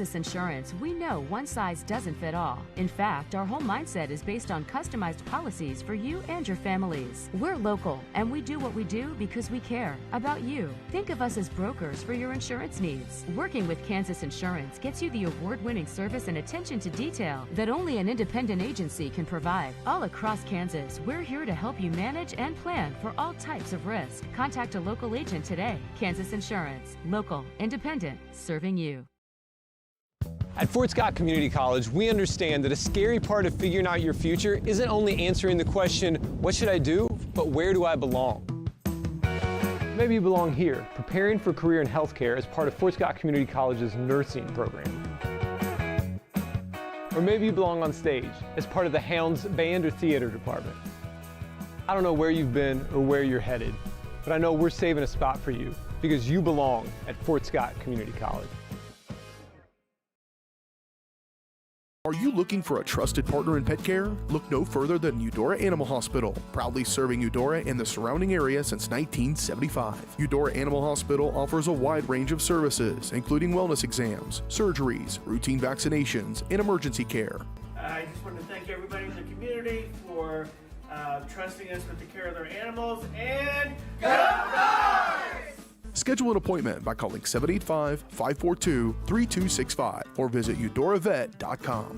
Kansas Insurance, we know one size doesn't fit all. In fact, our whole mindset is based on customized policies for you and your families. We're local, and we do what we do because we care about you. Think of us as brokers for your insurance needs. Working with Kansas Insurance gets you the award-winning service and attention to detail that only an independent agency can provide. All across Kansas, we're here to help you manage and plan for all types of risk. Contact a local agent today. Kansas Insurance. Local, independent, serving you. At Fort Scott Community College, we understand that a scary part of figuring out your future isn't only answering the question, what should I do, but where do I belong? Maybe you belong here, preparing for a career in healthcare as part of Fort Scott Community College's nursing program. Or maybe you belong on stage as part of the Hounds band or theater department. I don't know where you've been or where you're headed, but I know we're saving a spot for you because you belong at Fort Scott Community College. Are you looking for a trusted partner in pet care? Look no further than Eudora Animal Hospital, proudly serving Eudora and the surrounding area since 1975. Eudora Animal Hospital offers a wide range of services, including wellness exams, surgeries, routine vaccinations, and emergency care. I just want to thank everybody in the community for trusting us with the care of their animals, and go Dogs! Schedule an appointment by calling 785-542-3265 or visit eudoravet.com.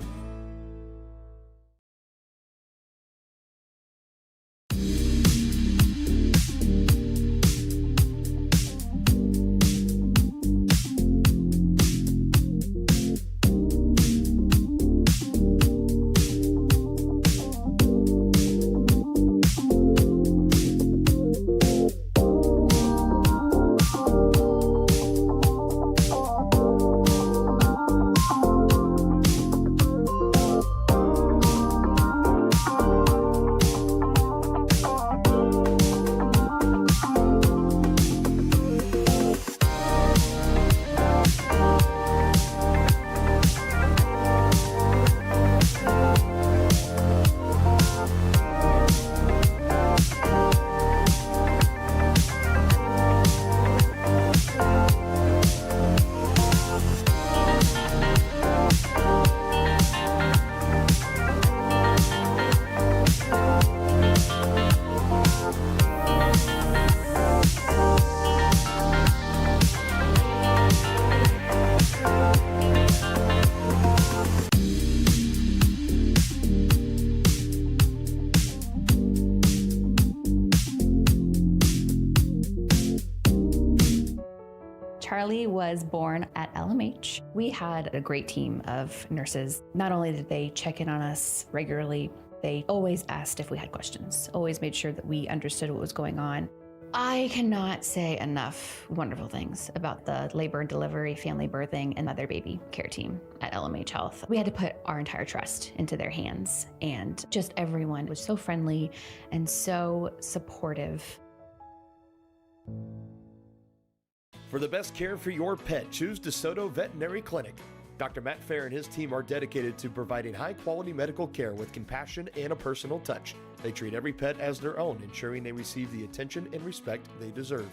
Charlie was born at LMH. We had a great team of nurses. Not only did they check in on us regularly, they always asked if we had questions, always made sure that we understood what was going on. I cannot say enough wonderful things about the labor and delivery, family birthing, and mother baby care team at LMH Health. We had to put our entire trust into their hands, and just everyone was so friendly and so supportive. For the best care for your pet, choose DeSoto Veterinary Clinic. Dr. Matt Fair and his team are dedicated to providing high-quality medical care with compassion and a personal touch. They treat every pet as their own, ensuring they receive the attention and respect they deserve.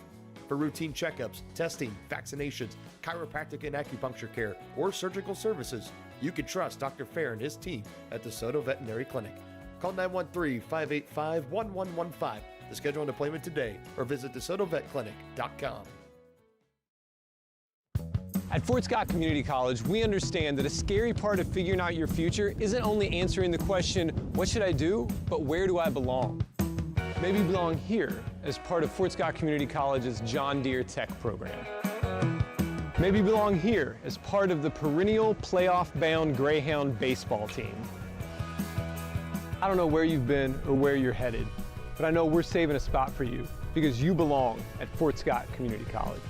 For routine checkups, testing, vaccinations, chiropractic and acupuncture care, or surgical services, you can trust Dr. Fair and his team at DeSoto Veterinary Clinic. Call 913-585-1115 to schedule an appointment today or visit DeSotoVetClinic.com. At Fort Scott Community College, we understand that a scary part of figuring out your future isn't only answering the question, what should I do, but where do I belong? Maybe you belong here as part of Fort Scott Community College's John Deere Tech program. Maybe you belong here as part of the perennial playoff-bound Greyhound baseball team. I don't know where you've been or where you're headed, but I know we're saving a spot for you because you belong at Fort Scott Community College.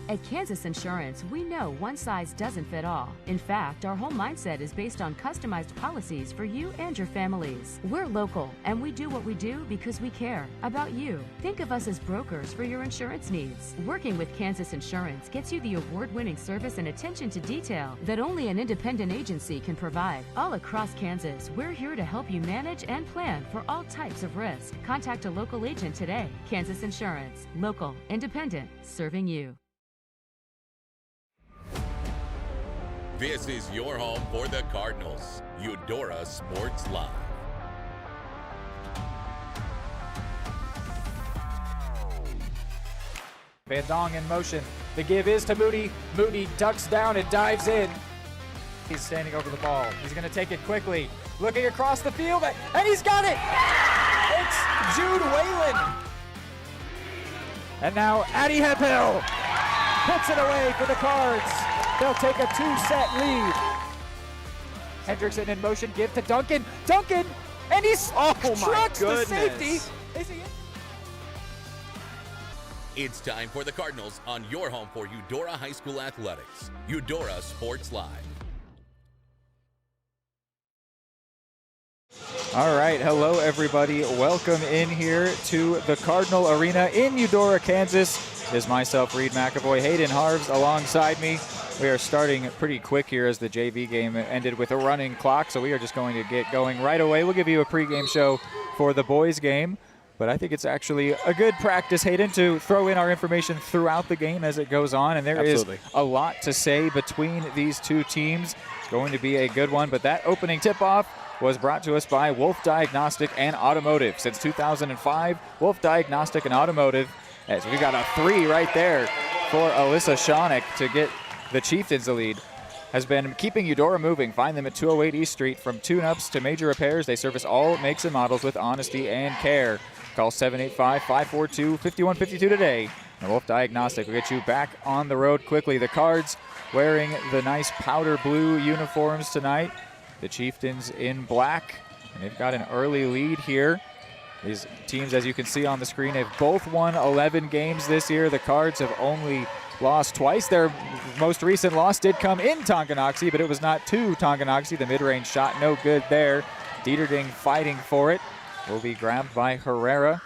At Kansas Insurance, we know one size doesn't fit all. In fact, our whole mindset is based on customized policies for you and your families. We're local, and we do what we do because we care about you. Think of us as brokers for your insurance needs. Working with Kansas Insurance gets you the award-winning service and attention to detail that only an independent agency can provide. All across Kansas, we're here to help you manage and plan for all types of risk. Contact a local agent today. Kansas Insurance. Local, independent, serving you. This is your home for the Cardinals. Eudora Sports Live. Van Dong in motion. The give is to Moody. Moody ducks down and dives in. He's standing over the ball. He's going to take it quickly. Looking across the field, and he's got it! It's Jude Whalen. And now Addy Hephill puts it away for the Cards. They'll take a 2-set lead. Hendrickson in motion, give to Duncan. Duncan, and he's trucks the safety. Is he in? It's time for the Cardinals on your home for Eudora High School Athletics. Eudora Sports Live. All right, hello everybody. Welcome in here to the Cardinal Arena in Eudora, Kansas. It is myself, Reed McAvoy, Hayden Harves alongside me. We are starting pretty quick here as the JV game ended with a running clock, so we are just going to get going right away. We'll give you a pregame show for the boys game, but I think it's actually a good practice, Hayden, to throw in our information throughout the game as it goes on, and there is a lot to say between these two teams. It's going to be a good one, but that opening tip-off was brought to us by Wolf Diagnostic and Automotive. Since 2005, Wolf Diagnostic and Automotive, as we got a 3 right there for Alyssa Shawnick to get the Chieftains the lead, has been keeping Eudora moving. Find them at 208 East Street. From tune-ups to major repairs, they service all makes and models with honesty and care. Call 785-542-5152 today. And Wolf Diagnostic will get you back on the road quickly. The Cards wearing the nice powder blue uniforms tonight. The Chieftains in black, and they've got an early lead here. These teams, as you can see on the screen, have both won 11 games this year. The Cards have only lost twice. Their most recent loss did come in Tonganoxie, but it was not to Tonganoxie. The mid-range shot no good there. Dieterding fighting for it. Will be grabbed by Herrera.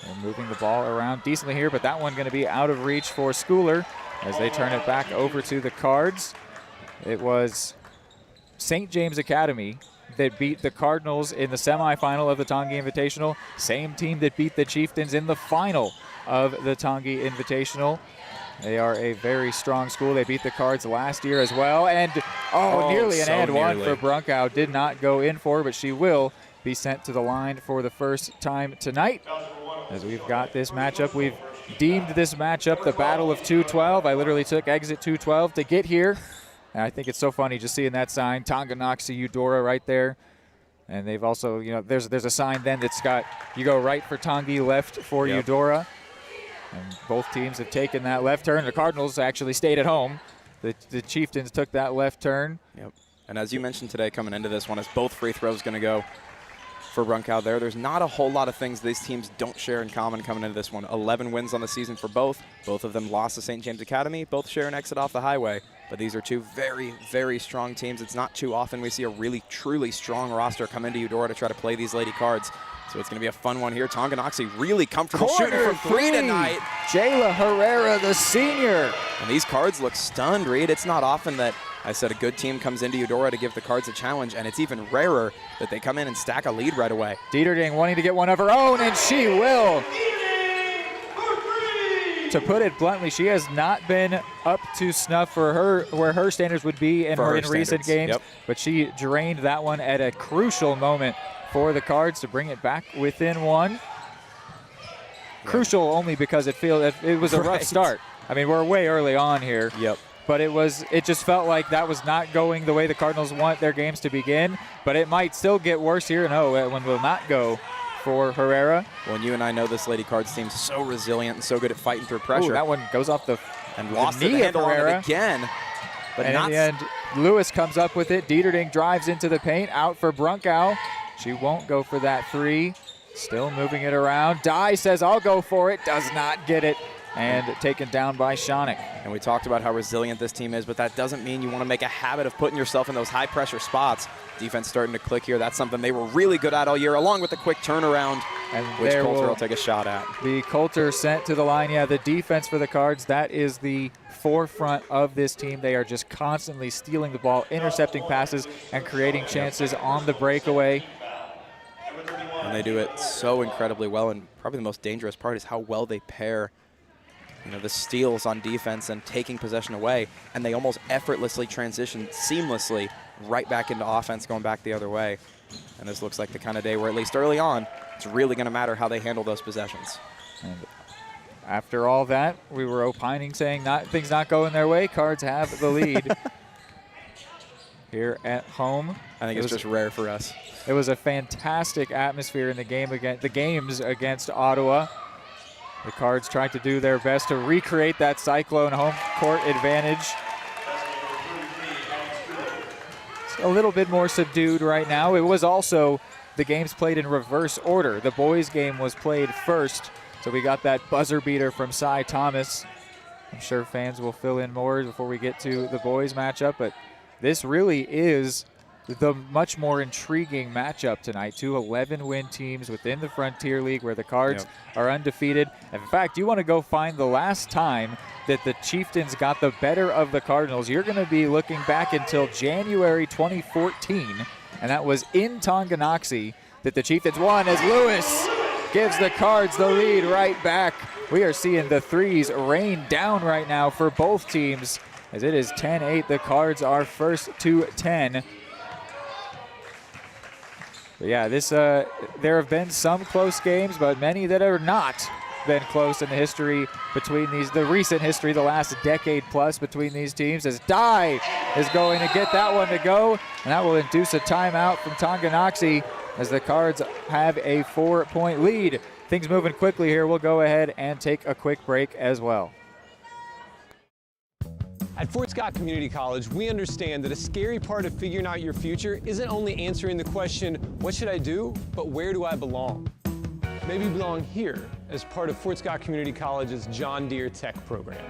And moving the ball around decently here, but that one going to be out of reach for Schooler as they turn it back over to the Cards. It was St. James Academy that beat the Cardinals in the semifinal of the Tongi Invitational. Same team that beat the Chieftains in the final of the Tongi Invitational. They are a very strong school. They beat the Cards last year as well. And, nearly an and one for Brunkow. Did not go in for, but she will be sent to the line for the first time tonight. As we've got this matchup, we've deemed this matchup the Battle of 212. I literally took exit 212 to get here. And I think it's so funny just seeing that sign, Tonganoxie, Eudora right there. And they've also, there's a sign then that's got, you go right for Tongi, left for Eudora. And both teams have taken that left turn. The Cardinals actually stayed at home. The Chieftains took that left turn. Yep. And as you mentioned today coming into this one, as both free throws going to go for Brunkow there, there's not a whole lot of things these teams don't share in common coming into this one. 11 wins on the season for both. Both of them lost to St. James Academy. Both share an exit off the highway. But these are two very, very strong teams. It's not too often we see a really, truly strong roster come into Eudora to try to play these Lady Cards. So it's going to be a fun one here. Tonganoxie really comfortable shooting from 3 tonight. Jayla Herrera, the senior. And these Cards look stunned, Reed. It's not often that, I said, a good team comes into Eudora to give the Cards a challenge, and it's even rarer that they come in and stack a lead right away. Dieterding wanting to get one of her own, and she will. To put it bluntly, she has not been up to snuff for her where her standards would be in recent games, but she drained that one at a crucial moment for the Cards to bring it back within one. Crucial only because it was a rough start. I mean, we're way early on here. But it just felt like that was not going the way the Cardinals want their games to begin. But it might still get worse here. No, it will not go for Herrera. Well, and you and I know this Lady Cards team so resilient and so good at fighting through pressure. Ooh, that one goes off the lost knee of Herrera again. But and in the end, Lewis comes up with it. Dieterding drives into the paint, out for Brunkow. She won't go for that 3. Still moving it around. Dye says, I'll go for it. Does not get it. And taken down by Shawnick. And we talked about how resilient this team is, but that doesn't mean you want to make a habit of putting yourself in those high-pressure spots. Defense starting to click here. That's something they were really good at all year, along with the quick turnaround, and which Coulter will take a shot at. The Coulter sent to the line. Yeah, the defense for the Cards, that is the forefront of this team. They are just constantly stealing the ball, intercepting passes, and creating chances on the breakaway. And they do it so incredibly well, and probably the most dangerous part is how well they pair the steals on defense and taking possession away, and they almost effortlessly transition seamlessly right back into offense, going back the other way. And this looks like the kind of day where, at least early on, it's really going to matter how they handle those possessions. And after all that, we were opining, saying things not going their way. Cards have the lead here at home. I think it's just rare for us. It was a fantastic atmosphere in the games against Ottawa. The Cards tried to do their best to recreate that Cyclone home court advantage. It's a little bit more subdued right now. It was also the games played in reverse order. The boys' game was played first, so we got that buzzer beater from Cy Thomas. I'm sure fans will fill in more before we get to the boys' matchup, but this really is the much more intriguing matchup tonight. Two 11-win teams within the Frontier League where the Cards are undefeated. In fact, you want to go find the last time that the Chieftains got the better of the Cardinals. You're going to be looking back until January 2014, and that was in Tonganoxie that the Chieftains won as Lewis gives the Cards the lead right back. We are seeing the threes rain down right now for both teams as it is 10-8. The Cards are first to 10. But yeah, there have been some close games, but many that are not been close in the history between the recent history, the last decade plus between these teams, as Dye is going to get that one to go, and that will induce a timeout from Tonganoxie as the Cards have a 4-point lead. Things moving quickly here. We'll go ahead and take a quick break as well. At Fort Scott Community College, we understand that a scary part of figuring out your future isn't only answering the question, what should I do, but where do I belong? Maybe you belong here as part of Fort Scott Community College's John Deere Tech program.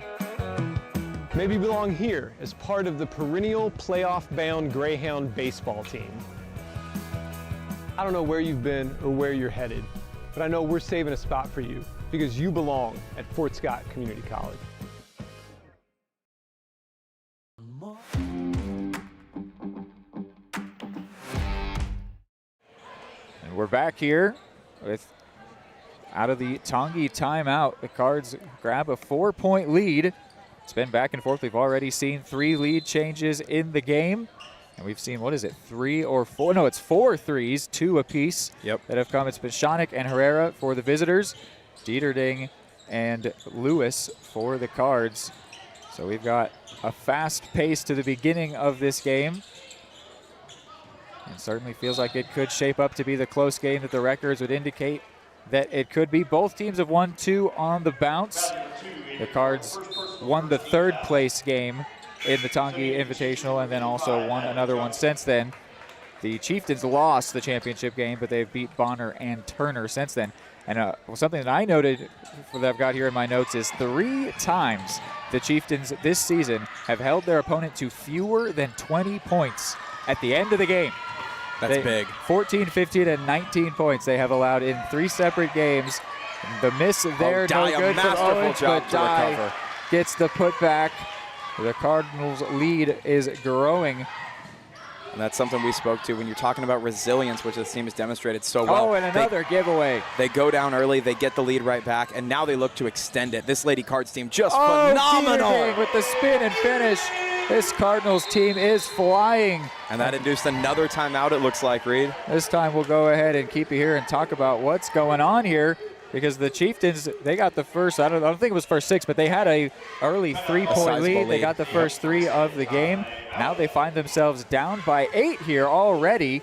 Maybe you belong here as part of the perennial playoff-bound Greyhound baseball team. I don't know where you've been or where you're headed, but I know we're saving a spot for you because you belong at Fort Scott Community College. And we're back here with out of the Tongi timeout. The Cards grab a 4-point lead. It's been back and forth. We've already seen 3 lead changes in the game. And we've seen, what is it, 3 or 4? No, it's 4 threes, 2 apiece that have come. It's been Schonik and Herrera for the visitors, Dieterding and Lewis for the Cards. So we've got a fast pace to the beginning of this game. It certainly feels like it could shape up to be the close game that the records would indicate that it could be. Both teams have won 2 on the bounce. The Cards won the 3rd place game in the Tongi Invitational and then also won another one since then. The Chieftains lost the championship game, but they've beat Bonner and Turner since then. And something that I noted that I've got here in my notes is 3 times the Chieftains this season have held their opponent to fewer than 20 points at the end of the game. That's big. 14, 15, and 19 points they have allowed in 3 separate games. The miss there, no good for Owens, but Dye gets the putback. The Cardinals' lead is growing. And that's something we spoke to when you're talking about resilience, which this team has demonstrated so well. Oh, and another giveaway. They go down early, they get the lead right back, and now they look to extend it. This Lady Cards team just phenomenal. With the spin and finish. This Cardinals team is flying. And that induced another timeout, it looks like, Reed. This time we'll go ahead and keep you here and talk about what's going on here, because the Chieftains, they got the first, I don't think it was first 6, but they had a early 3-point lead. They got the first 3 of the game. Now they find themselves down by 8 here already.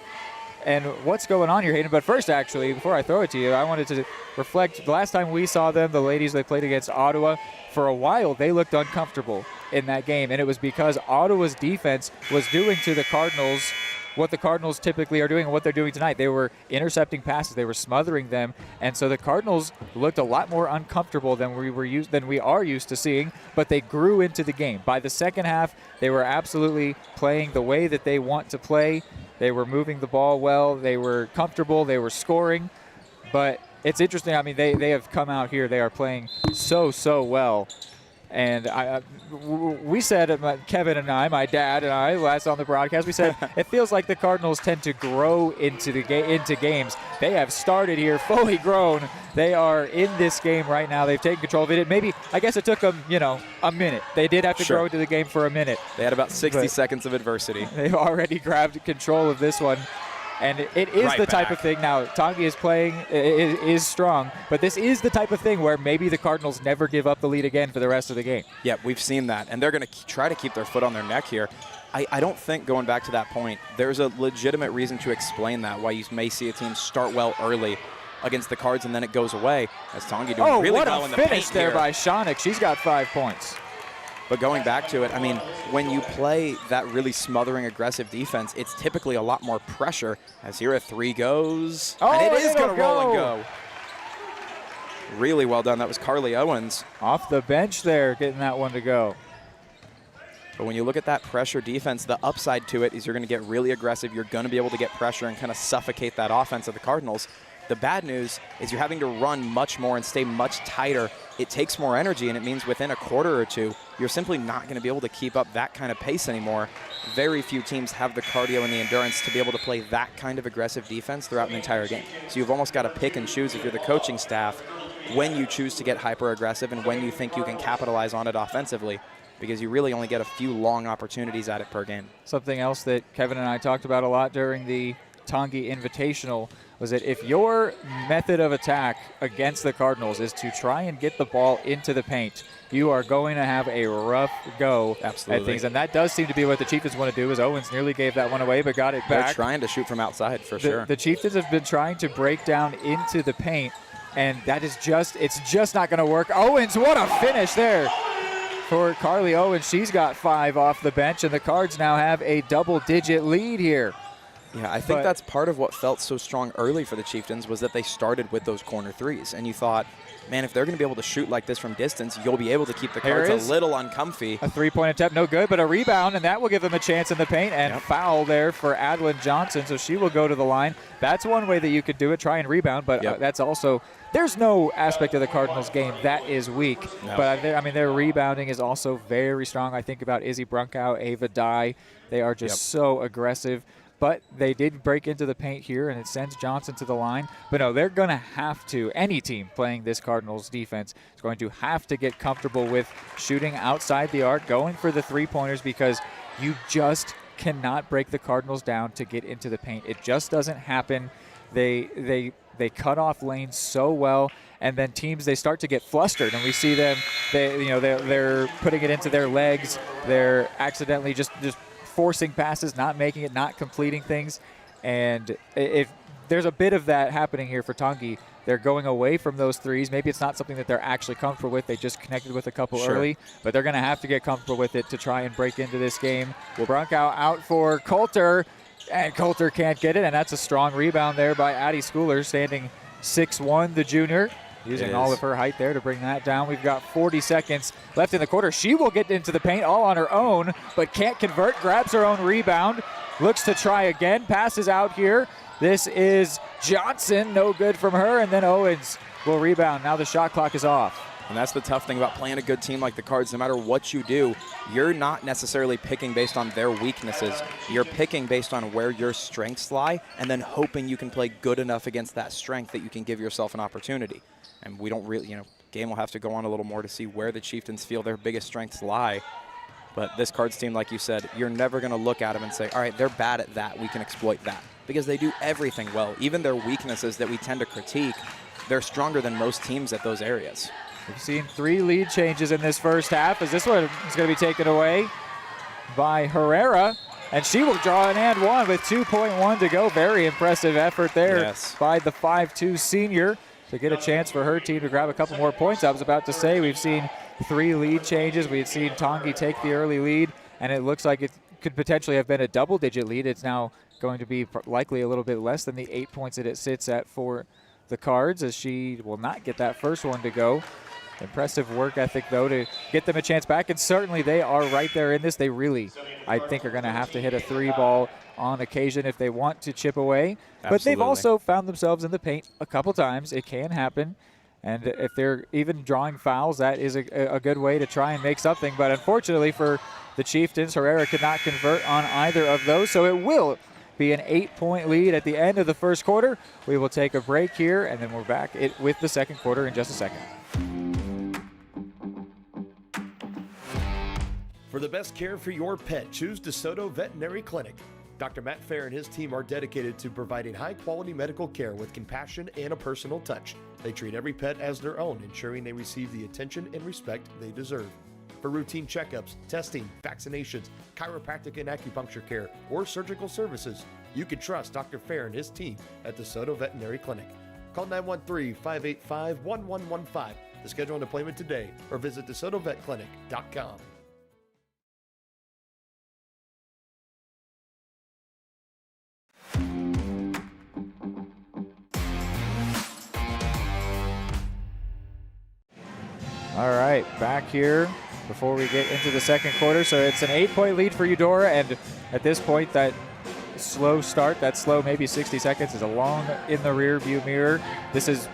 And what's going on here, Hayden? But first, actually, before I throw it to you, I wanted to reflect. The last time we saw them, the ladies, they played against Ottawa. For a while, they looked uncomfortable in that game, and it was because Ottawa's defense was doing to the Cardinals what the Cardinals typically are doing and what they're doing tonight. They were intercepting passes, they were smothering them, and so the Cardinals looked a lot more uncomfortable than we are used to seeing, but they grew into the game. By the second half, they were absolutely playing the way that they want to play. They were moving the ball well, they were comfortable, they were scoring, but it's interesting. I mean, they have come out here, they are playing so well. And we said, Kevin and I, my dad and I, last on the broadcast, we said it feels like the Cardinals tend to grow into games. They have started here fully grown. They are in this game right now. They've taken control of it. Maybe, I guess it took them, a minute. They did have to grow into the game for a minute. They had about 60 seconds of adversity. They've already grabbed control of this one. And it is the type of thing. Now, Tonganoxie is playing, is strong, but this is the type of thing where maybe the Cardinals never give up the lead again for the rest of the game. Yeah, we've seen that. And they're going to try to keep their foot on their neck here. I don't think, going back to that point, there's a legitimate reason to explain that, why you may see a team start well early against the Cards and then it goes away, as Tonganoxie doing really well in the paint. Oh, what a finish there by Tonganoxie. She's got 5 points. But going back to it, I mean, when you play that really smothering, aggressive defense, it's typically a lot more pressure. As here a 3 goes, and it is going to roll and go. Really well done. That was Carly Owens. Off the bench there, getting that one to go. But when you look at that pressure defense, the upside to it is you're going to get really aggressive. You're going to be able to get pressure and kind of suffocate that offense of the Cardinals. The bad news is you're having to run much more and stay much tighter. It takes more energy, and it means within a quarter or two, you're simply not going to be able to keep up that kind of pace anymore. Very few teams have the cardio and the endurance to be able to play that kind of aggressive defense throughout an entire game. So you've almost got to pick and choose, if you're the coaching staff, when you choose to get hyper-aggressive and when you think you can capitalize on it offensively, because you really only get a few long opportunities at it per game. Something else that Kevin and I talked about a lot during the Tonganoxie Invitational was that if your method of attack against the Cardinals is to try and get the ball into the paint, you are going to have a rough go at things. And that does seem to be what the Chieftains want to do, as Owens nearly gave that one away but got it back. They're trying to shoot from outside for sure. The Chieftains have been trying to break down into the paint, and that is it's just not going to work. Owens, what a finish there for Carly Owens. She's got 5 off the bench, and the Cards now have a double-digit lead here. Yeah, I think that's part of what felt so strong early for the Chieftains, was that they started with those corner threes. And you thought, man, if they're going to be able to shoot like this from distance, you'll be able to keep the Cards a little uncomfy. A 3-point attempt, no good, but a rebound, and that will give them a chance in the paint. And foul there for Adlin Johnson, so she will go to the line. That's one way that you could do it, try and rebound, but that's also – there's no aspect of the Cardinals game that is weak. No. But, I mean, their rebounding is also very strong. I think about Izzy Brunkow, Ava Dye. They are just so aggressive. But they did break into the paint here, and it sends Johnson to the line. But no, they're going to have to, any team playing this Cardinals defense is going to have to get comfortable with shooting outside the arc, going for the 3-pointers, because you just cannot break the Cardinals down to get into the paint. It just doesn't happen. They cut off lanes so well, and then teams, they start to get flustered, and we see them, they're putting it into their legs. They're accidentally just forcing passes, not making it, not completing things. And if there's a bit of that happening here for Tonganoxie, they're going away from those threes. Maybe it's not something that they're actually comfortable with. They just connected with a couple early, but they're going to have to get comfortable with it to try and break into this game. Brunkow out for Coulter, and Coulter can't get it, and that's a strong rebound there by Addie Schooler, standing 6'1", the junior. Using all of her height there to bring that down. We've got 40 seconds left in the quarter. She will get into the paint all on her own, but can't convert. Grabs her own rebound. Looks to try again. Passes out here. This is Johnson. No good from her. And then Owens will rebound. Now the shot clock is off. And that's the tough thing about playing a good team like the Cards. No matter what you do, you're not necessarily picking based on their weaknesses. You're picking based on where your strengths lie, and then hoping you can play good enough against that strength that you can give yourself an opportunity. And we don't really, game will have to go on a little more to see where the Chieftains feel their biggest strengths lie. But this Cards team, like you said, you're never going to look at them and say, all right, they're bad at that, we can exploit that. Because they do everything well. Even their weaknesses that we tend to critique, they're stronger than most teams at those areas. We've seen 3 lead changes in this first half, as this one is going to be taken away by Herrera. And she will draw an and one with 2.1 to go. Very impressive effort there by the 5'2" senior to get a chance for her team to grab a couple more points. I was about to say, we've seen 3 lead changes. We've seen Tonganoxie take the early lead, and it looks like it could potentially have been a double-digit lead. It's now going to be likely a little bit less than the 8 points that it sits at for the Cards, as she will not get that first one to go. Impressive work ethic, though, to get them a chance back, and certainly they are right there in this. They really, I think, are going to have to hit a 3-ball on occasion if they want to chip away. Absolutely. But they've also found themselves in the paint a couple times. It can happen. And if they're even drawing fouls, that is a good way to try and make something. But unfortunately for the Chieftains, Herrera could not convert on either of those, so it will be an 8-point lead at the end of the first quarter. We will take a break here, and then we're back with the second quarter in just a second. For the best care for your pet, choose DeSoto Veterinary Clinic. Dr. Matt Fair and his team are dedicated to providing high-quality medical care with compassion and a personal touch. They treat every pet as their own, ensuring they receive the attention and respect they deserve. For routine checkups, testing, vaccinations, chiropractic and acupuncture care, or surgical services, you can trust Dr. Fair and his team at DeSoto Veterinary Clinic. Call 913-585-1115 to schedule an appointment today or visit DeSotoVetClinic.com. All right, back here before we get into the second quarter. So it's an 8-point lead for Eudora, and at this point, that slow start, that slow maybe 60 seconds is a long in the rear view mirror. This is,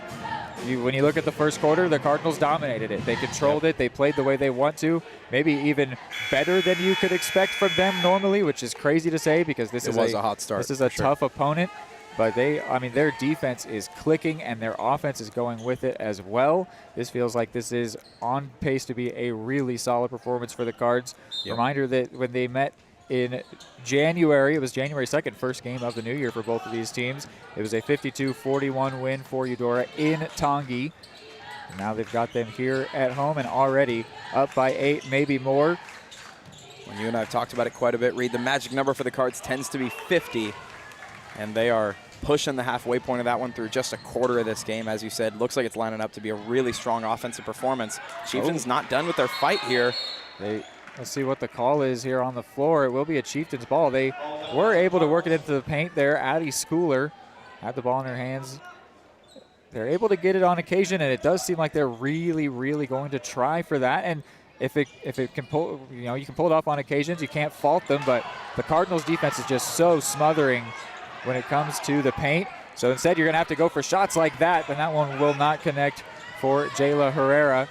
when you look at the first quarter, the Cardinals dominated it. They controlled it. They played the way they want to, maybe even better than you could expect from them normally, which is crazy to say because this is a hot start. This is a tough opponent. But their defense is clicking and their offense is going with it as well. This feels like this is on pace to be a really solid performance for the Cards. Yep. Reminder that when they met in January, it was January 2nd, first game of the new year for both of these teams. It was a 52-41 win for Eudora in Tonganoxie. Now they've got them here at home and already up by 8, maybe more. When you and I have talked about it quite a bit, Reed, the magic number for the Cards tends to be 50. And they are pushing the halfway point of that one through just a quarter of this game. As you said, looks like it's lining up to be a really strong offensive performance. Chieftains not done with their fight here. Let's see what the call is here on the floor. It will be a Chieftains ball. They were able to work it into the paint there. Addie Schooler had the ball in her hands. They're able to get it on occasion, and it does seem like they're really, really going to try for that. And if it can pull, you can pull it off on occasions. You can't fault them, but the Cardinals defense is just so smothering when it comes to the paint. So instead, you're going to have to go for shots like that, and that one will not connect for Jayla Herrera.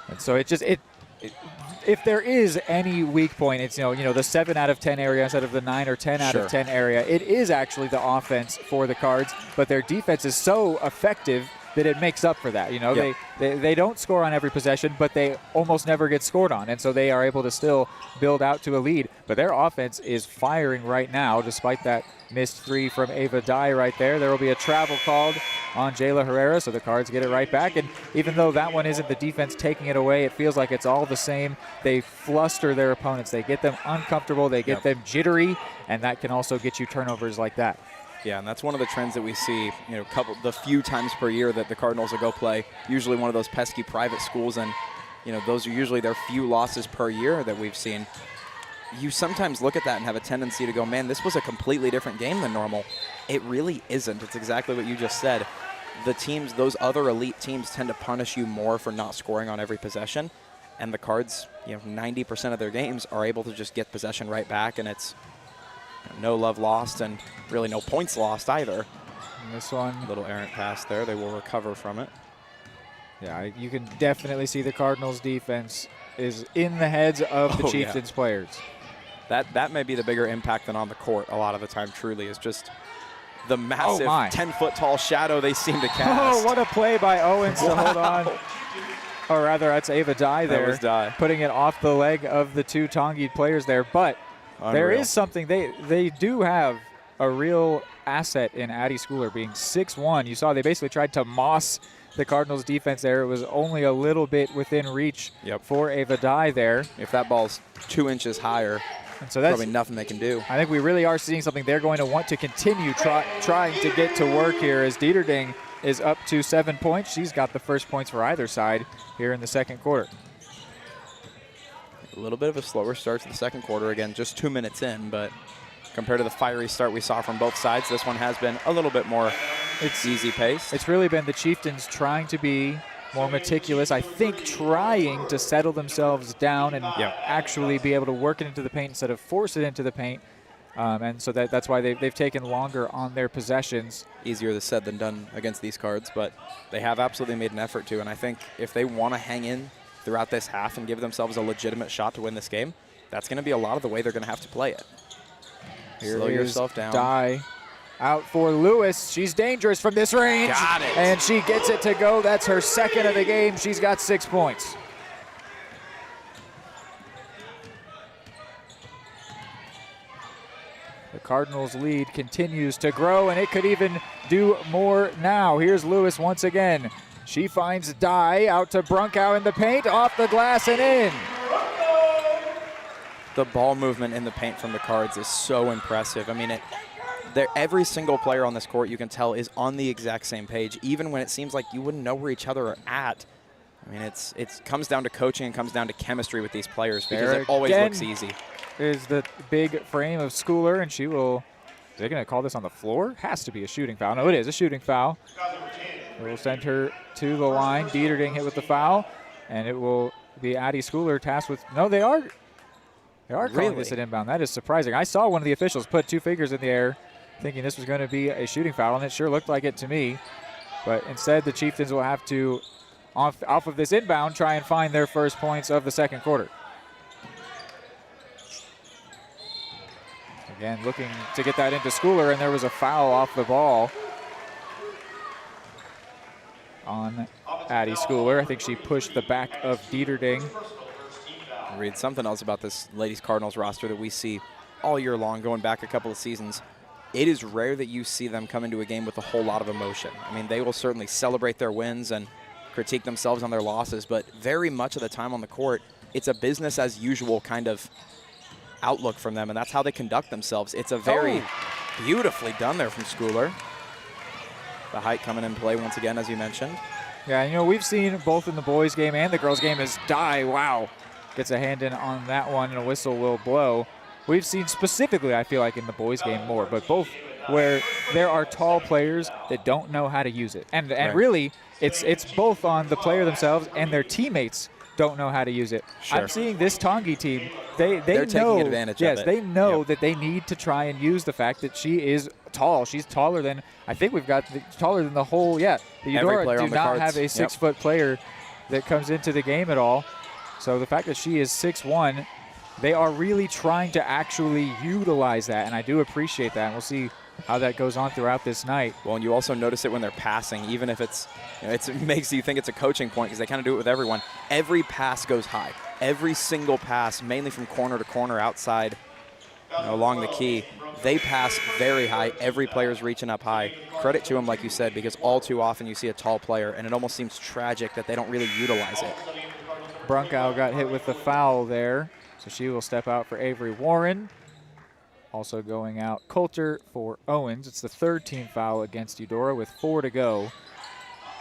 And so if there is any weak point, it's the 7 out of 10 area instead of the 9 or 10 out of 10 area. It is actually the offense for the Cards, but their defense is so effective that it makes up for that. They don't score on every possession, but they almost never get scored on, and so they are able to still build out to a lead. But their offense is firing right now, despite that missed 3 from Ava Dye right there. There will be a travel called on Jayla Herrera, so the Cards get it right back. And even though that one isn't the defense taking it away, it feels like it's all the same. They fluster their opponents. They get them uncomfortable. They get them jittery, and that can also get you turnovers like that. Yeah, and that's one of the trends that we see, the few times per year that the Cardinals will go play, usually one of those pesky private schools, and, those are usually their few losses per year that we've seen. You sometimes look at that and have a tendency to go, man, this was a completely different game than normal. It really isn't. It's exactly what you just said. The teams, those other elite teams tend to punish you more for not scoring on every possession, and the Cards, 90% of their games are able to just get possession right back, and it's no love lost and really no points lost either. And this one, little errant pass there. They will recover from it. Yeah, you can definitely see the Cardinals' defense is in the heads of the Chieftains players. That may be the bigger impact than on the court a lot of the time, truly, is just the massive 10-foot tall shadow they seem to cast. Oh, what a play by Owens to hold on. Or rather, that's Ava Dye there. That was Dye. Putting it off the leg of the 2 Tonganoxie players there. But there is something, they do have a real asset in Addie Schooler being 6'1". You saw they basically tried to moss the Cardinals defense there. It was only a little bit within reach for Ava Dye there. If that ball's 2 inches higher, and so that's probably nothing they can do. I think we really are seeing something they're going to want to continue trying to get to work here, as Dieterding is up to 7 points. She's got the first points for either side here in the second quarter. A little bit of a slower start to the second quarter. Again, just 2 minutes in, but compared to the fiery start we saw from both sides, this one has been a little bit more easy pace. It's really been the Chieftains trying to be more meticulous, I think trying to settle themselves down and actually be able to work it into the paint instead of force it into the paint. And so that's why they've taken longer on their possessions. Easier said than done against these cards, but they have absolutely made an effort to. And I think if they want to hang in throughout this half and give themselves a legitimate shot to win this game, that's going to be a lot of the way they're going to have to play it. Slow yourself down. Dye out for Lewis. She's dangerous from this range. Got it. And she gets it to go. That's her second of the game. She's got 6 points. The Cardinals' lead continues to grow, and it could even do more now. Here's Lewis once again. She finds Dye out to Brunkow in the paint, off the glass and in. The ball movement in the paint from the Cards is so impressive. I mean, every single player on this court, you can tell, is on the exact same page, even when it seems like you wouldn't know where each other are at. I mean, it comes down to coaching and comes down to chemistry with these players because it always looks easy. Is the big frame of Schooler, and she will, they're going to call this on the floor? Has to be a shooting foul. No, it is a shooting foul. We'll send her to the line. Dieterding hit with the foul, and it will be Addie Schooler tasked with, no, they are calling this an inbound. That is surprising. I saw one of the officials put 2 fingers in the air thinking this was going to be a shooting foul, and it sure looked like it to me. But instead, the Chieftains will have to, off of this inbound, try and find their first points of the second quarter. Again, looking to get that into Schooler, and there was a foul off the ball on Addie Schooler. I think she pushed the back of Dieterding. Read something else about this ladies Cardinals roster that we see all year long, going back a couple of seasons. It is rare that you see them come into a game with a whole lot of emotion. I mean, they will certainly celebrate their wins and critique themselves on their losses, but very much of the time on the court, it's a business as usual kind of outlook from them, and that's how they conduct themselves. It's a very beautifully done there from Schooler. The height coming in play once again, as you mentioned. Yeah, you know, we've seen both in the boys' game and the girls' game is Dye. Wow. Gets a hand in on that one, and a whistle will blow. We've seen specifically, I feel like, in the boys' game more, but both where there are tall players that don't know how to use it. And really, it's both on the player themselves and their teammates don't know how to use it. Sure. I'm seeing this Tongi team, they're know, taking advantage of it. Yes, they know that they need to try and use the fact that she is tall. She's taller than, I think we've got taller than the whole, the Eudora do not have a 6-foot player that comes into the game at all. So the fact that she is 6'1", they are really trying to actually utilize that, and I do appreciate that. And we'll see how that goes on throughout this night. Well, and you also notice it when they're passing, even if it makes you think it's a coaching point, because they kind of do it with everyone. Every pass goes high. Every single pass, mainly from corner to corner outside, along the key, they pass very high. Every player's reaching up high. Credit to them, like you said, because all too often you see a tall player, and it almost seems tragic that they don't really utilize it. Brunkow got hit with the foul there, so she will step out for Avery Warren. Also going out, Coulter for Owens. It's the third team foul against Eudora with 4 to go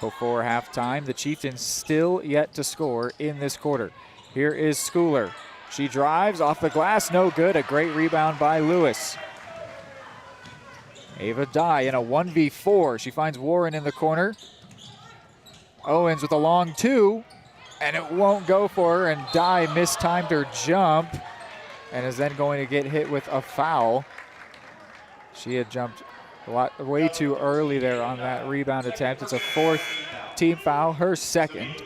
before halftime. The Chieftains still yet to score in this quarter. Here is Schooler. She drives off the glass, no good. A great rebound by Lewis. Ava Dye in a 1v4. She finds Warren in the corner. Owens with a long 2, and it won't go for her, and Dye mistimed her jump and is then going to get hit with a foul. She had jumped way too early there on that rebound attempt. It's a 4th team foul, her second.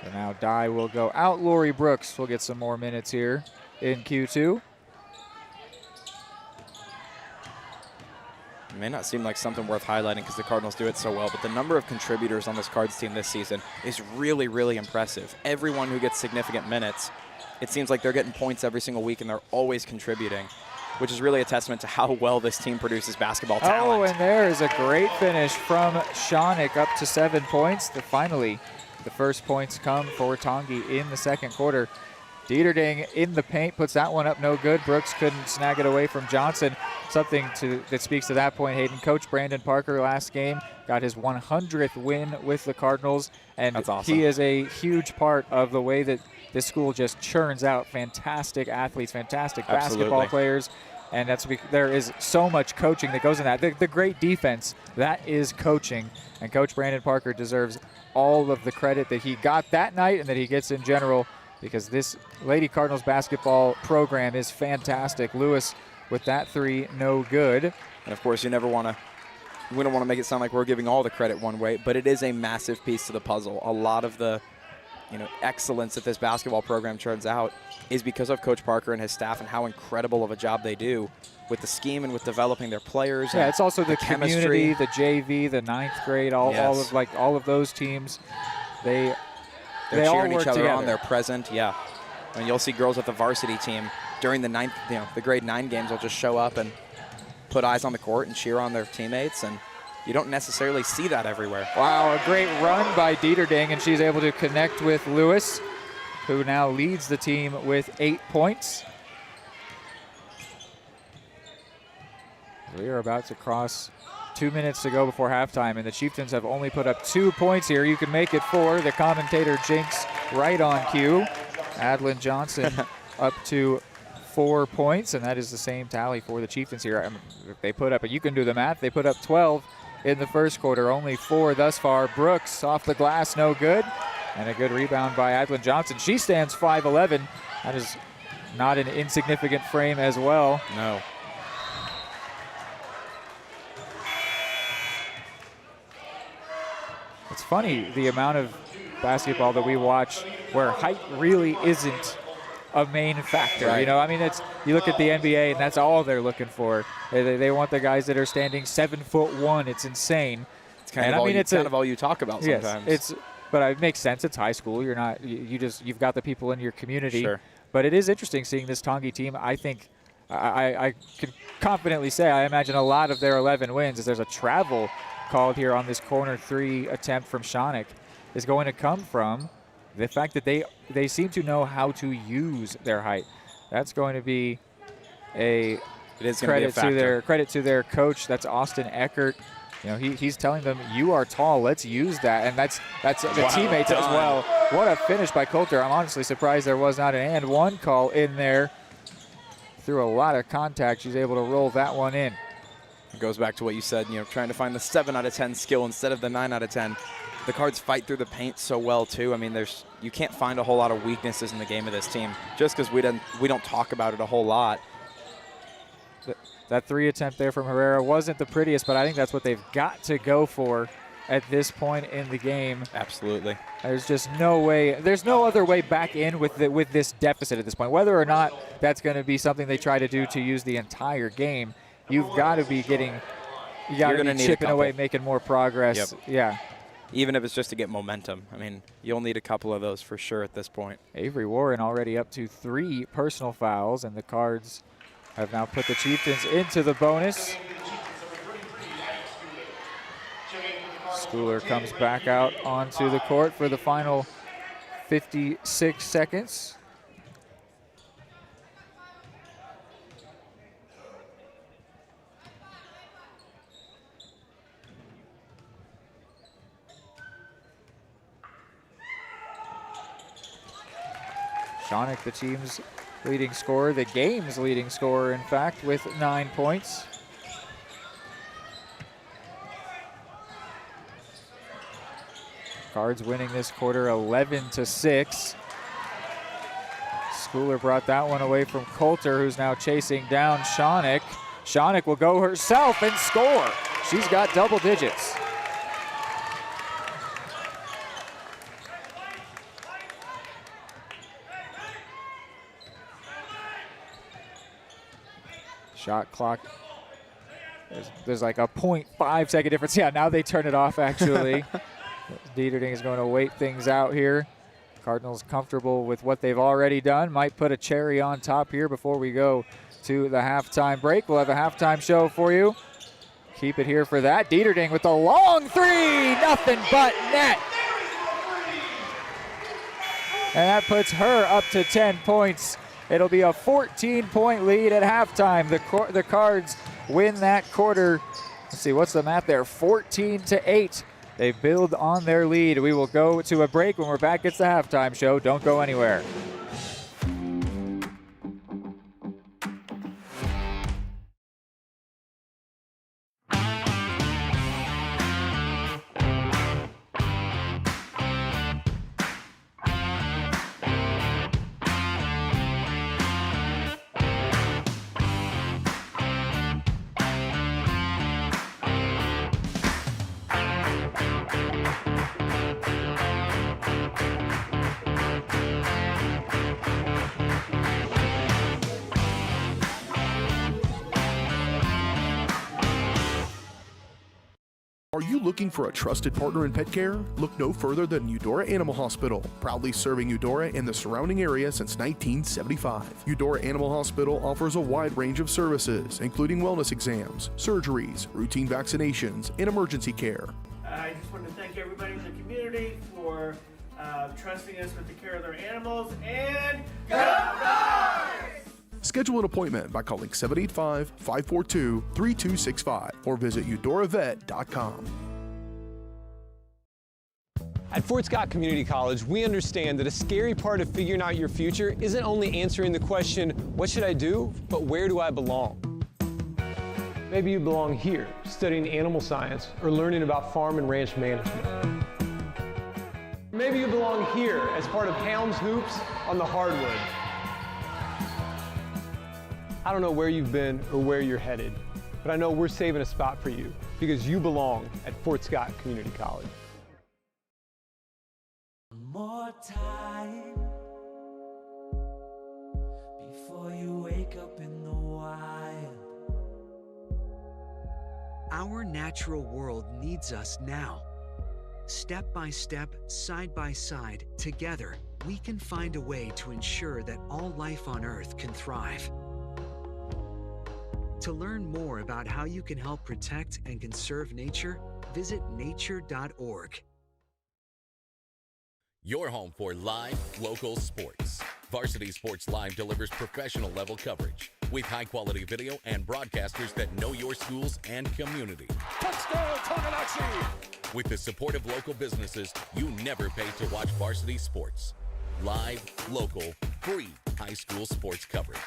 So now Dye will go out. Lori Brooks will get some more minutes here in Q2. It may not seem like something worth highlighting because the Cardinals do it so well, but the number of contributors on this Cards team this season is really, really impressive. Everyone who gets significant minutes, it seems like they're getting points every single week and they're always contributing, which is really a testament to how well this team produces basketball talent. Oh, and there is a great finish from Shawnick, up to 7 points. Finally, the first points come for Tongi in the second quarter. Dieterding in the paint, puts that one up, no good. Brooks couldn't snag it away from Johnson. Something that speaks to that point, Hayden. Coach Brandon Parker last game got his 100th win with the Cardinals, and that's awesome. He is a huge part of the way that this school just churns out fantastic athletes, fantastic basketball players, and there is so much coaching that goes in that. The great defense, that is coaching, and Coach Brandon Parker deserves all of the credit that he got that night and that he gets in general, because this Lady Cardinals basketball program is fantastic. Lewis with that three, no good. And of course, we don't want to make it sound like we're giving all the credit one way, but it is a massive piece to the puzzle. A lot of the excellence that this basketball program turns out is because of Coach Parker and his staff and how incredible of a job they do with the scheme and with developing their players. Yeah, it's also the chemistry, community, the JV, the 9th grade, all of those teams. They're cheering all work each other together. on. They're present. Yeah, I mean, you'll see girls with the varsity team during the the grade 9 games will just show up and put eyes on the court and cheer on their teammates, and you don't necessarily see that everywhere. Wow, a great run by Dieterding, and she's able to connect with Lewis, who now leads the team with 8 points. We are about to cross 2 minutes to go before halftime, and the Chieftains have only put up 2 points here. You can make it 4. The commentator Jinx right on cue. Adlin Johnson up to 4 points, and that is the same tally for the Chieftains here. I mean, they put up, you can do the math, they put up 12 in the first quarter, only 4 thus far. Brooks off the glass, no good. And a good rebound by Adlin Johnson. She stands 5'11". That is not an insignificant frame as well. No. It's funny the amount of basketball that we watch where height really isn't a main factor. Right. I mean, you look at the NBA and that's all they're looking for. They want the guys that are standing 7'1". It's insane. It's kind of all you talk about sometimes. Yes, but it makes sense. It's high school. You're not. You've got the people in your community. Sure. But it is interesting seeing this Tongi team. I think I can confidently say I imagine a lot of their 11 wins, as there's a travel called here on this corner 3 attempt from Shonik, is going to come from the fact that they seem to know how to use their height. That's going to be credit to their coach. That's Austin Eckert. He's telling them, you are tall, let's use that. And that's the teammates as well. What a finish by Coulter. I'm honestly surprised there was not an and one call in there. Through a lot of contact, she's able to roll that one in. It goes back to what you said, trying to find the 7 out of 10 skill instead of the 9 out of 10. The Cards fight through the paint so well too. I mean, you can't find a whole lot of weaknesses in the game of this team just because we don't talk about it a whole lot. That 3 attempt there from Herrera wasn't the prettiest, but I think that's what they've got to go for at this point in the game. Absolutely. There's just no way. There's no other way back in with this deficit at this point. Whether or not that's going to be something they try to do to use the entire game, you've got to be chipping away, making more progress. Yep. Yeah. Even if it's just to get momentum. I mean, you'll need a couple of those for sure at this point. Avery Warren already up to 3 personal fouls, and the Cards have now put the Chieftains into the bonus. Schooler comes back out onto the court for the final 56 seconds. Shonik, the team's leading scorer, the game's leading scorer, in fact, with 9 points. Cards winning this quarter 11-6. Schooler brought that one away from Coulter, who's now chasing down Shonik. Shonik will go herself and score. She's got double digits. Shot clock, there's like a 0.5 second difference. Yeah, now they turn it off actually. Dieterding is going to wait things out here. Cardinals comfortable with what they've already done. Might put a cherry on top here before we go to the halftime break. We'll have a halftime show for you. Keep it here for that. Dieterding with the long 3, nothing but net. And that puts her up to 10 points. It'll be a 14-point lead at halftime. The Cards win that quarter. Let's see, what's the math there? 14-8. They build on their lead. We will go to a break. When we're back, it's the halftime show. Don't go anywhere. Are you looking for a trusted partner in pet care? Look no further than Eudora Animal Hospital, proudly serving Eudora and the surrounding area since 1975. Eudora Animal Hospital offers a wide range of services, including wellness exams, surgeries, routine vaccinations, and emergency care. I just want to thank everybody in the community for trusting us with the care of their animals, and go Dogs! Schedule an appointment by calling 785-542-3265 or visit eudoravet.com. At Fort Scott Community College, we understand that a scary part of figuring out your future isn't only answering the question, what should I do, but where do I belong? Maybe you belong here, studying animal science or learning about farm and ranch management. Maybe you belong here as part of Helms Hoops on the hardwood. I don't know where you've been or where you're headed, but I know we're saving a spot for you because you belong at Fort Scott Community College. More time before you wake up in the wild. Our natural world needs us now. Step by step, side by side, together, we can find a way to ensure that all life on Earth can thrive. To learn more about how you can help protect and conserve nature, visit nature.org. Your home for live, local sports. Varsity Sports Live delivers professional level coverage with high-quality video and broadcasters that know your schools and community. Touchdown, Tonganoxie! With the support of local businesses, you never pay to watch varsity sports. Live, local, free high school sports coverage.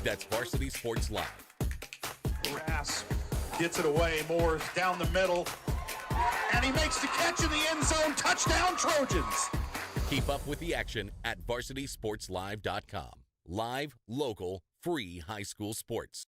That's Varsity Sports Live. Grass gets it away. Moore's down the middle, and he makes the catch in the end zone. Touchdown, Trojans! Keep up with the action at varsitysportslive.com. Live, local, free high school sports.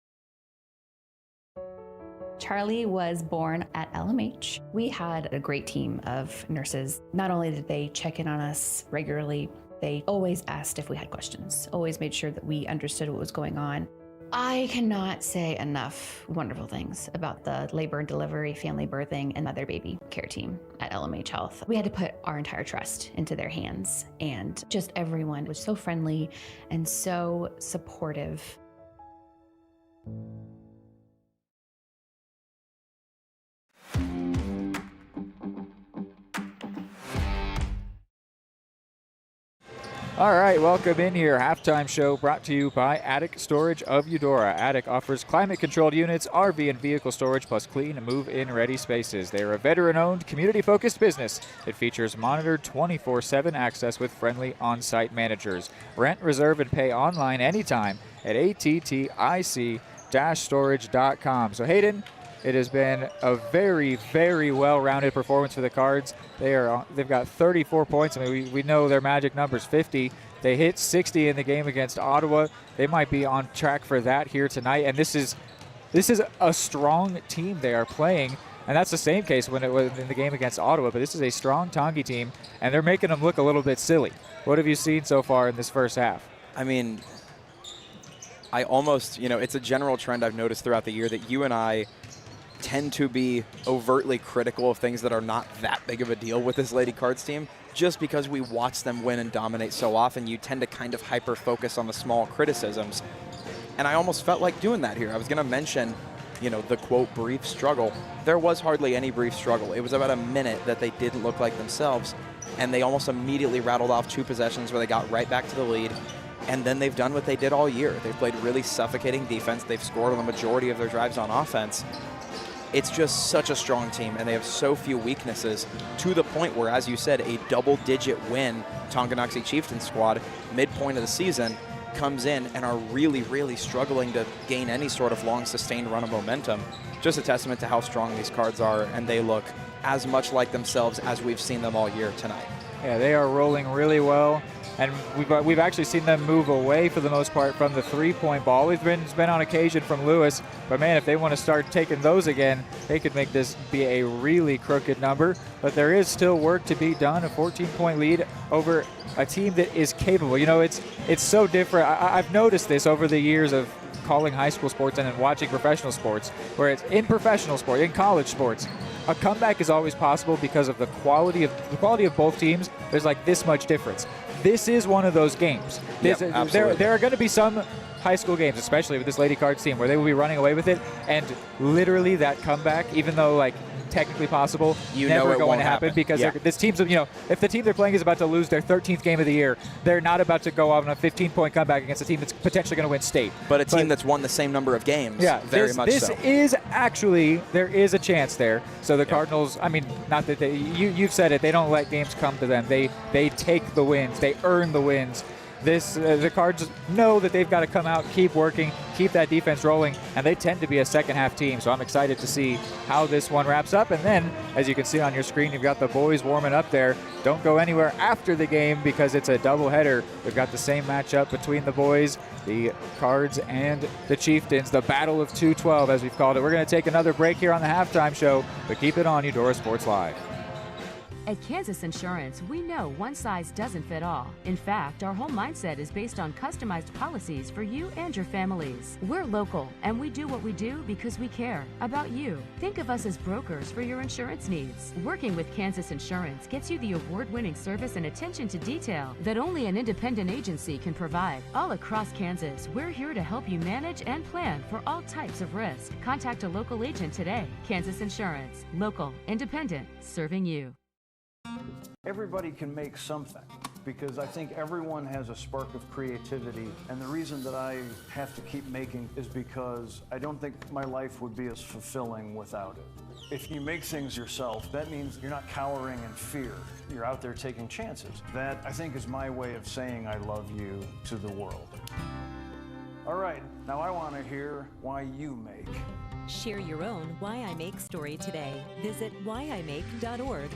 Charlie was born at LMH. We had a great team of nurses. Not only did they check in on us regularly, they always asked if we had questions, always made sure that we understood what was going on. I cannot say enough wonderful things about the labor and delivery, family birthing, and mother baby care team at LMH Health. We had to put our entire trust into their hands, and just everyone was so friendly and so supportive. All right, welcome in here. Halftime show brought to you by Attic Storage of Eudora. Attic offers climate-controlled units, RV and vehicle storage, plus clean and move-in ready spaces. They are a veteran-owned, community-focused business that features monitored 24/7 access with friendly on-site managers. Rent, reserve, and pay online anytime at attic-storage.com. So Hayden, it has been a very, very well-rounded performance for the Cards. They've got 34 points. I mean, we know their magic number's 50. They hit 60 in the game against Ottawa. They might be on track for that here tonight. And this is a strong team they are playing. And that's the same case when it was in the game against Ottawa. But this is a strong Tongi team, and they're making them look a little bit silly. What have you seen so far in this first half? I mean, I almost, it's a general trend I've noticed throughout the year that you and I tend to be overtly critical of things that are not that big of a deal with this Lady Cards team. Just because we watch them win and dominate so often, you tend to kind of hyper-focus on the small criticisms. And I almost felt like doing that here. I was going to mention, the quote, brief struggle. There was hardly any brief struggle. It was about a minute that they didn't look like themselves, and they almost immediately rattled off 2 possessions where they got right back to the lead. And then they've done what they did all year. They've played really suffocating defense. They've scored on the majority of their drives on offense. It's just such a strong team, and they have so few weaknesses, to the point where, as you said, a double-digit win Tonganoxie Chieftains squad midpoint of the season comes in and are really, really struggling to gain any sort of long, sustained run of momentum. Just a testament to how strong these Cards are, and they look as much like themselves as we've seen them all year tonight. Yeah, they are rolling really well. And we've actually seen them move away for the most part from the three-point ball. It's been on occasion from Lewis, but man, if they want to start taking those again, they could make this be a really crooked number. But there is still work to be done. A 14-point lead over a team that is capable. It's so different. I've noticed this over the years of calling high school sports and then watching professional sports, where it's in professional sport, in college sports, a comeback is always possible because of the quality of both teams. There's like this much difference. This is one of those games. There are going to be some high school games, especially with this Lady Cards team, where they will be running away with it, and literally that comeback, even though like technically possible, never going to happen because this team's, if the team they're playing is about to lose their 13th game of the year, they're not about to go on a 15-point comeback against a team that's potentially going to win state. But a team that's won the same number of games, very much so. This is actually, there is a chance there. So the Cardinals, I mean, not that you've said it, they don't let games come to them. They take the wins. They earn the wins. The Cards know that they've got to come out, keep working, keep that defense rolling, and they tend to be a second-half team. So I'm excited to see how this one wraps up. And then, as you can see on your screen, you've got the boys warming up there. Don't go anywhere after the game because it's a doubleheader. We've got the same matchup between the boys, the Cards, and the Chieftains, the Battle of 212, as we've called it. We're going to take another break here on the halftime show, but keep it on Eudora Sports Live. At Kansas Insurance, we know one size doesn't fit all. In fact, our whole mindset is based on customized policies for you and your families. We're local, and we do what we do because we care about you. Think of us as brokers for your insurance needs. Working with Kansas Insurance gets you the award-winning service and attention to detail that only an independent agency can provide. All across Kansas, we're here to help you manage and plan for all types of risk. Contact a local agent today. Kansas Insurance. Local, independent, serving you. Everybody can make something because I think everyone has a spark of creativity, and the reason that I have to keep making is because I don't think my life would be as fulfilling without it. If you make things yourself, that means you're not cowering in fear. You're out there taking chances. That, I think, is my way of saying I love you to the world. All right, now I want to hear why you make. Share your own Why I Make story today. Visit whyimake.org.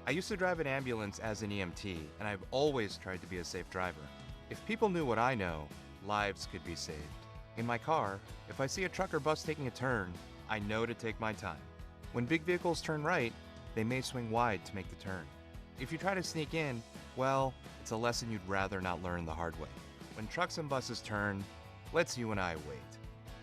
I used to drive an ambulance as an EMT, and I've always tried to be a safe driver. If people knew what I know, lives could be saved. In my car, if I see a truck or bus taking a turn, I know to take my time. When big vehicles turn right, they may swing wide to make the turn. If you try to sneak in, well, it's a lesson you'd rather not learn the hard way. When trucks and buses turn, let's you and I wait.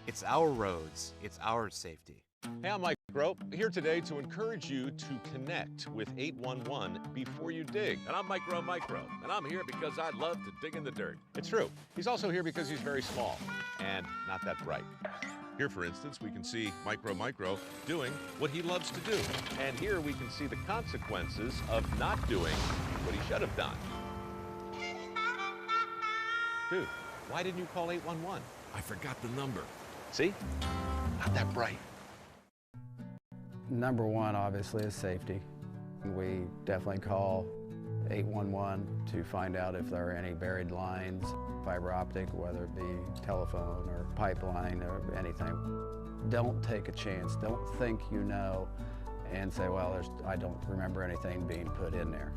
It's our roads, it's our safety. Hey, I'm Mike Grope, here today to encourage you to connect with 811 before you dig. And I'm Micro, and I'm here because I love to dig in the dirt. It's true. He's also here because he's very small and not that bright. Here, for instance, we can see Micro doing what he loves to do. And here we can see the consequences of not doing what he should have done. Dude, why didn't you call 811? I forgot the number. See? Not that bright. Number one, obviously, is safety. We definitely call 811 to find out if there are any buried lines, fiber optic, whether it be telephone or pipeline or anything. Don't take a chance. Don't think you know and say, well, I don't remember anything being put in there.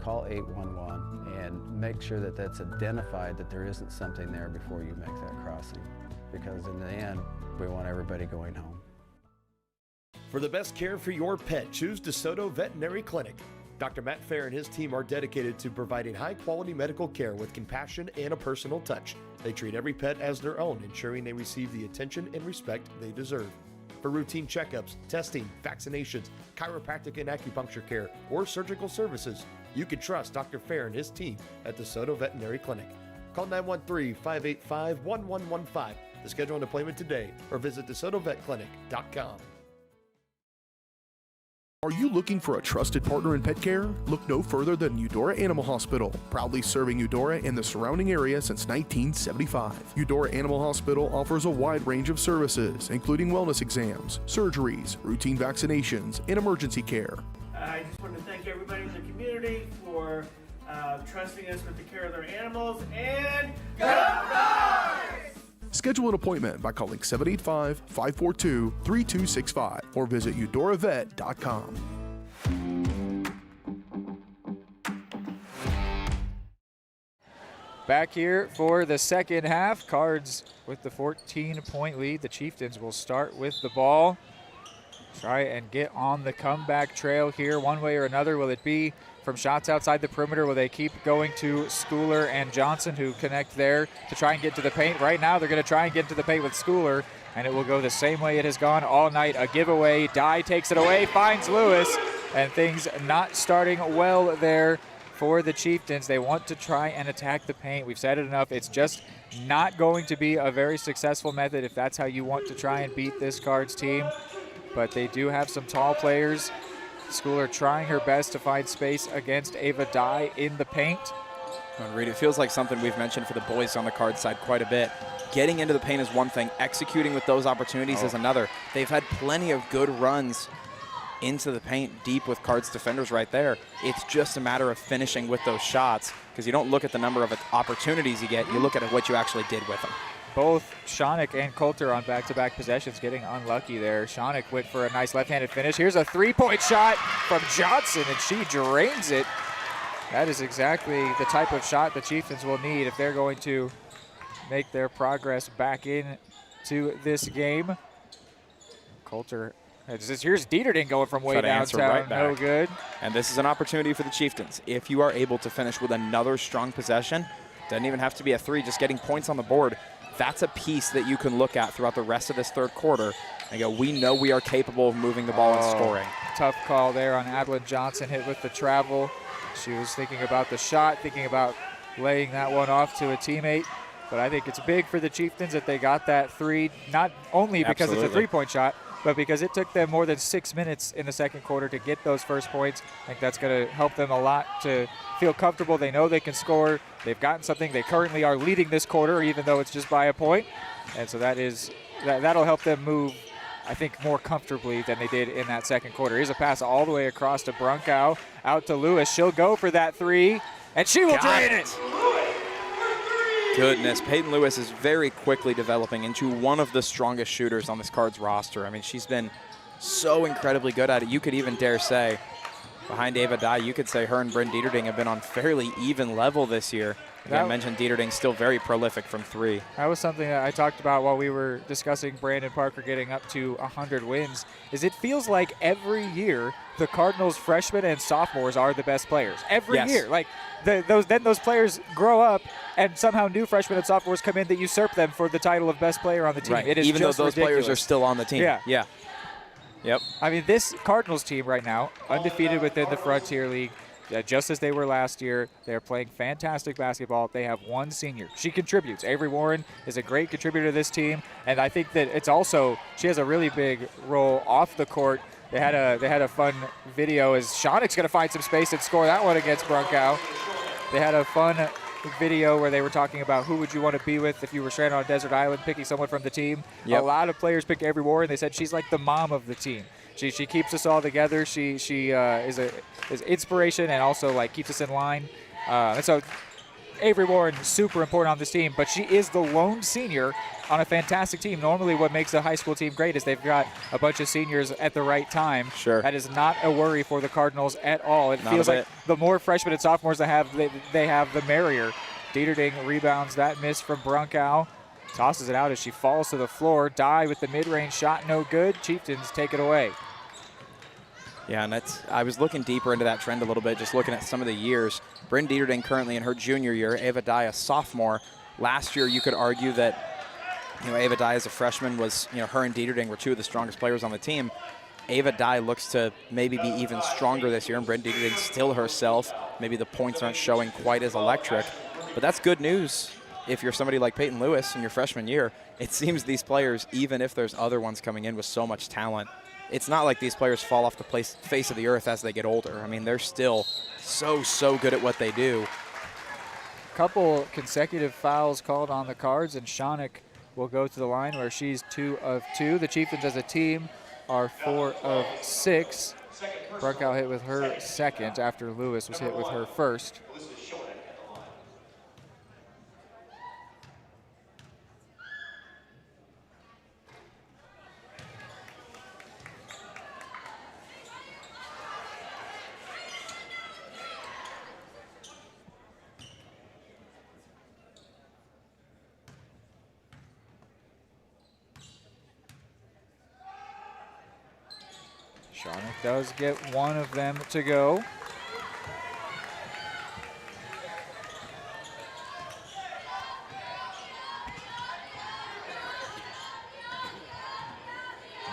Call 811 and make sure that that's identified, that there isn't something there before you make that crossing. Because in the end, we want everybody going home. For the best care for your pet, choose DeSoto Veterinary Clinic. Dr. Matt Fair and his team are dedicated to providing high-quality medical care with compassion and a personal touch. They treat every pet as their own, ensuring they receive the attention and respect they deserve. For routine checkups, testing, vaccinations, chiropractic and acupuncture care, or surgical services, you can trust Dr. Fair and his team at DeSoto Veterinary Clinic. Call 913-585-1115 to schedule an appointment today or visit DeSotoVetClinic.com. Are you looking for a trusted partner in pet care? Look no further than Eudora Animal Hospital, proudly serving Eudora and the surrounding area since 1975. Eudora Animal Hospital offers a wide range of services, including wellness exams, surgeries, routine vaccinations, and emergency care. I just want to thank everybody in the community for trusting us with the care of their animals, and go Cards! Schedule an appointment by calling 785-542-3265 or visit eudoravet.com. Back here for the second half. Cards with the 14-point lead. The Chieftains will start with the ball. try and get on the comeback trail here one way or another. Will it be from shots outside the perimeter? Will they keep going to Schooler and Johnson, who connect there to try and get to the paint? Right now they're going to try and get into the paint with Schooler, and it will go the same way it has gone all night. A giveaway. Dye takes it away, finds Lewis, and things not starting well there for the Chieftains. They want to try and attack the paint. We've said it enough. It's just not going to be a very successful method if that's how you want to try and beat this Cards team. But they do have some tall players. Schooler trying her best to find space against Ava Dye in the paint. Reed, it feels like something we've mentioned for the boys on the Cards side quite a bit. Getting into the paint is one thing. Executing with those opportunities is another. They've had plenty of good runs into the paint deep with Cards defenders right there. It's just a matter of finishing with those shots, because you don't look at the number of opportunities you get, you look at what you actually did with them. Both Schoeneck and Coulter on back-to-back possessions getting unlucky there. Schoeneck went for a nice left-handed finish. Here's a three-point shot from Johnson, and she drains it. That is exactly the type of shot the Chieftains will need if they're going to make their progress back into this game. Coulter. Here's Dieterding going from way downtown, right, no good. And this is an opportunity for the Chieftains. If you are able to finish with another strong possession, doesn't even have to be a three, just getting points on the board, that's a piece that you can look at throughout the rest of this third quarter and go, we know we are capable of moving the ball and scoring. Tough call there on Adeline Johnson, hit with the travel. She was thinking about the shot, thinking about laying that one off to a teammate. But I think it's big for the Chieftains that they got that three, not only because it's a three-point shot, but because it took them more than 6 minutes in the second quarter to get those first points. I think that's going to help them a lot to feel comfortable. They know they can score. They've gotten something. They currently are leading this quarter, even though it's just by a point. And so that'll help them move, I think, more comfortably than they did in that second quarter. Here's a pass all the way across to Brunkow, out to Lewis. She'll go for that three, and she will drain it. Goodness, Peyton Lewis is very quickly developing into one of the strongest shooters on this Cards roster. I mean, she's been so incredibly good at it. You could even dare say, behind Ava Dye, you could say her and Bryn Dieterding have been on fairly even level this year. I mentioned Dieterding still very prolific from three. That was something that I talked about while we were discussing Brandon Parker getting up to 100 wins, is it feels like every year the Cardinals freshmen and sophomores are the best players. Every year. Like those players grow up and somehow new freshmen and sophomores come in that usurp them for the title of best player on the team. Right. It is even though those ridiculous. players are still on the team. Yeah. Yep. I mean, this Cardinals team right now, undefeated within the Frontier League, just as they were last year. They're playing fantastic basketball. They have one senior. She contributes. Avery Warren is a great contributor to this team, and I think that it's also, she has a really big role off the court. They had a fun video as Schoeneck's going to find some space and score that one against Brunkow. They had a fun video where they were talking about who would you want to be with if you were stranded on a desert island, picking someone from the team. Yep. A lot of players picked Avery Warren. They said she's like the mom of the team. She keeps us all together. She is inspiration and also like keeps us in line. And so Avery Warren is super important on this team, but she is the lone senior on a fantastic team. Normally what makes a high school team great is they've got a bunch of seniors at the right time. Sure. That is not a worry for the Cardinals at all. It feels like the more freshmen and sophomores they have, the merrier. Dieterding rebounds that miss from Brunkow. Tosses it out as she falls to the floor. Dye with the mid-range shot, no good. Chieftains take it away. Yeah, and I was looking deeper into that trend a little bit, just looking at some of the years. Bryn Dieterding currently in her junior year, Ava Dye a sophomore. Last year, you could argue that Ava Dye as a freshman was, her and Dieterding were two of the strongest players on the team. Ava Dye looks to maybe be even stronger this year, and Bryn Dieterding still herself. Maybe the points aren't showing quite as electric, but that's good news. If you're somebody like Peyton Lewis in your freshman year, it seems these players, even if there's other ones coming in with so much talent, it's not like these players fall off the face of the earth as they get older. I mean, they're still so good at what they do. Couple consecutive fouls called on the Cards, and Schoeneck will go to the line where she's 2 of 2. The Chieftains as a team are 4 of 6. Brunkow hit with her second after Lewis was hit with her first. Shonik does get one of them to go.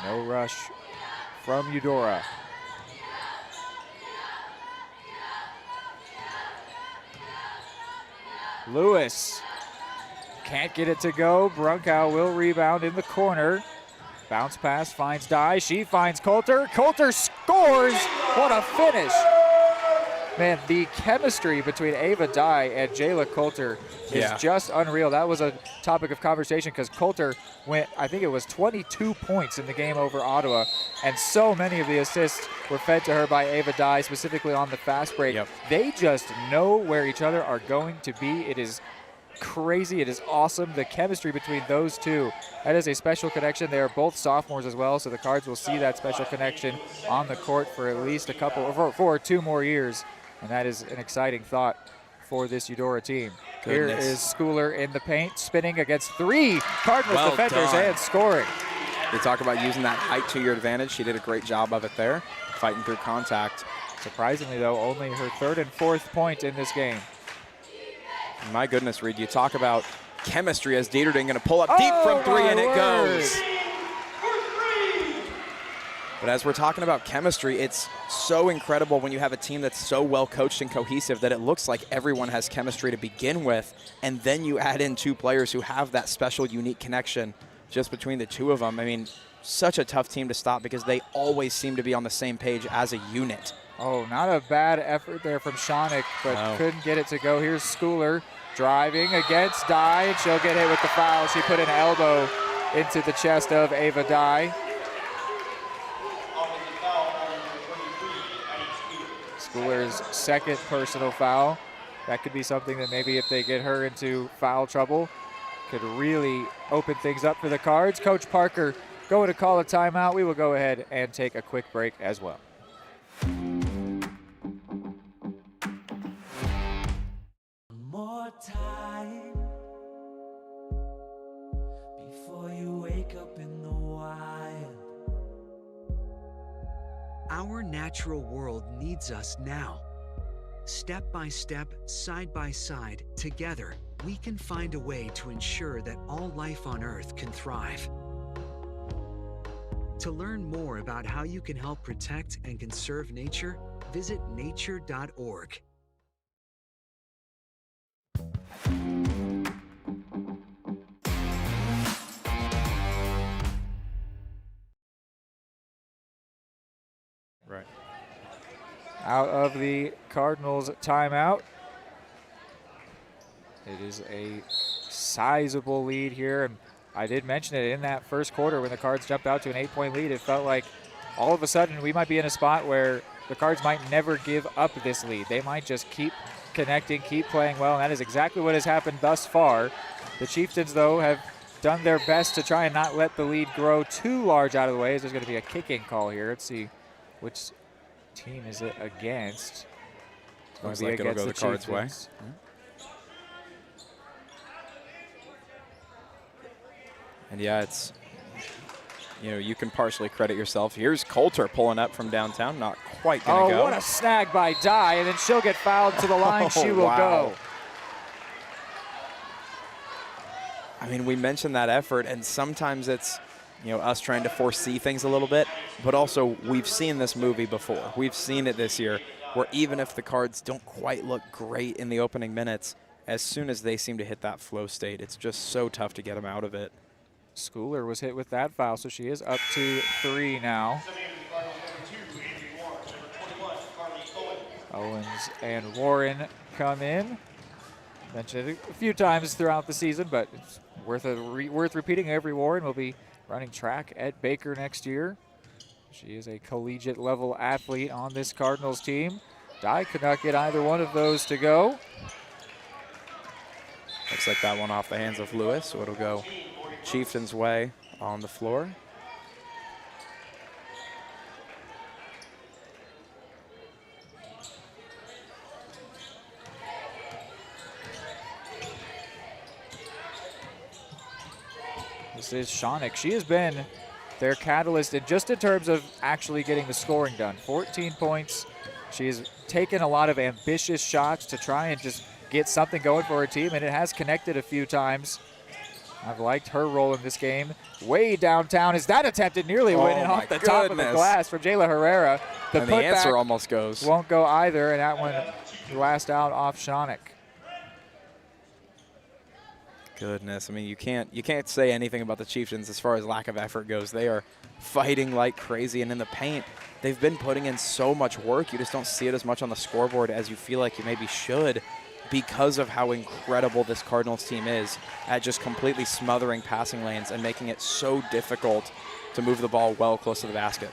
No rush from Eudora. Lewis can't get it to go. Brunkow will rebound in the corner. Bounce pass finds Dye. She finds Coulter. Coulter scores. What a finish. Man, the chemistry between Ava Dye and Jayla Coulter is just unreal. That was a topic of conversation because Coulter went, I think it was 22 points in the game over Ottawa, and so many of the assists were fed to her by Ava Dye, specifically on the fast break. They just know where each other are going to be. It is crazy. It is awesome. The chemistry between those two, that is a special connection. They are both sophomores as well, so the Cards will see that special connection on the court for at least a couple, for 2 more years. And that is an exciting thought for this Eudora team. Here is Schooler in the paint, spinning against 3 Cardinals defenders and scoring. You talk about using that height to your advantage. She did a great job of it there, fighting through contact. Surprisingly, though, only her 3rd and 4th point in this game. My goodness, Reed, you talk about chemistry as Dieterding going to pull up deep from 3, and it goes. But as we're talking about chemistry, it's so incredible when you have a team that's so well coached and cohesive that it looks like everyone has chemistry to begin with, and then you add in 2 players who have that special, unique connection just between the 2 of them. I mean, such a tough team to stop because they always seem to be on the same page as a unit. Oh, not a bad effort there from Shonik, but couldn't get it to go. Here's Schooler driving against Dye, and she'll get hit with the foul. She put an elbow into the chest of Ava Dye. Schooler's 2nd personal foul. That could be something that maybe if they get her into foul trouble, could really open things up for the Cards. Coach Parker going to call a timeout. We will go ahead and take a quick break as well. More time before you wake up in the wild. Our natural world needs us now. Step by step, side by side, together, we can find a way to ensure that all life on Earth can thrive. To learn more about how you can help protect and conserve nature, visit nature.org. Right. Out of the Cardinals timeout. It is a sizable lead here, and I did mention it in that first quarter when the Cards jumped out to an 8-point lead. It felt like all of a sudden we might be in a spot where the Cards might never give up this lead. They might just keep connecting, keep playing well, and that is exactly what has happened thus far. The Chieftains, though, have done their best to try and not let the lead grow too large out of the way. There's going to be a kicking call here. Let's see which team is it against. It's going Looks to be like it'll against go the Cards' way. And yeah, it's, you know, you can partially credit yourself. Here's Coulter pulling up from downtown, not quite going to go. Oh, what a snag by Dye, and then she'll get fouled to the line. She will go. I mean, we mentioned that effort, and sometimes it's, you know, us trying to foresee things a little bit, but also we've seen this movie before. We've seen it this year, where even if the Cards don't quite look great in the opening minutes, as soon as they seem to hit that flow state, it's just so tough to get them out of it. Schooler was hit with that foul, so she is up to 3 now. Owens and Warren come in. Mentioned it a few times throughout the season, but it's worth repeating. Avery Warren will be running track at Baker next year. She is a collegiate level athlete on this Cardinals team. Dye could not get either one of those to go. Looks like that one off the hands of Lewis, so it'll go Chieftains' way on the floor. This is Shonik. She has been their catalyst in just in terms of actually getting the scoring done. 14 points. She's taken a lot of ambitious shots to try and just get something going for her team, and it has connected a few times. I've liked her role in this game. Way downtown is that attempted, nearly winning off the top of the glass from Jayla Herrera. And the answer almost goes. Won't go either, and that one last out off Shonik. Goodness, I mean, you can't say anything about the Chieftains as far as lack of effort goes. They are fighting like crazy, and in the paint, they've been putting in so much work. You just don't see it as much on the scoreboard as you feel like you maybe should, because of how incredible this Cardinals team is at just completely smothering passing lanes and making it so difficult to move the ball well close to the basket.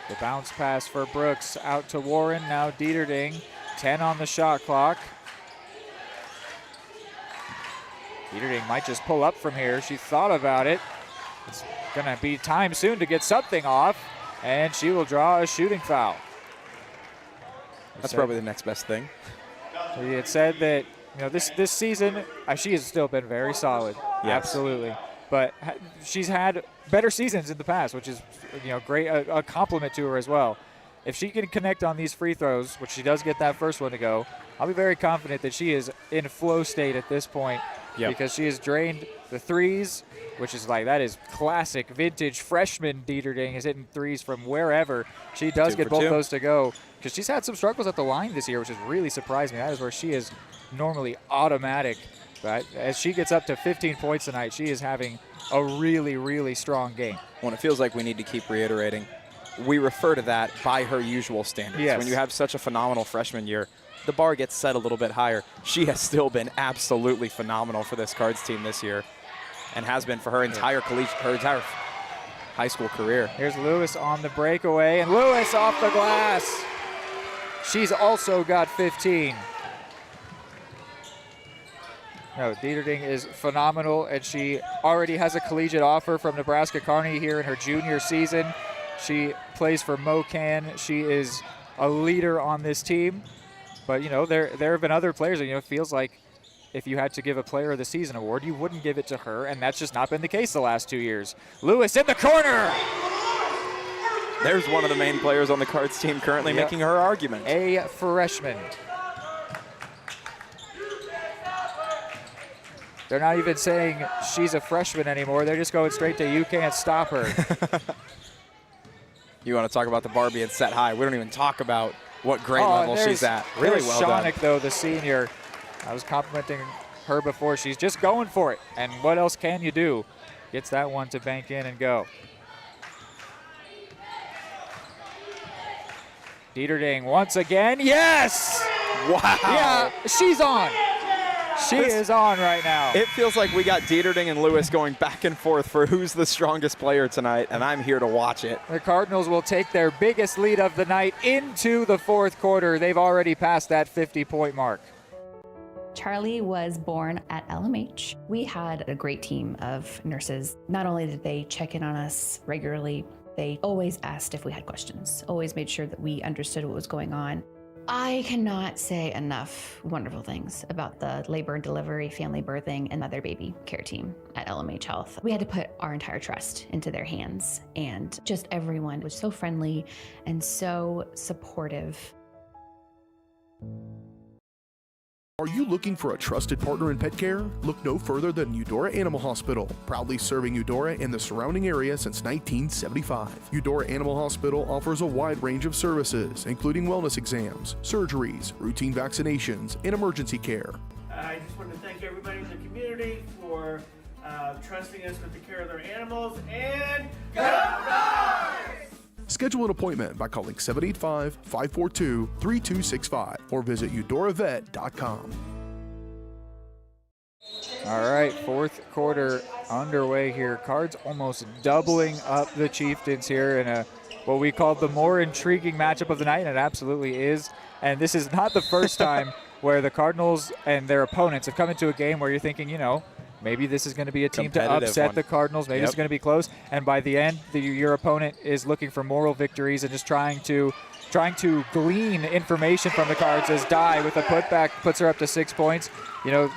The bounce pass for Brooks out to Warren. Now Dieterding, 10 on the shot clock. Dieterding might just pull up from here. She thought about it. It's going to be time soon to get something off, and she will draw a shooting foul. That's probably the next best thing. We had said that, you know, this season, she has still been very solid. Yes. Absolutely. But she's had better seasons in the past, which is, you know, great, a compliment to her as well. If she can connect on these free throws, which she does get that first one to go, I'll be very confident that she is in flow state at this point. Yep. Because she has drained the threes, which is like, that is classic vintage freshman Dieterding, is hitting threes from wherever. She does get both those to go, because she's had some struggles at the line this year, which has really surprised me. That is where she is normally automatic. But as she gets up to 15 points tonight, she is having a really, really strong game. Well, it feels like we need to keep reiterating, we refer to that by her usual standards. Yes. When you have such a phenomenal freshman year, the bar gets set a little bit higher. She has still been absolutely phenomenal for this Cards team this year, and has been for her entire high school career. Here's Lewis on the breakaway, and Lewis off the glass. She's also got 15. No, Dieterding is phenomenal, and she already has a collegiate offer from Nebraska Kearney here in her junior season. She plays for MoCan. She is a leader on this team. But, you know, there have been other players, and, you know, it feels like if you had to give a Player of the Season award, you wouldn't give it to her, and that's just not been the case the last 2 years. Lewis in the corner! There's one of the main players on the Cards team currently making her argument. A freshman. They're not even saying she's a freshman anymore. They're just going straight to you can't stop her. You want to talk about the bar being set high. We don't even talk about what grade level she's at. Really well done. Shonik, though, the senior. I was complimenting her before. She's just going for it. And what else can you do? Gets that one to bank in and go. Dieterding once again. Yes! Wow. Yeah, she's on. She is on right now. It feels like we got Dieterding and Lewis going back and forth for who's the strongest player tonight, and I'm here to watch it. The Cardinals will take their biggest lead of the night into the fourth quarter. They've already passed that 50-point mark. Charlie was born at LMH. We had a great team of nurses. Not only did they check in on us regularly, they always asked if we had questions, always made sure that we understood what was going on. I cannot say enough wonderful things about the labor and delivery, family birthing, and mother baby care team at LMH Health. We had to put our entire trust into their hands, and just everyone was so friendly and so supportive. Are you looking for a trusted partner in pet care? Look no further than Eudora Animal Hospital, proudly serving Eudora and the surrounding area since 1975. Eudora Animal Hospital offers a wide range of services, including wellness exams, surgeries, routine vaccinations, and emergency care. I just want to thank everybody in the community for trusting us with the care of their animals, and go Dogs! Schedule an appointment by calling 785-542-3265 or visit eudoravet.com. All right, fourth quarter underway here. Cards almost doubling up the Chieftains here in a what we call the more intriguing matchup of the night, and it absolutely is. And this is not the first time where the Cardinals and their opponents have come into a game where you're thinking, you know, maybe this is going to be a team to upset the Cardinals. Maybe it's going to be close. And by the end, your opponent is looking for moral victories and just trying to glean information from the Cards as Dye with a putback puts her up to 6 points. You know,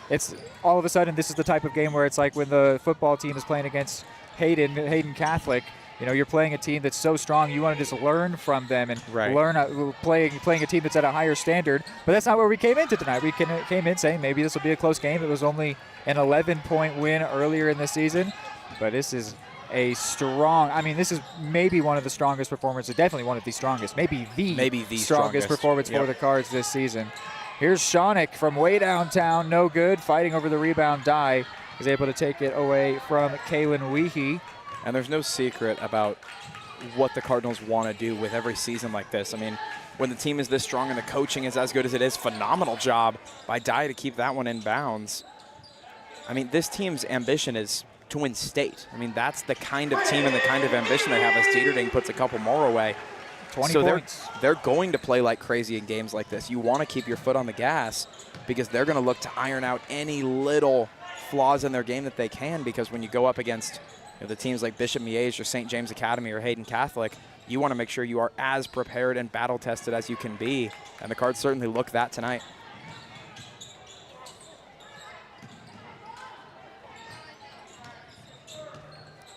it's all of a sudden this is the type of game where it's like when the football team is playing against Hayden Catholic. You know, you're playing a team that's so strong, you want to just learn from them and learn playing a team that's at a higher standard. But that's not where we came into tonight. We came in saying maybe this will be a close game. It was only an 11-point win earlier in the season. But this is a strong, I mean, this is maybe one of the strongest performances, definitely one of the strongest, maybe the strongest performance for the Cards this season. Here's Shawnick from way downtown, no good, fighting over the rebound die. Is able to take it away from Kalen Weehee. And there's no secret about what the Cardinals want to do with every season like this. I mean, when the team is this strong and the coaching is as good as it is, phenomenal job by Dye to keep that one in bounds. I mean, this team's ambition is to win state. I mean, that's the kind of team and the kind of ambition they have as Dieterding puts a couple more away. 20 points. They're going to play like crazy in games like this. You want to keep your foot on the gas because they're going to look to iron out any little flaws in their game that they can, because when you go up against the teams like Bishop Miege or St. James Academy or Hayden Catholic, you want to make sure you are as prepared and battle-tested as you can be, and the Cards certainly look that tonight.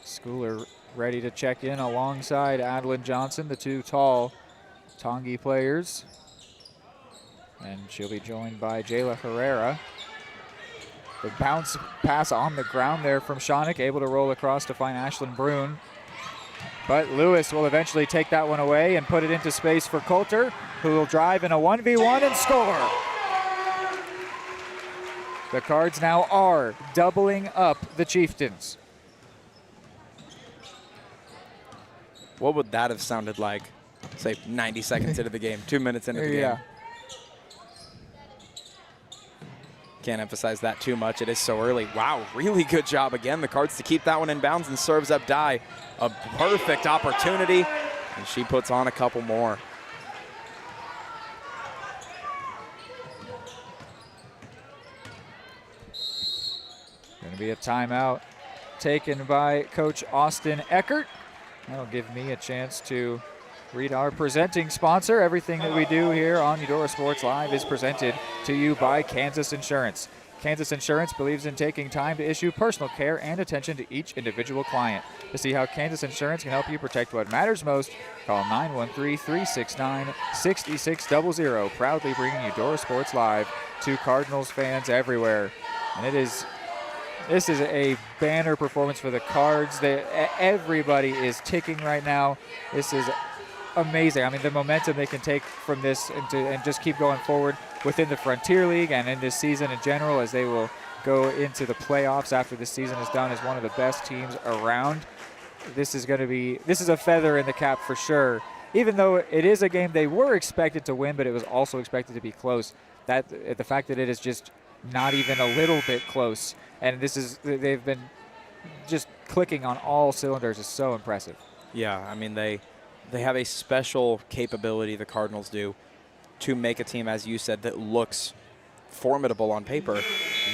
Schooler ready to check in alongside Adeline Johnson, the two tall Tongi players. And she'll be joined by Jayla Herrera. The bounce pass on the ground there from Shawnick, able to roll across to find Ashlyn Brune. But Lewis will eventually take that one away and put it into space for Coulter, who will drive in a 1v1 and score. The Cards now are doubling up the Chieftains. What would that have sounded like, say, 90 seconds into the game, 2 minutes into the game? Can't emphasize that too much. It is so early. Wow, really good job again. The Cards to keep that one in bounds and serves up Dye. A perfect opportunity, and she puts on a couple more. Going to be a timeout taken by Coach Austin Eckert. That'll give me a chance to read our presenting sponsor. Everything that we do here on Eudora Sports Live is presented to you by Kansas Insurance. Kansas Insurance believes in taking time to issue personal care and attention to each individual client. To see how Kansas Insurance can help you protect what matters most, call 913-369-6600. Proudly bringing Eudora Sports Live to Cardinals fans everywhere. And this is a banner performance for the Cards. Everybody is ticking right now. This is amazing. I mean, the momentum they can take from this and just keep going forward within the Frontier League and in this season in general, as they will go into the playoffs after this season is done as one of the best teams around. This is a feather in the cap for sure. Even though it is a game they were expected to win, but it was also expected to be close. The fact that it is just not even a little bit close, and they've been just clicking on all cylinders is so impressive. Yeah, I mean, they have a special capability, the Cardinals do, to make a team, as you said, that looks formidable on paper.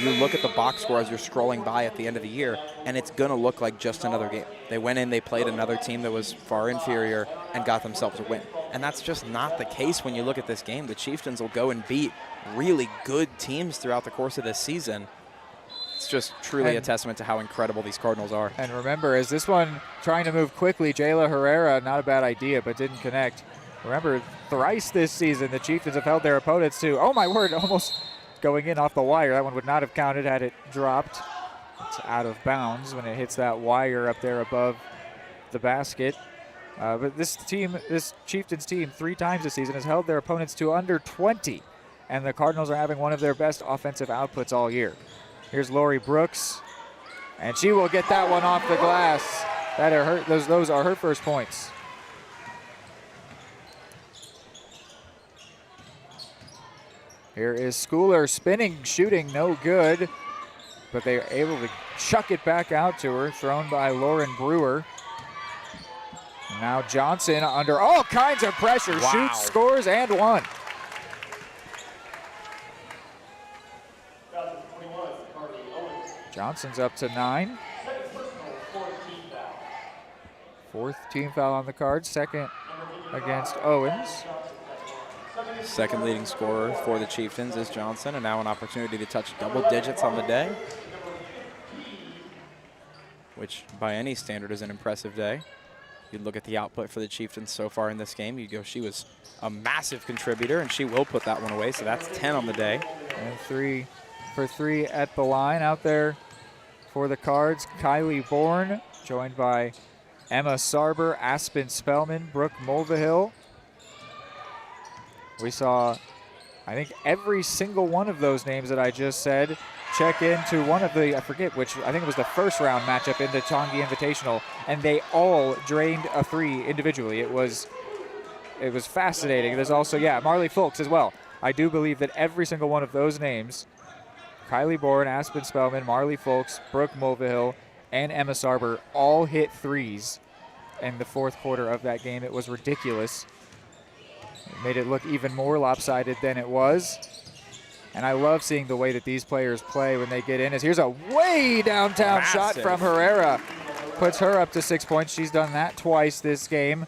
You look at the box score as you're scrolling by at the end of the year, and it's going to look like just another game. They went in, they played another team that was far inferior and got themselves a win. And that's just not the case when you look at this game. The Chieftains will go and beat really good teams throughout the course of this season. It's just truly a testament to how incredible these Cardinals are. And remember, as this one trying to move quickly, Jayla Herrera, not a bad idea, but didn't connect. Remember, thrice this season, the Chieftains have held their opponents to, oh my word, almost going in off the wire. That one would not have counted had it dropped. It's out of bounds when it hits that wire up there above the basket. But this Chieftains team 3 times this season has held their opponents to under 20. And the Cardinals are having one of their best offensive outputs all year. Here's Lori Brooks, and she will get that one off the glass. Those are her first points. Here is Schooler spinning, shooting, no good. But they are able to chuck it back out to her, thrown by Lauren Brewer. Now Johnson under all kinds of pressure, shoots, scores, and one. Johnson's up to 9. 4th team foul on the Cards, second against Owens. Second leading scorer for the Chieftains is Johnson, and now an opportunity to touch double digits on the day, which by any standard is an impressive day. You look at the output for the Chieftains so far in this game, you go, she was a massive contributor, and she will put that one away, so that's 10 on the day. And 3 for 3 at the line out there for the Cards. Kylie Bourne, joined by Emma Sarber, Aspen Spellman, Brooke Mulvihill. We saw, I think, every single one of those names that I just said check into one of the, I forget which, I think it was the first round matchup in the Tongi Invitational, and they all drained a 3 individually. It was fascinating. There's also, yeah, Marley Fulks as well. I do believe that every single one of those names, Kylie Bourne, Aspen Spellman, Marley Fulks, Brooke Mulvihill, and Emma Sarber, all hit 3s in the fourth quarter of that game. It was ridiculous. It made it look even more lopsided than it was. And I love seeing the way that these players play when they get in. As here's a way downtown shot from Herrera. Puts her up to 6 points. She's done that twice this game.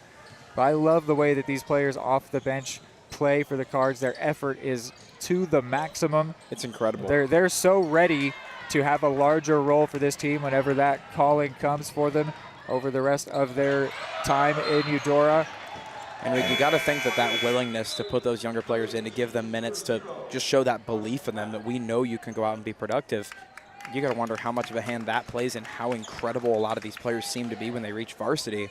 But I love the way that these players off the bench play for the Cards. Their effort is to the maximum. It's incredible. They're so ready to have a larger role for this team whenever that calling comes for them over the rest of their time in Eudora. And you got to think that willingness to put those younger players in, to give them minutes, to just show that belief in them that we know you can go out and be productive. You got to wonder how much of a hand that plays and how incredible a lot of these players seem to be when they reach varsity,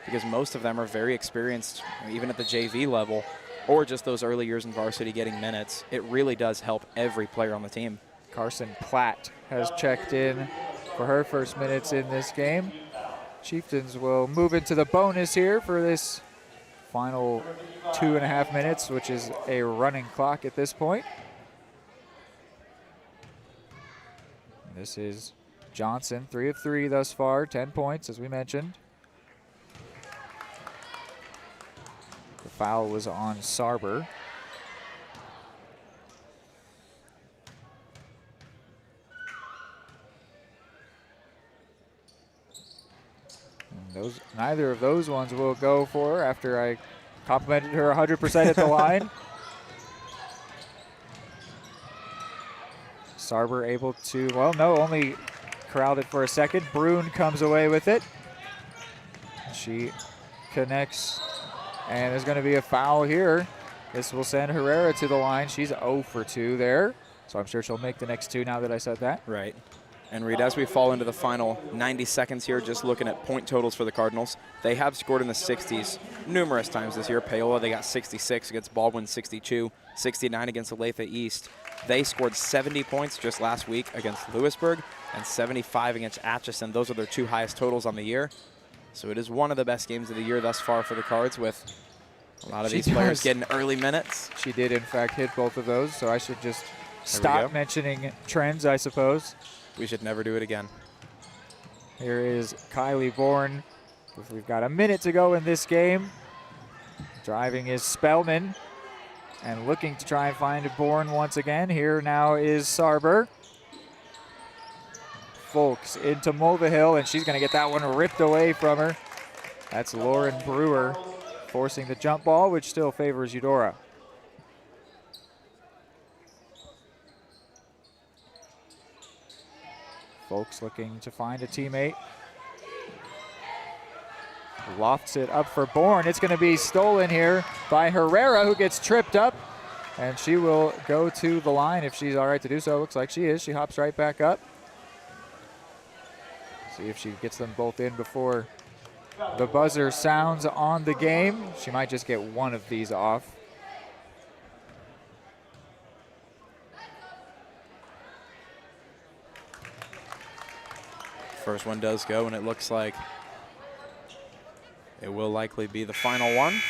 because most of them are very experienced, even at the JV level, or just those early years in varsity getting minutes. It really does help every player on the team. Carson Platt has checked in for her first minutes in this game. Chieftains will move into the bonus here for this final 2.5 minutes, which is a running clock at this point. This is Johnson, 3 of 3 thus far, 10 points, as we mentioned. The foul was on Sarber. Neither of those ones will go for her after I complimented her 100% at the line. Sarber able to, well, no, only corralled it for a second. Brune comes away with it. She connects, and there's going to be a foul here. This will send Herrera to the line. She's 0 for 2 there, so I'm sure she'll make the next 2 now that I said that. Right. And Reed, as we fall into the final 90 seconds here, just looking at point totals for the Cardinals, they have scored in the 60s numerous times this year. Paola, they got 66 against Baldwin, 62, 69 against Olathe East. They scored 70 points just last week against Lewisburg and 75 against Atchison. Those are their 2 highest totals on the year. So it is one of the best games of the year thus far for the Cards, with a lot of these players getting early minutes. She did, in fact, hit both of those, so I should just stop mentioning trends, I suppose. We should never do it again. Here is Kylie Bourne. We've got a minute to go in this game. Driving is Spellman, and looking to try and find Bourne once again. Here now is Sarber. Folks into Mulvihill, and she's going to get that one ripped away from her. That's Lauren Brewer forcing the jump ball, which still favors Eudora. Folks looking to find a teammate. Lofts it up for Bourne. It's going to be stolen here by Herrera, who gets tripped up. And she will go to the line if she's all right to do so. Looks like she is. She hops right back up. See if she gets them both in before the buzzer sounds on the game. She might just get one of these off. First one does go, and it looks like it will likely be the final one.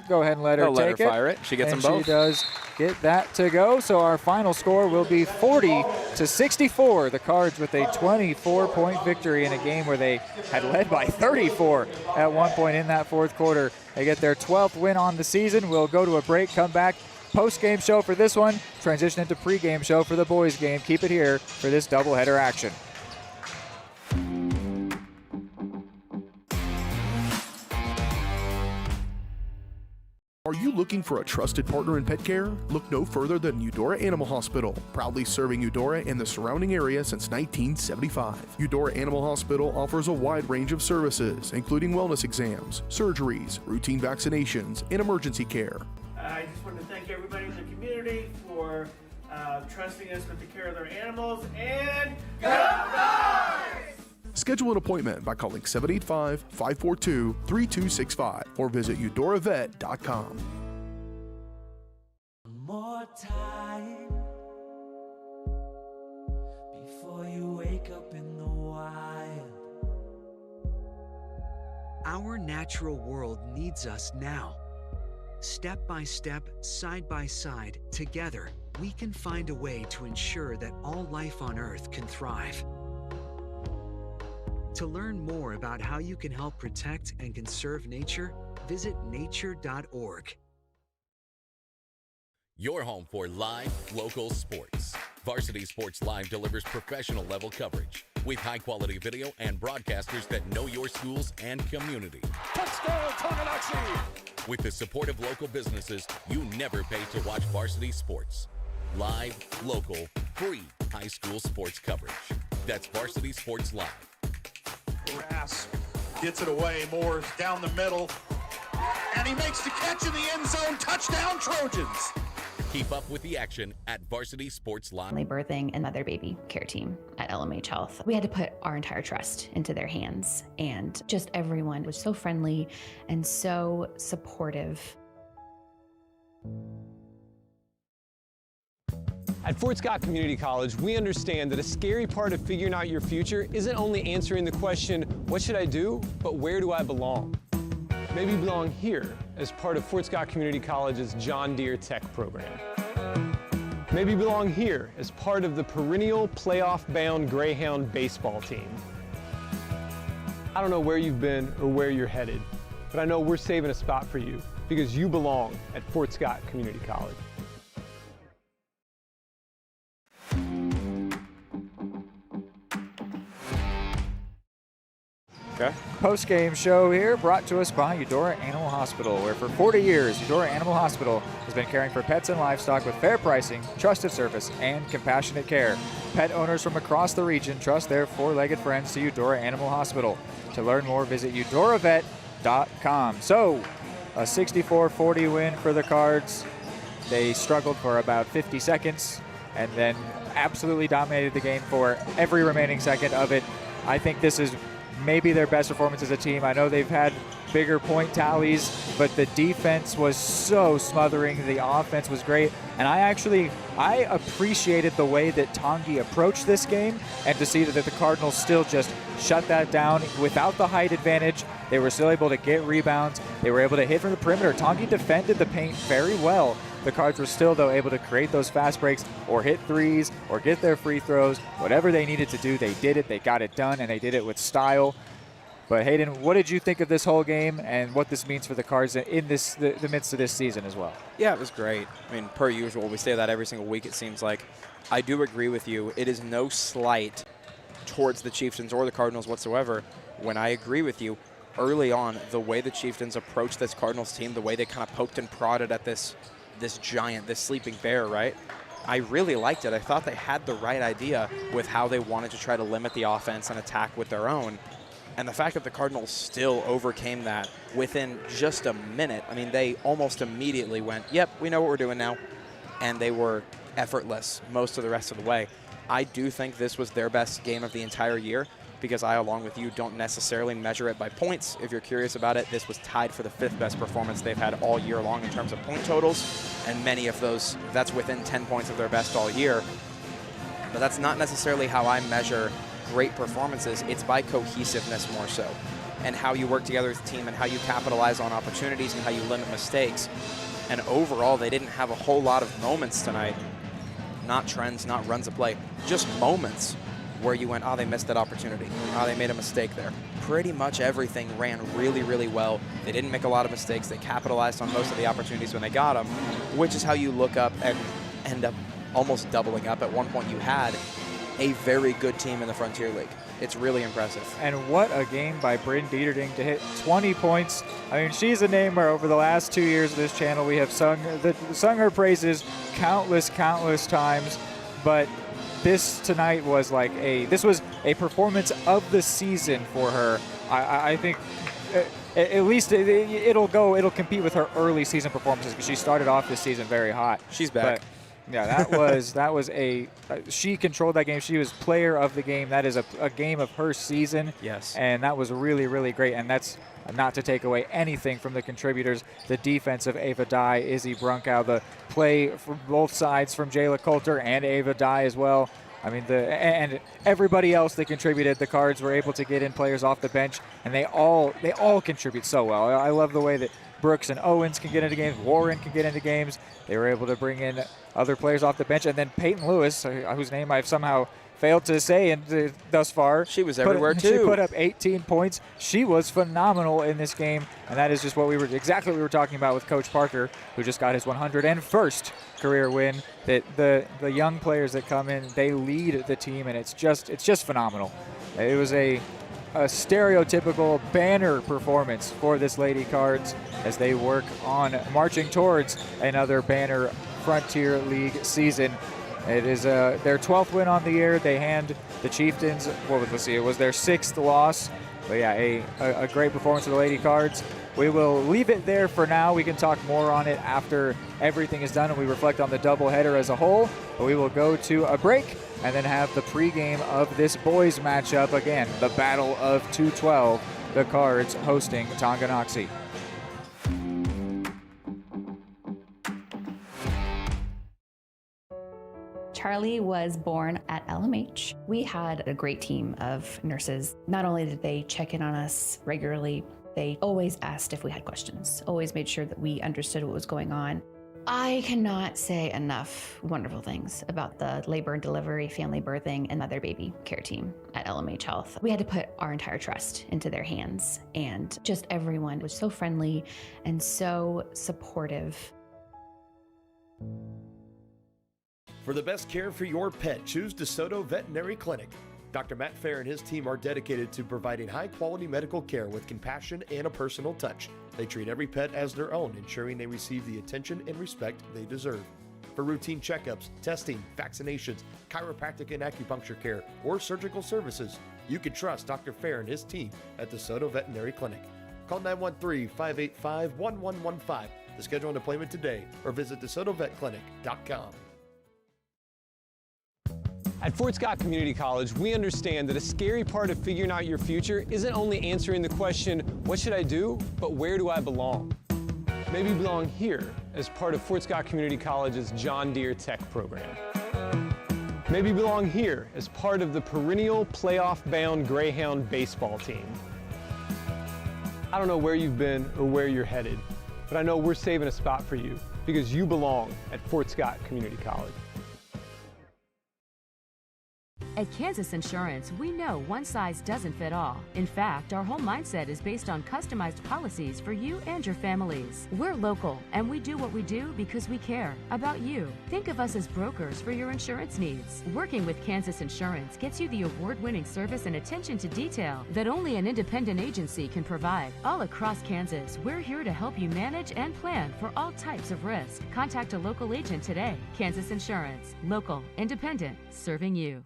Go ahead and let her take it. Fire it. She gets them both. She does get that to go. So our final score will be 40-64. The Cards with a 24-point victory in a game where they had led by 34 at one point in that fourth quarter. They get their 12th win on the season. We'll go to a break, come back. Post-game show for this one, transition into pre-game show for the boys game. Keep it here for this doubleheader action. looking for a trusted partner in pet care? Look no further than Eudora Animal Hospital, proudly serving Eudora and the surrounding area since 1975. Eudora Animal Hospital offers a wide range of services, including wellness exams, surgeries, routine vaccinations, and emergency care. I just want to thank everybody in the community for trusting us with the care of their animals, and go Dogs! Schedule an appointment by calling 785-542-3265 or visit eudoravet.com. More time before you wake up in the wild. Our natural world needs us now. Step by step, side by side, together, we can find a way to ensure that all life on Earth can thrive. To learn more about how you can help protect and conserve nature, visit nature.org. Your home for live, local sports. Varsity Sports Live delivers professional level coverage with high-quality video and broadcasters that know your schools and community. Touchdown, Tonganoxie! With the support of local businesses, you never pay to watch varsity sports. Live, local, free high school sports coverage. That's Varsity Sports Live. Grass gets it away. Moore's down the middle. And he makes the catch in the end zone. Touchdown, Trojans! Keep up with the action at Varsity Sports Live. Family birthing and mother baby care team at LMH Health. We had to put our entire trust into their hands, and just everyone was so friendly and so supportive. At Fort Scott Community College, we understand that a scary part of figuring out your future isn't only answering the question, what should I do, but where do I belong? Maybe you belong here as part of Fort Scott Community College's John Deere Tech program. Maybe you belong here as part of the perennial playoff-bound Greyhound baseball team. I don't know where you've been or where you're headed, but I know we're saving a spot for you because you belong at Fort Scott Community College. Okay. Post-game show here brought to us by Eudora Animal Hospital, where for 40 years, Eudora Animal Hospital has been caring for pets and livestock with fair pricing, trusted service, and compassionate care. Pet owners from across the region trust their four-legged friends to Eudora Animal Hospital. To learn more, visit eudoravet.com. So, a 64-40 win for the Cards. They struggled for about 50 seconds and then absolutely dominated the game for every remaining second of it. I think this is maybe their best performance as a team. I know they've had bigger point tallies, but the defense was so smothering. The offense was great. And I appreciated the way that Tongi approached this game, and to see that the Cardinals still just shut that down without the height advantage. They were still able to get rebounds. They were able to hit from the perimeter. Tongi defended the paint very well. The Cards were still, though, able to create those fast breaks or hit threes or get their free throws. Whatever they needed to do, they did it. They got it done, and they did it with style. But Hayden, what did you think of this whole game and what this means for the Cards in the midst of this season as well? Yeah, it was great. I mean, per usual, we say that every single week, it seems like. I do agree with you. It is no slight towards the Chieftains or the Cardinals whatsoever when I agree with you. Early on, the way the Chieftains approached this Cardinals team, the way they kind of poked and prodded at this giant, this sleeping bear, right? I really liked it. I thought they had the right idea with how they wanted to try to limit the offense and attack with their own. And the fact that the Cardinals still overcame that within just a minute, I mean, they almost immediately went, yep, we know what we're doing now. And they were effortless most of the rest of the way. I do think this was their best game of the entire year because I, along with you, don't necessarily measure it by points. If you're curious about it, this was tied for the 5th best performance they've had all year long in terms of point totals. And many of those, that's within 10 points of their best all year. But that's not necessarily how I measure great performances. It's by cohesiveness more so, and how you work together as a team and how you capitalize on opportunities and how you limit mistakes. And overall, they didn't have a whole lot of moments tonight, not trends, not runs of play, just moments where you went, oh, they missed that opportunity. Oh, they made a mistake there. Pretty much everything ran really, really well. They didn't make a lot of mistakes. They capitalized on most of the opportunities when they got them, which is how you look up and end up almost doubling up. At one point you had a very good team in the Frontier League. It's really impressive. And what a game by Bryn Dieterding to hit 20 points. I mean, she's a name where over the last 2 years of this channel we have sung her praises countless times, but this tonight was this was a performance of the season for her. I think at least it'll compete with her early season performances because she started off this season very hot. She's back. But yeah, she controlled that game. She was player of the game. That is a game of her season. Yes. And that was really, really great. And that's not to take away anything from the contributors. The defense of Ava Dye, Izzy Brunkow, the play from both sides from Jayla Coulter and Ava Dye as well. I mean, and everybody else that contributed. The Cards were able to get in players off the bench, and they all contribute so well. I love the way that Brooks and Owens can get into games. Warren can get into games. They were able to bring in other players off the bench. And then Peyton Lewis, whose name I've somehow failed to say thus far. She was everywhere, too. She put up 18 points. She was phenomenal in this game. And that is just exactly what we were talking about with Coach Parker, who just got his 101st career win. That the young players that come in, they lead the team, and it's just phenomenal. It was a stereotypical banner performance for this Lady Cards as they work on marching towards another banner Frontier League season. It is their 12th win on the year. They hand the Chieftains, it was their 6th loss. But yeah, a great performance for the Lady Cards. We will leave it there for now. We can talk more on it after everything is done and we reflect on the doubleheader as a whole. But we will go to a break and then have the pregame of this boys matchup. Again, the Battle of 212, the Cards hosting Tonganoxie. Charlie was born at LMH. We had a great team of nurses. Not only did they check in on us regularly, they always asked if we had questions, always made sure that we understood what was going on. I cannot say enough wonderful things about the labor and delivery, family birthing, and mother baby care team at LMH Health. We had to put our entire trust into their hands, and just everyone was so friendly and so supportive. For the best care for your pet, choose DeSoto Veterinary Clinic. Dr. Matt Fair and his team are dedicated to providing high-quality medical care with compassion and a personal touch. They treat every pet as their own, ensuring they receive the attention and respect they deserve. For routine checkups, testing, vaccinations, chiropractic and acupuncture care, or surgical services, you can trust Dr. Fair and his team at DeSoto Veterinary Clinic. Call 913-585-1115 to schedule an appointment today or visit DeSotoVetClinic.com. At Fort Scott Community College, we understand that a scary part of figuring out your future isn't only answering the question, what should I do, but where do I belong? Maybe you belong here as part of Fort Scott Community College's John Deere Tech program. Maybe you belong here as part of the perennial playoff-bound Greyhound baseball team. I don't know where you've been or where you're headed, but I know we're saving a spot for you because you belong at Fort Scott Community College. At Kansas Insurance, we know one size doesn't fit all. In fact, our whole mindset is based on customized policies for you and your families. We're local, and we do what we do because we care about you. Think of us as brokers for your insurance needs. Working with Kansas Insurance gets you the award-winning service and attention to detail that only an independent agency can provide. All across Kansas, we're here to help you manage and plan for all types of risk. Contact a local agent today. Kansas Insurance. Local, independent, serving you.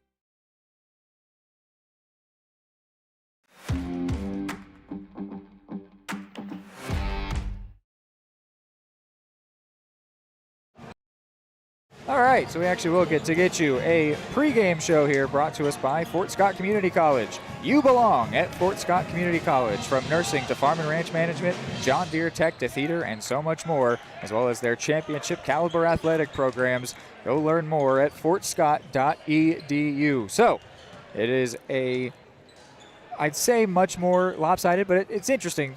All right, so we actually will get you a pregame show here brought to us by Fort Scott Community College. You belong at Fort Scott Community College. From nursing to farm and ranch management, John Deere Tech to theater, and so much more, as well as their championship caliber athletic programs. Go learn more at fortscott.edu. So it is I'd say much more lopsided, but it's interesting.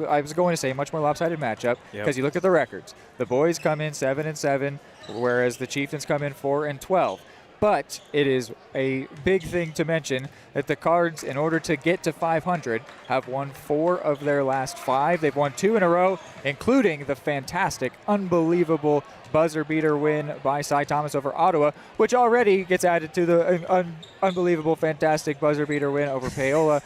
I was going to say much more lopsided matchup because you look at the records. The boys come in 7-7, whereas the Chieftains come in 4-12. But it is a big thing to mention that the Cards, in order to get to 500, have won 4 of their last 5. They've won 2 in a row, including the fantastic, unbelievable buzzer beater win by Cy Thomas over Ottawa, which already gets added to the unbelievable, fantastic buzzer beater win over Paola.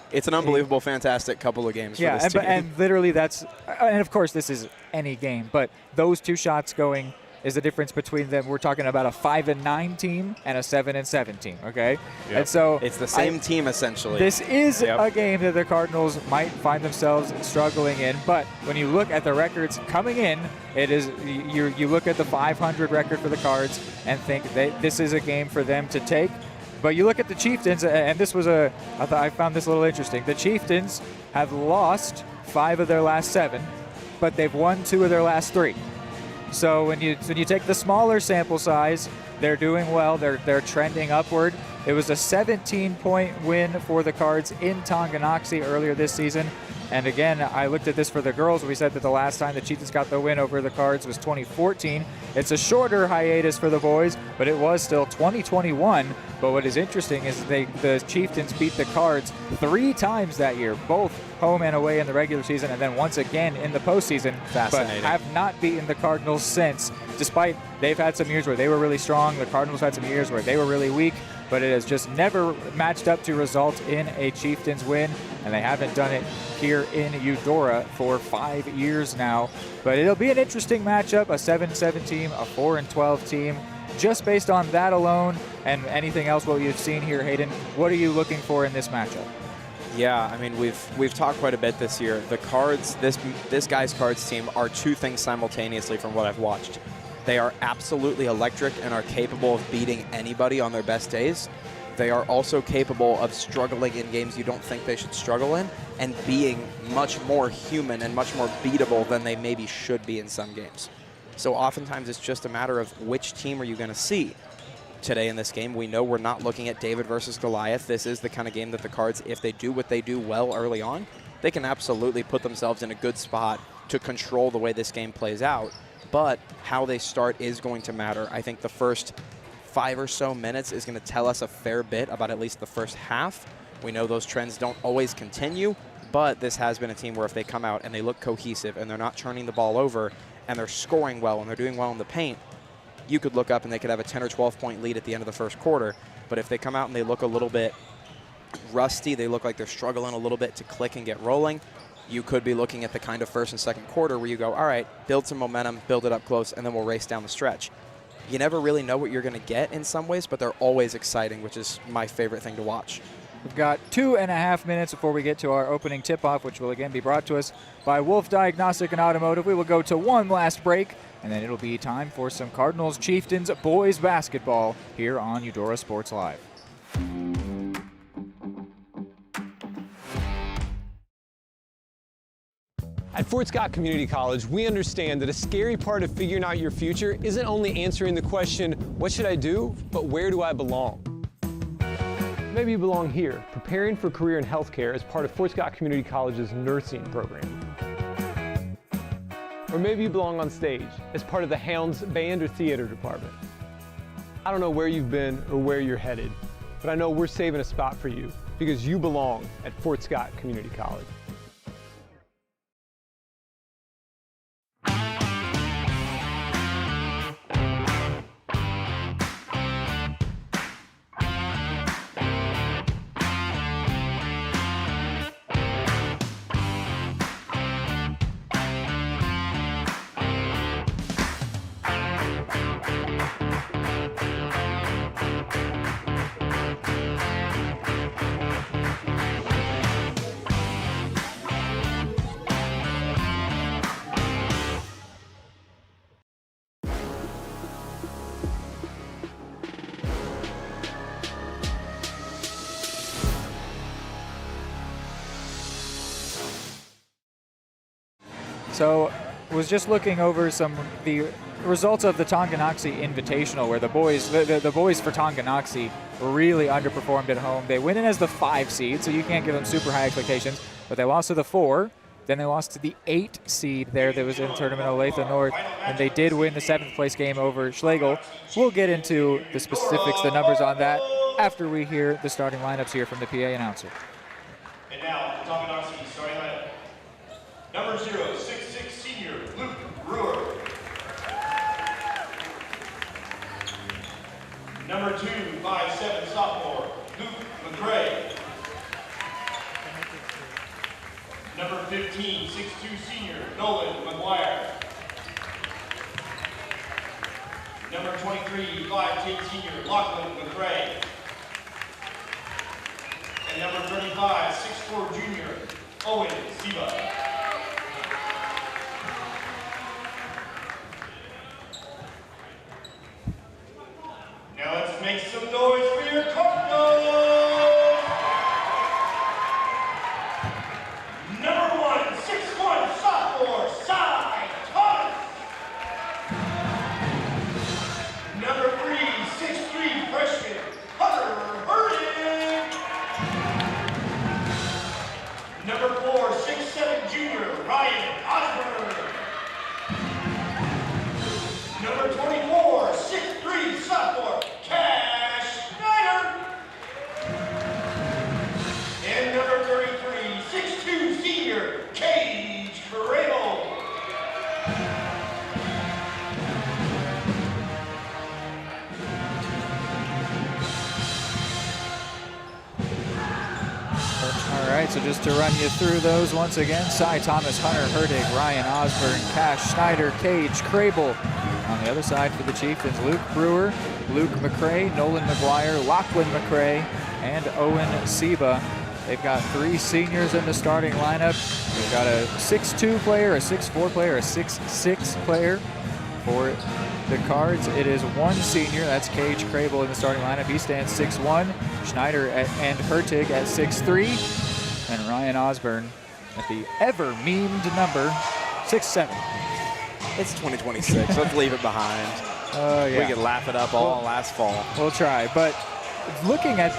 It's an unbelievable, fantastic couple of games for this team. And literally that's – and, of course, this is any game, but those 2 shots going is the difference between them. We're talking about a 5-9 team and a 7-7 team, okay? Yep. And so it's the same team, essentially. This is a game that the Cardinals might find themselves struggling in, but when you look at the records coming in, it is you look at the 500 record for the Cards and think that this is a game for them to take. But you look at the Chieftains, and this was I found this a little interesting. The Chieftains have lost 5 of their last 7, but they've won 2 of their last 3. So when you take the smaller sample size, they're doing well. They're trending upward. It was a 17-point win for the Cards in Tonganoxie earlier this season. And again, I looked at this for the girls. We said that the last time the Chieftains got the win over the Cards was 2014. It's a shorter hiatus for the boys, but it was still 2021. But what is interesting is the Chieftains beat the Cards 3 times that year, both home and away in the regular season, and then once again in the postseason. Fascinating. But have not beaten the Cardinals since, despite they've had some years where they were really strong. The Cardinals had some years where they were really weak, but it has just never matched up to result in a Chieftains win, and they haven't done it here in Eudora for 5 years now. But it'll be an interesting matchup, a 7-7 team, a 4-12 team. Just based on that alone and anything else what you've seen here, Hayden, what are you looking for in this matchup? Yeah, I mean, we've talked quite a bit this year. The Cards, this guy's Cards team are 2 things simultaneously from what I've watched. They are absolutely electric and are capable of beating anybody on their best days. They are also capable of struggling in games you don't think they should struggle in and being much more human and much more beatable than they maybe should be in some games. So oftentimes it's just a matter of which team are you going to see. Today in this game, we know we're not looking at David versus Goliath. This is the kind of game that the Cards, if they do what they do well early on, they can absolutely put themselves in a good spot to control the way this game plays out. But how they start is going to matter. I think the first 5 or so minutes is going to tell us a fair bit about at least the first half. We know those trends don't always continue, but this has been a team where if they come out and they look cohesive and they're not turning the ball over and they're scoring well and they're doing well in the paint, you could look up and they could have a 10 or 12 point lead at the end of the first quarter. But if they come out and they look a little bit rusty, they look like they're struggling a little bit to click and get rolling, you could be looking at the kind of first and second quarter where you go, all right, build some momentum, build it up close, and then we'll race down the stretch. You never really know what you're going to get in some ways, but they're always exciting, which is my favorite thing to watch. We've got 2.5 minutes before we get to our opening tip-off, which will again be brought to us by Wolf Diagnostic and Automotive. We will go to one last break, and then it'll be time for some Cardinals Chieftains boys basketball here on Eudora Sports Live. At Fort Scott Community College, we understand that a scary part of figuring out your future isn't only answering the question, what should I do, but where do I belong? Maybe you belong here, preparing for a career in healthcare as part of Fort Scott Community College's nursing program. Or maybe you belong on stage as part of the Hounds band or theater department. I don't know where you've been or where you're headed, but I know we're saving a spot for you because you belong at Fort Scott Community College. So, was just looking over the results of the Tonganoxie Invitational, where the boys for Tonganoxie really underperformed at home. They went in as the 5 seed, so you can't give them super high expectations, but they lost to the 4. Then they lost to the 8 seed there that was in the tournament, Olathe North, and they did win the 7th place game over Schlegel. We'll get into the specifics, the numbers on that, after we hear the starting lineups here from the PA announcer. And now, the Tonganoxie starting lineup. Number 066 senior, Luke Brewer. Number 257 sophomore, Luke McCray. Number 15, 6'2 senior, Nolan McGuire. Number 23, 5'10 senior, Lachlan McCray. And number 35, 6'4 junior, Owen Siba. Now let's make some noise for your Cardinals! Number 1, 6'1 sophomore, Cy Thomas. Number 3, 6'3 freshman, Hunter Hurdig. Number 4, 6'7 junior, Ryan Osborne. Number 24, 6'3 sophomore, Cash Schneider. And number 33, 6'2 senior, Cage Crable. All right, so just to run you through those once again, Cy Thomas, Hunter Hurdig, Ryan Osborne, Cash Schneider, Cage Crable. On the other side for the Chieftains, Luke Brewer, Luke McCray, Nolan McGuire, Lachlan McCray, and Owen Siba. They've got 3 seniors in the starting lineup. They've got a 6'2 player, a 6'4 player, a 6'6 player. For the Cards, it is 1 senior, that's Cage Crable in the starting lineup. He stands 6'1", Schneider and Hurtig at 6'3", and Ryan Osborne at the ever-memed number 6'7". It's 2026. Let's leave it behind. Yeah. We could laugh it up all last fall. We'll try. But looking at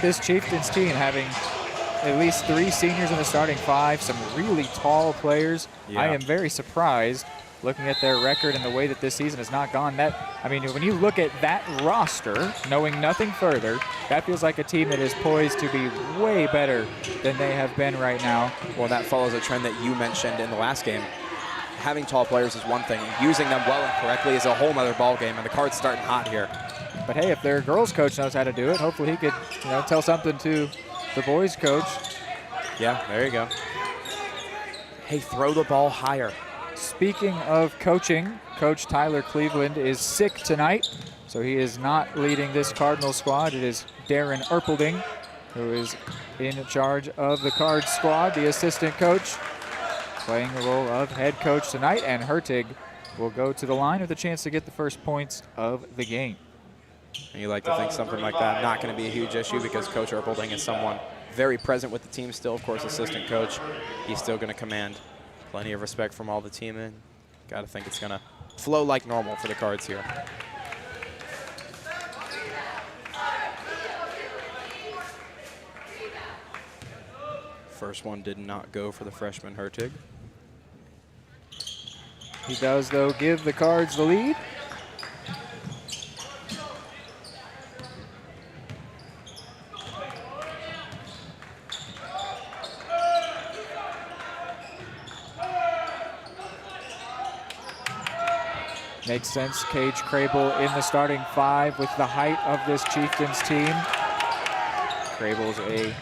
this Chieftains team having at least 3 seniors in the starting 5, some really tall players, I am very surprised looking at their record and the way that this season has not gone. When you look at that roster, knowing nothing further, that feels like a team that is poised to be way better than they have been right now. Well, that follows a trend that you mentioned in the last game. Having tall players is one thing. Using them well and correctly is a whole nother ball game, and the Cards starting hot here. But hey, if their girls coach knows how to do it, hopefully he could, tell something to the boys coach. Yeah, there you go. Hey, throw the ball higher. Speaking of coaching, Coach Tyler Cleveland is sick tonight, so he is not leading this Cardinal squad. It is Darren Erpelding who is in charge of the Cards squad, the assistant coach, playing the role of head coach tonight, and Hurtig will go to the line with a chance to get the first points of the game. And you like to think something like that not going to be a huge issue because Coach Erpelding is someone very present with the team still. Of course, assistant coach, he's still going to command plenty of respect from all the team, and got to think it's going to flow like normal for the Cards here. First one did not go for the freshman Hurtig. He does, though, give the Cards the lead. Makes sense. Cage Crable in the starting 5 with the height of this Chieftains team. Crable's a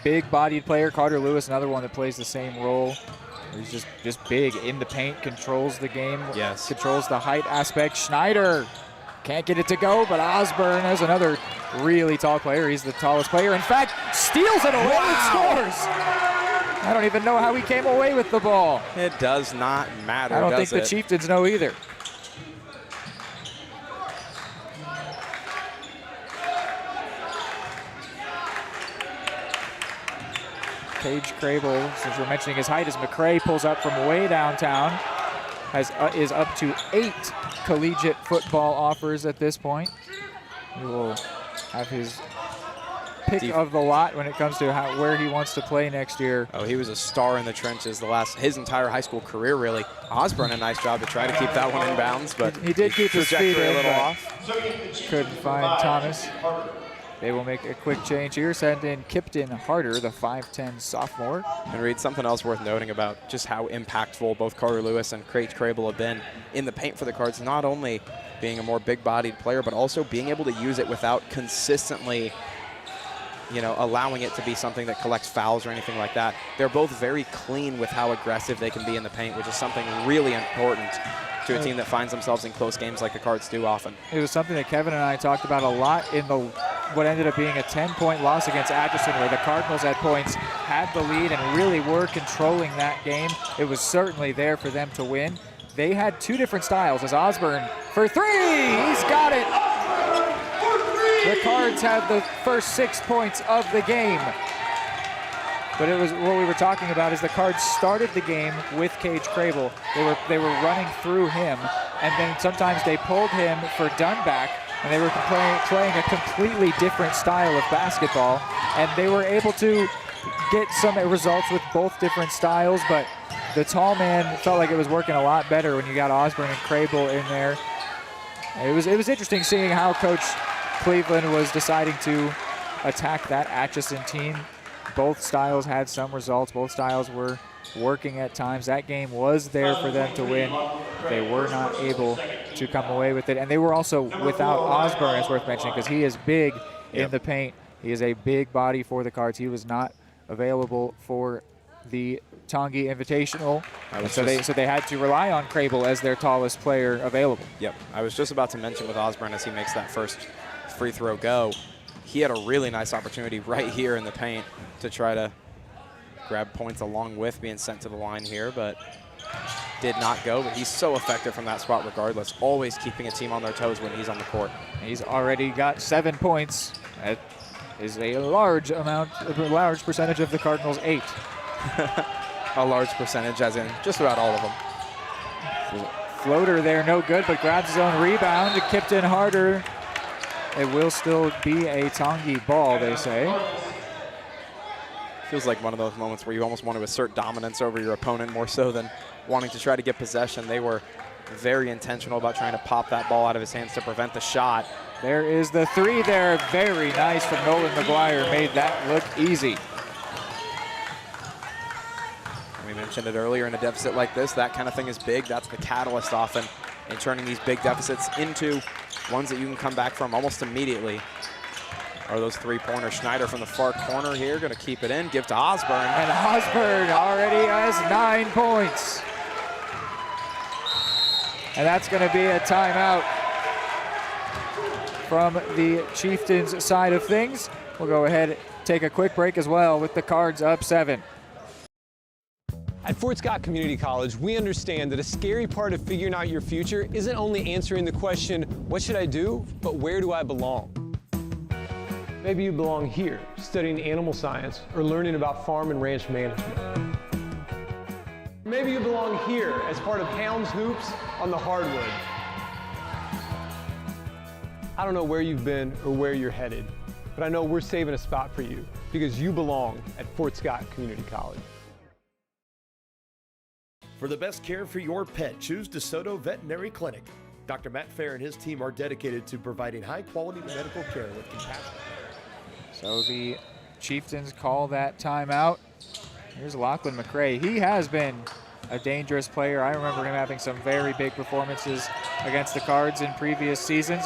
big-bodied player. Carter Lewis, another one that plays the same role. He's just big in the paint, controls the game, controls the height aspect. Schneider can't get it to go, but Osborne is another really tall player. He's the tallest player. In fact, steals it away and scores. I don't even know how he came away with the ball. It does not matter, I don't think the Chieftains know either. Cage Crable, since we're mentioning his height, as McCray pulls up from way downtown, is up to 8 collegiate football offers at this point. He will have his pick of the lot when it comes to where he wants to play next year. Oh, he was a star in the trenches his entire high school career, really. Osborne, a nice job to try to keep that one in bounds, but he did keep his feet a in, little off. Couldn't find Thomas. They will make a quick change here. Send in Kipton Harder, the 5'10 sophomore. And Reed, something else worth noting about just how impactful both Carter Lewis and Craig Crable have been in the paint for the Cards, not only being a more big-bodied player, but also being able to use it without consistently, allowing it to be something that collects fouls or anything like that. They're both very clean with how aggressive they can be in the paint, which is something really important to a team that finds themselves in close games like the Cards do often. It was something that Kevin and I talked about a lot in what ended up being a 10-point loss against Atchison, where the Cardinals at points had the lead and really were controlling that game. It was certainly there for them to win. They had two different styles as Osborne for three. He's got it. The Cards had the first 6 points of the game. But it was what we were talking about is the Cards started the game with Cage Crable. They were running through him, and then sometimes they pulled him for Dunback, and they were playing a completely different style of basketball, and they were able to get some results with both different styles, but the tall man felt like it was working a lot better when you got Osborne and Crable in there. It was interesting seeing how Coach Cleveland was deciding to attack that Atchison team. Both styles had some results. Both styles were working at times. That game was there for them to win. They were not able to come away with it. And they were also without Osborne, it's worth mentioning, because he is big in the paint. He is a big body for the Cards. He was not available for the Tongi Invitational. So they had to rely on Crable as their tallest player available. Yep, I was just about to mention with Osborne as he makes that first free throw go, he had a really nice opportunity right here in the paint to try to grab points along with being sent to the line here, but did not go. But he's so effective from that spot regardless, always keeping a team on their toes when he's on the court. He's already got 7 points. That is a large percentage of the Cardinals' 8. A large percentage, as in just about all of them. Floater there, no good, but grabs his own rebound. Kipton Harder. It will still be a Tongi ball, they say. Feels like one of those moments where you almost want to assert dominance over your opponent more so than wanting to try to get possession. They were very intentional about trying to pop that ball out of his hands to prevent the shot. There is the three there. Very nice from Nolan McGuire. Made that look easy. We mentioned it earlier, in a deficit like this, that kind of thing is big. That's the catalyst often in turning these big deficits into ones that you can come back from almost immediately. Are those three-pointers. Schneider from the far corner here, going to keep it in, give to Osborne. And Osborne already has 9 points. And that's going to be a timeout from the Chieftains side of things. We'll go ahead and take a quick break as well with the Cards up 7. At Fort Scott Community College, we understand that a scary part of figuring out your future isn't only answering the question, what should I do, but where do I belong? Maybe you belong here, studying animal science or learning about farm and ranch management. Maybe you belong here as part of Hounds Hoops on the hardwood. I don't know where you've been or where you're headed, but I know we're saving a spot for you because you belong at Fort Scott Community College. For the best care for your pet, choose DeSoto Veterinary Clinic. Dr. Matt Fair and his team are dedicated to providing high-quality medical care with compassion. So the Chieftains call that timeout. Here's Lachlan McCray. He has been a dangerous player. I remember him having some very big performances against the Cards in previous seasons,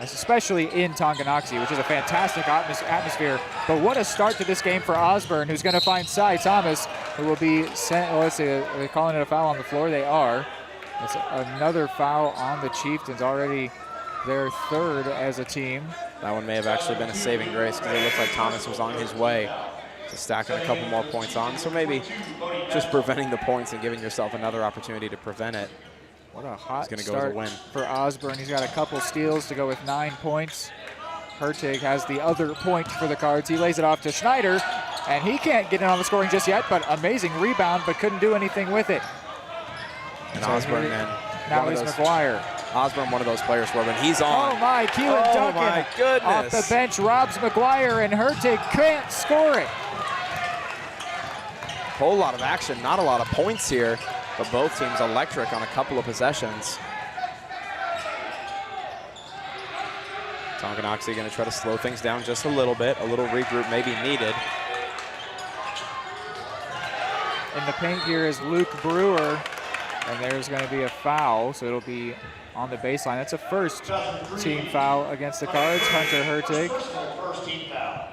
especially in Tonganoxie, which is a fantastic atmosphere. But what a start to this game for Osborne, who's going to find Cy Thomas, who will be sent. Well, let's see, they're calling it a foul on the floor. They are. It's another foul on the Chieftains, already their third as a team. That one may have actually been a saving grace because it looked like Thomas was on his way to stacking a couple more points on. So maybe just preventing the points and giving yourself another opportunity to prevent it. What a hot go start as a win for Osborne. He's got a couple steals to go with 9 points. Hertig has the other point for the Cards. He lays it off to Schneider, and he can't get in on the scoring just yet, but amazing rebound, but couldn't do anything with it. And so Osborne, man. Now it's McGuire. Osborne, one of those players where when he's on. Oh my, Keelan Duncan. Oh my goodness. Off the bench, robs McGuire, and Hurtig can't score it. Whole lot of action, not a lot of points here, but both teams electric on a couple of possessions. Tonganoxie going to try to slow things down just a little bit. A little regroup may be needed. In the paint here is Luke Brewer, and there's going to be a foul, so it'll be on the baseline. That's a first team foul against the Cards. Hunter Hurtig. First team foul.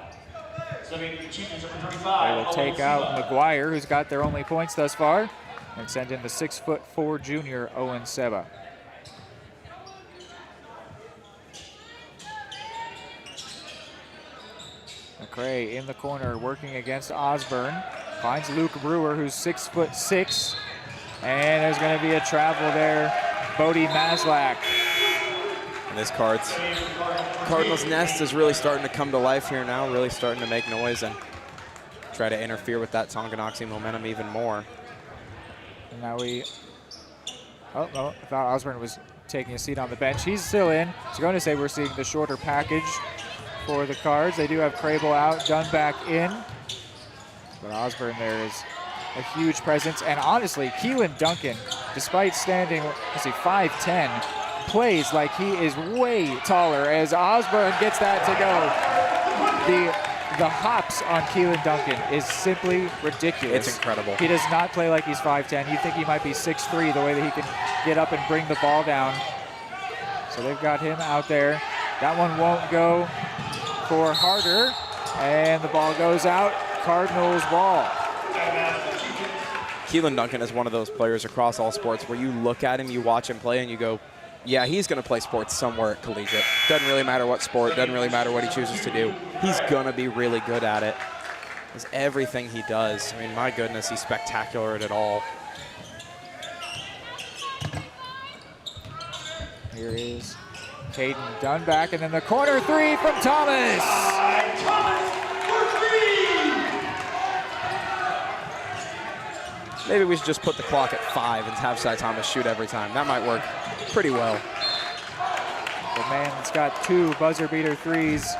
They will take out McGuire, who's got their only points thus far, and send in the 6'4" junior Owen Seba. McCray in the corner working against Osborne. Finds Luke Brewer, who's 6'6", and there's going to be a travel there. Bodie Maslak. And this Cardinals nest is really starting to come to life here now, really starting to make noise and try to interfere with that Tonganoxie momentum even more. And now oh no, I thought Osborne was taking a seat on the bench. He's still in. I was going to say we're seeing the shorter package for the Cards. They do have Crable out, Dunn back in. But Osborne there is a huge presence. And honestly, Keelan Duncan, despite standing, let's see, 5'10", plays like he is way taller as Osborne gets that to go. The hops on Keelan Duncan is simply ridiculous. It's incredible. He does not play like he's 5'10". You think he might be 6'3", the way that he can get up and bring the ball down. So they've got him out there. That one won't go for Harder, and the ball goes out. Cardinals ball. Keelan Duncan is one of those players across all sports where you look at him, you watch him play, and you go, yeah, he's going to play sports somewhere at collegiate. Doesn't really matter what sport, doesn't really matter what he chooses to do. He's going to be really good at it. It's everything he does. I mean, my goodness, he's spectacular at it all. Here is Caden Dunback, and then the corner three from Thomas. Maybe we should just put the clock at 5 and have Cy Thomas shoot every time. That might work pretty well. The man that's got 2 buzzer beater threes.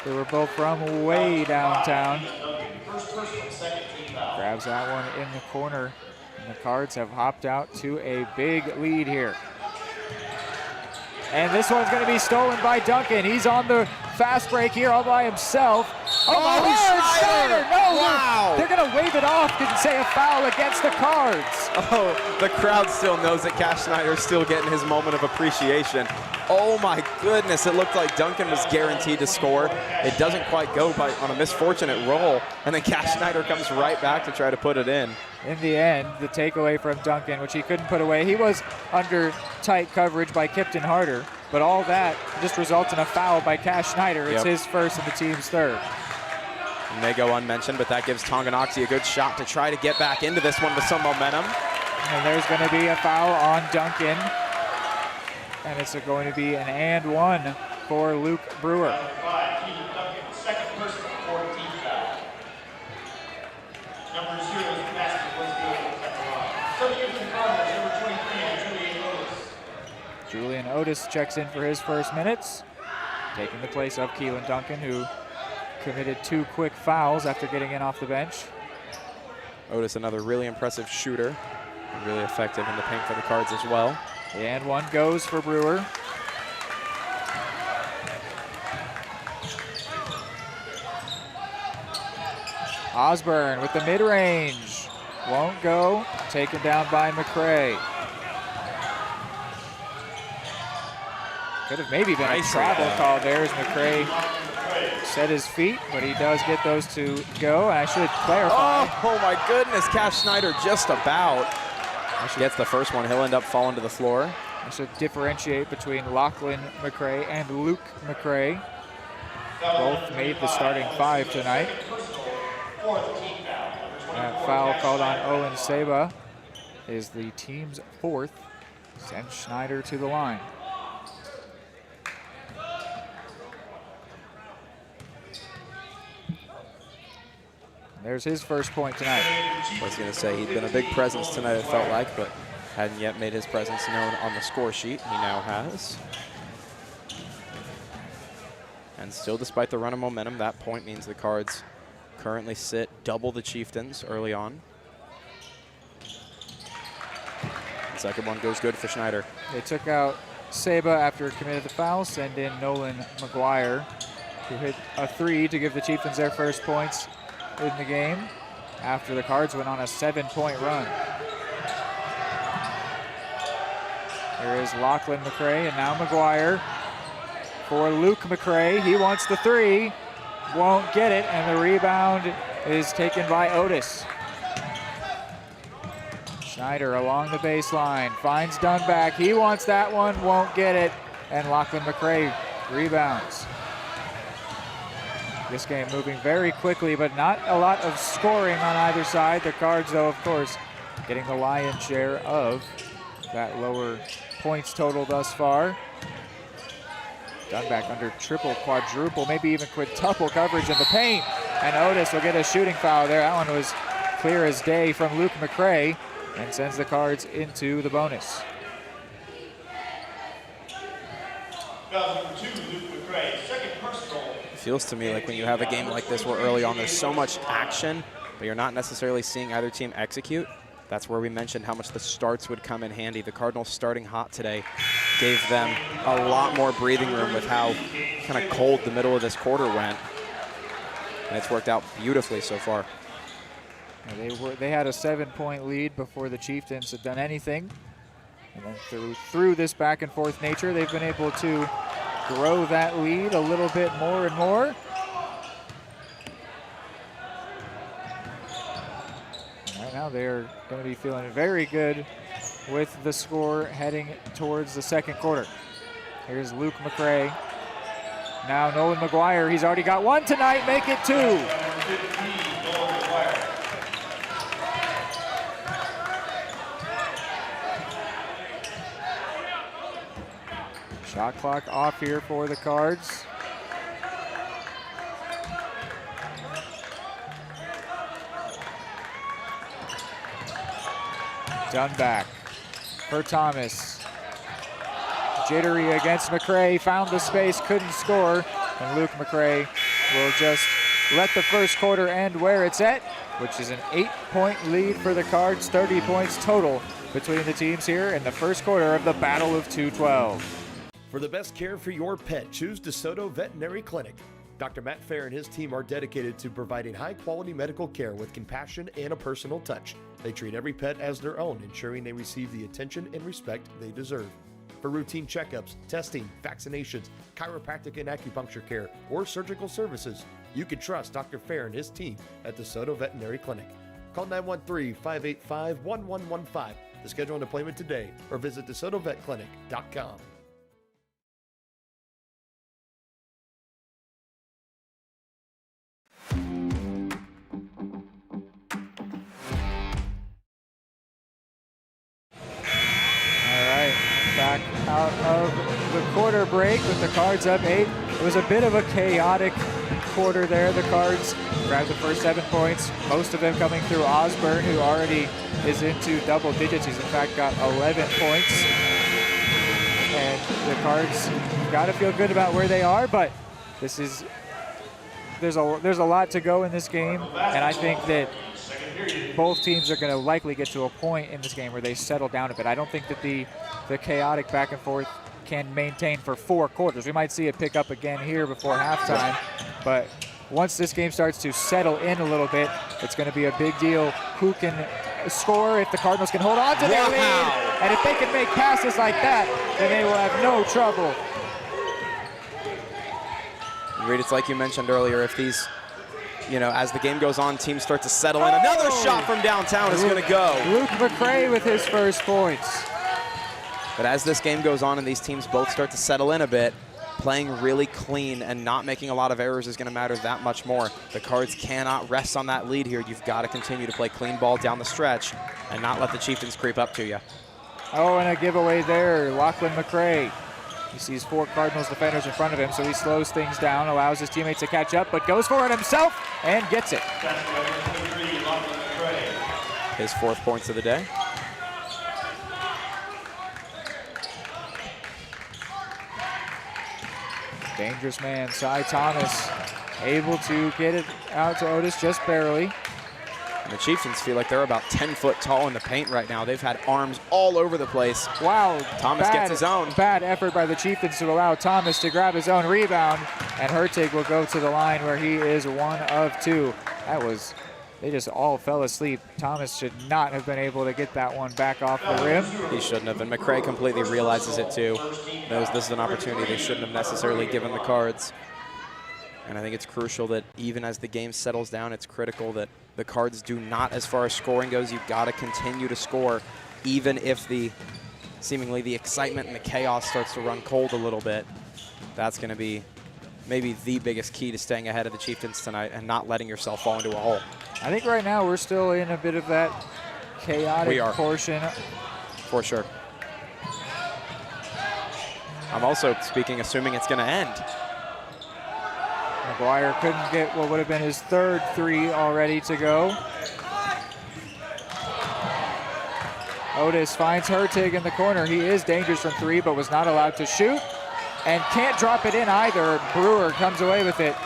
They were both from way downtown. Grabs that one in the corner. And the Cards have hopped out to a big lead here. And this one's going to be stolen by Duncan. He's on the fast break here all by himself. Oh my Lord, Schneider! No, wow. They're going to wave it off and say a foul against the Cards. Oh, the crowd still knows that Cash Schneider's still getting his moment of appreciation. Oh my goodness, it looked like Duncan was guaranteed to score. It doesn't quite go on a misfortunate roll, and then Cash Schneider comes right back to try to put it in. In the end, the takeaway from Duncan, which he couldn't put away. He was under tight coverage by Kipton Harder, but all that just results in a foul by Cash Schneider. It's his first and the team's third. It may go unmentioned, but that gives Tonganoxie a good shot to try to get back into this one with some momentum. And there's going to be a foul on Duncan. And it's going to be an and one for Luke Brewer. Second personal 14 foul. Number 0 is the basket was good at the line. So here's the Cardinals, number 23, Julian Otis. Julian Otis checks in for his first minutes, taking the place of Keelan Duncan, who committed 2 quick fouls after getting in off the bench. Otis, another really impressive shooter, and really effective in the paint for the Cards as well. And one goes for Brewer. Osborne with the mid-range. Won't go. Taken down by McCray. Could have maybe been a travel call there as McCray set his feet, but he does get those to go. And I should clarify. Oh my goodness, Cash Schneider just about. Gets the first one, he'll end up falling to the floor. I should differentiate between Lachlan McCray and Luke McCray. Both made the starting 5 tonight. That foul called on Owen Seba is the team's 4th. Sends Schneider to the line. There's his first point tonight. I was going to say, he'd been a big presence tonight, it felt like, but Hadn't yet made his presence known on the score sheet. He now has. And still, despite the run of momentum, that point means the Cards currently sit double the Chieftains early on. The second one goes good for Schneider. They took out Seba after he committed the foul, send in Nolan McGuire, who hit a 3 to give the Chieftains their first points in the game after the Cards went on a 7-point run. Here is Lachlan McRae, and now McGuire for Luke McRae. He wants the 3, won't get it, and the rebound is taken by Otis. Schneider along the baseline, finds Dunback. He wants that one, won't get it, and Lachlan McRae rebounds. This game moving very quickly, but not a lot of scoring on either side. The Cards, though, of course, getting the lion's share of that lower points total thus far. Dunback under triple, quadruple, maybe even quintuple coverage in the paint. And Otis will get a shooting foul there. That one was clear as day from Luke McRae and sends the Cards into the bonus. Foul number 2, Luke McRae, second personal. It feels to me like when you have a game like this where early on there's so much action, but you're not necessarily seeing either team execute. That's where we mentioned how much the starts would come in handy. The Cardinals starting hot today gave them a lot more breathing room with how kind of cold the middle of this quarter went. And it's worked out beautifully so far. They had a 7-point lead before the Chieftains had done anything. And then through this back and forth nature, they've been able to grow that lead a little bit more and more. Right now they're going to be feeling very good with the score heading towards the second quarter. Here's Luke McRae. Now Nolan McGuire, he's already got one tonight, make it 2. Shot clock off here for the Cards. Dunback for Thomas. Jittery against McRae, found the space, couldn't score, and Luke McRae will just let the first quarter end where it's at, which is an 8-point lead for the Cards, 30 points total between the teams here in the first quarter of the Battle of 212. For the best care for your pet, choose DeSoto Veterinary Clinic. Dr. Matt Fair and his team are dedicated to providing high-quality medical care with compassion and a personal touch. They treat every pet as their own, ensuring they receive the attention and respect they deserve. For routine checkups, testing, vaccinations, chiropractic and acupuncture care, or surgical services, you can trust Dr. Fair and his team at DeSoto Veterinary Clinic. Call 913-585-1115 to schedule an appointment today or visit DeSotoVetClinic.com. Back out of the quarter break with the Cards up 8. It was a bit of a chaotic quarter there. The Cards grabbed the first 7 points, most of them coming through Osborne, who already is into double digits. He's in fact got 11 points. And the Cards got to feel good about where they are, but there's a lot to go in this game, and I think that both teams are going to likely get to a point in this game where they settle down a bit. I don't think that the chaotic back and forth can maintain for 4 quarters. We might see it pick up again here before halftime, but once this game starts to settle in a little bit, it's going to be a big deal who can score if the Cardinals can hold on to their lead. And if they can make passes like that, then they will have no trouble. Reed, it's like you mentioned earlier, if these, as the game goes on, teams start to settle in. Another shot from downtown is going to go. Luke McRae with his first points. But as this game goes on and these teams both start to settle in a bit, playing really clean and not making a lot of errors is going to matter that much more. The Cards cannot rest on that lead here. You've got to continue to play clean ball down the stretch and not let the Chieftains creep up to you. Oh, and a giveaway there. Lachlan McRae. He sees 4 Cardinals defenders in front of him, so he slows things down, allows his teammates to catch up, but goes for it himself and gets it. His 4th points of the day. Dangerous man, Cy Thomas, able to get it out to Otis just barely. And the Chieftains feel like they're about 10 foot tall in the paint right now. They've had arms all over the place. Wow. Thomas gets his own. Bad effort by the Chieftains to allow Thomas to grab his own rebound. And Hertig will go to the line where he is 1 of 2. They just all fell asleep. Thomas should not have been able to get that one back off the rim. He shouldn't have, and McCray completely realizes it too. Knows this is an opportunity they shouldn't have necessarily given the Cards. And I think it's crucial that even as the game settles down, it's critical that the Cards do not, as far as scoring goes, you've got to continue to score, even if seemingly the excitement and the chaos starts to run cold a little bit. That's going to be maybe the biggest key to staying ahead of the Chieftains tonight and not letting yourself fall into a hole. I think right now we're still in a bit of that chaotic portion. For sure. I'm also assuming it's going to end. McGuire couldn't get what would have been his 3rd 3 already to go. Otis finds Hertig in the corner. He is dangerous from 3, but was not allowed to shoot. And can't drop it in either. Brewer comes away with it.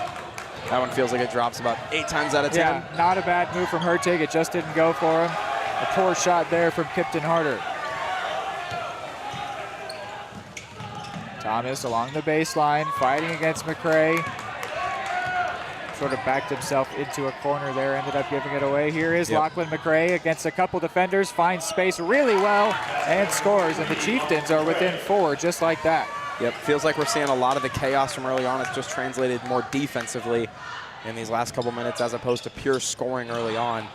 That one feels like it drops about 8 times out of 10. Yeah, not a bad move from Hertig. It just didn't go for him. A poor shot there from Kipton Harder. Thomas along the baseline, fighting against McCray. Sort of backed himself into a corner there, ended up giving it away. Here is Lachlan McCray against a couple defenders, finds space really well, and scores. And the Chieftains are within 4, just like that. Yep, feels like we're seeing a lot of the chaos from early on. It's just translated more defensively in these last couple minutes as opposed to pure scoring early on.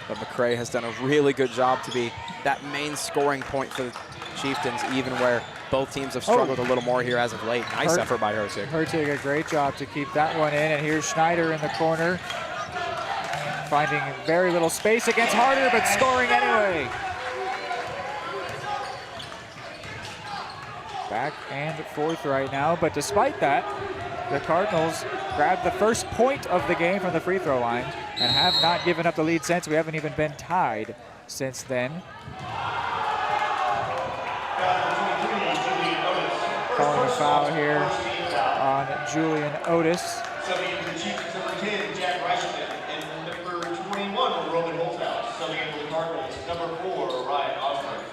But McCray has done a really good job to be that main scoring point for the Chieftains, even where both teams have struggled a little more here as of late. Nice effort by Hertig. Hertig, a great job to keep that one in. And here's Schneider in the corner, finding very little space against Harder, but scoring anyway. Back and forth right now, but despite that, the Cardinals grabbed the first point of the game from the free throw line and have not given up the lead since. We haven't even been tied since then. Calling a foul here on Julian Otis. Subbing for the Chiefs, number 10, Jack Reichman, and number 21, Roman Holthouse. Subbing for the Cardinals, number 4, Ryan Osborne.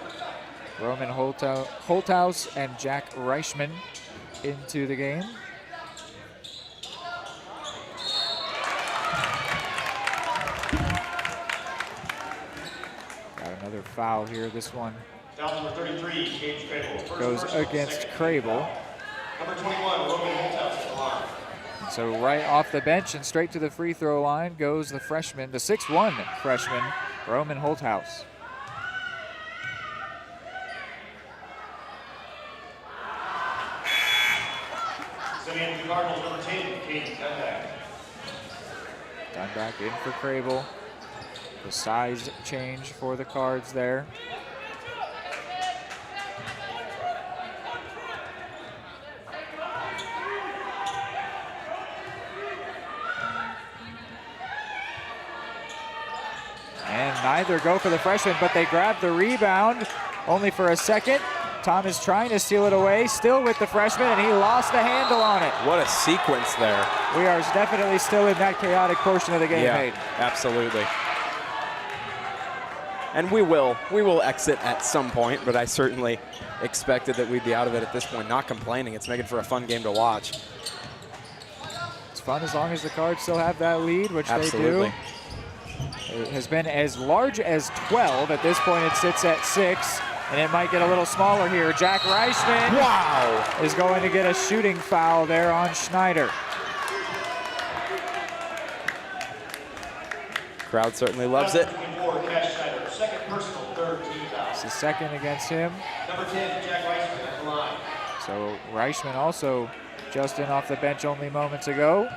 Roman Holthouse and Jack Reichman into the game. Got another foul here. This one Foul number 33, James Crable. goes against Crable. Number 21, Roman Holthouse at the line. So right off the bench and straight to the free throw line goes the freshman, the 6'1" freshman, Roman Holthouse. Sending in the Cardinals, number 10, Caden Dunback. Dunback in for Crable. The size change for the Cards there. And neither go for the freshman, but they grab the rebound only for a second. Thomas trying to steal it away, still with the freshman, and he lost the handle on it. What a sequence there. We are definitely still in that chaotic portion of the game, Yeah, Hayden. absolutely. And we will exit at some point, but I certainly expected that we'd be out of it at this point. Not complaining. It's making for a fun game to watch. It's fun as long as the Cards still have that lead, which Absolutely. they do. It has been as large as 12. At this point, it sits at 6, and it might get a little smaller here. Jack Reichman is going to get a shooting foul there on Schneider. Crowd certainly loves it. Second personal, third team foul. It's the second against him. Number 10, Jack Reichman at the line. So Reichman also just in off the bench only moments ago.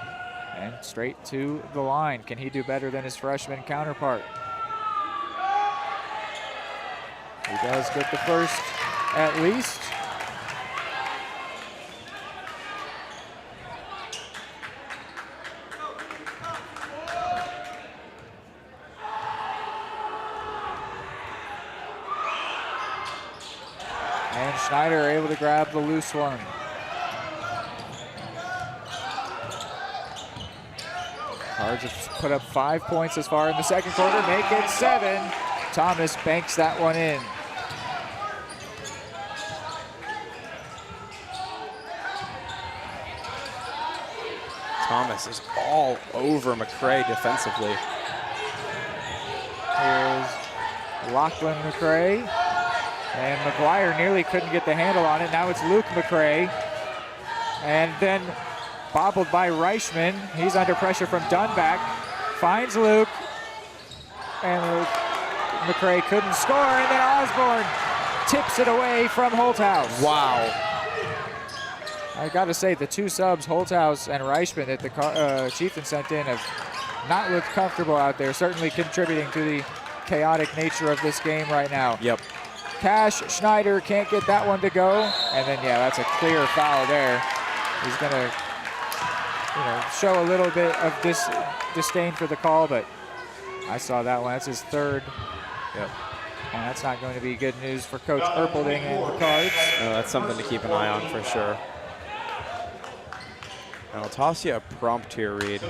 And straight to the line. Can he do better than his freshman counterpart? He does get the first at least. And Schneider able to grab the loose one. Cards have put up 5 points as far in the second quarter, make it 7. Thomas banks that one in. Thomas is all over McCray defensively. Here's Lachlan McCray. And McGuire nearly couldn't get the handle on it. Now it's Luke McCray. And then bobbled by Reichman. He's under pressure from Dunback. Finds Luke. And Luke McCray couldn't score. And then Osborne tips it away from Holthouse. Wow. I got to say, the two subs, Holthouse and Reichman, that the Chieftains sent in have not looked comfortable out there, certainly contributing to the chaotic nature of this game right now. Yep. Cash Schneider can't get that one to go. And then, yeah, that's a clear foul there. He's going to show a little bit of disdain for the call, but I saw that one. That's his third. Yep. And that's not going to be good news for Coach Erpelding and the Cards. No, that's something to keep an eye on for sure. And I'll toss you a prompt here, Reed.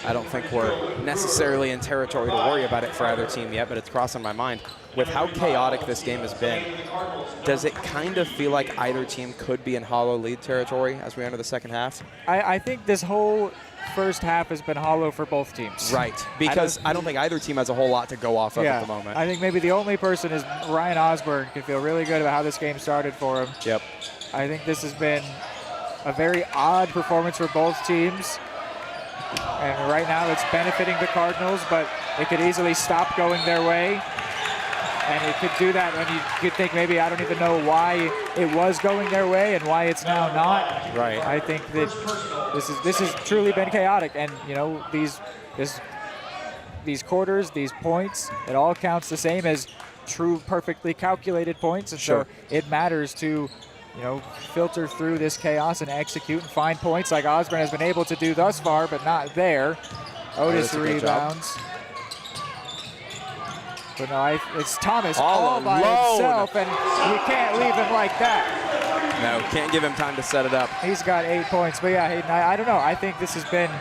I don't think we're necessarily in territory to worry about it for either team yet, but it's crossing my mind. With how chaotic this game has been, does it kind of feel like either team could be in hollow lead territory as we enter the second half? I think this whole first half has been hollow for both teams. Right, because I don't think either team has a whole lot to go off of at the moment. I think maybe the only person is Ryan Osborne can feel really good about how this game started for him. Yep. I think this has been a very odd performance for both teams. And right now it's benefiting the Cardinals, but it could easily stop going their way. And it could do that when you could think maybe, I don't even know why it was going their way and why it's now not. Right. I think that this has truly been chaotic. And, you know, these quarters, these points, it all counts the same as true, perfectly calculated points. And so it matters to, filter through this chaos and execute and find points like Osborne has been able to do thus far, but not there. Otis rebounds. But no, it's Thomas all by himself, and we can't leave him like that. No, can't give him time to set it up. He's got 8 points, but yeah, Hayden, I don't know. I think this has been,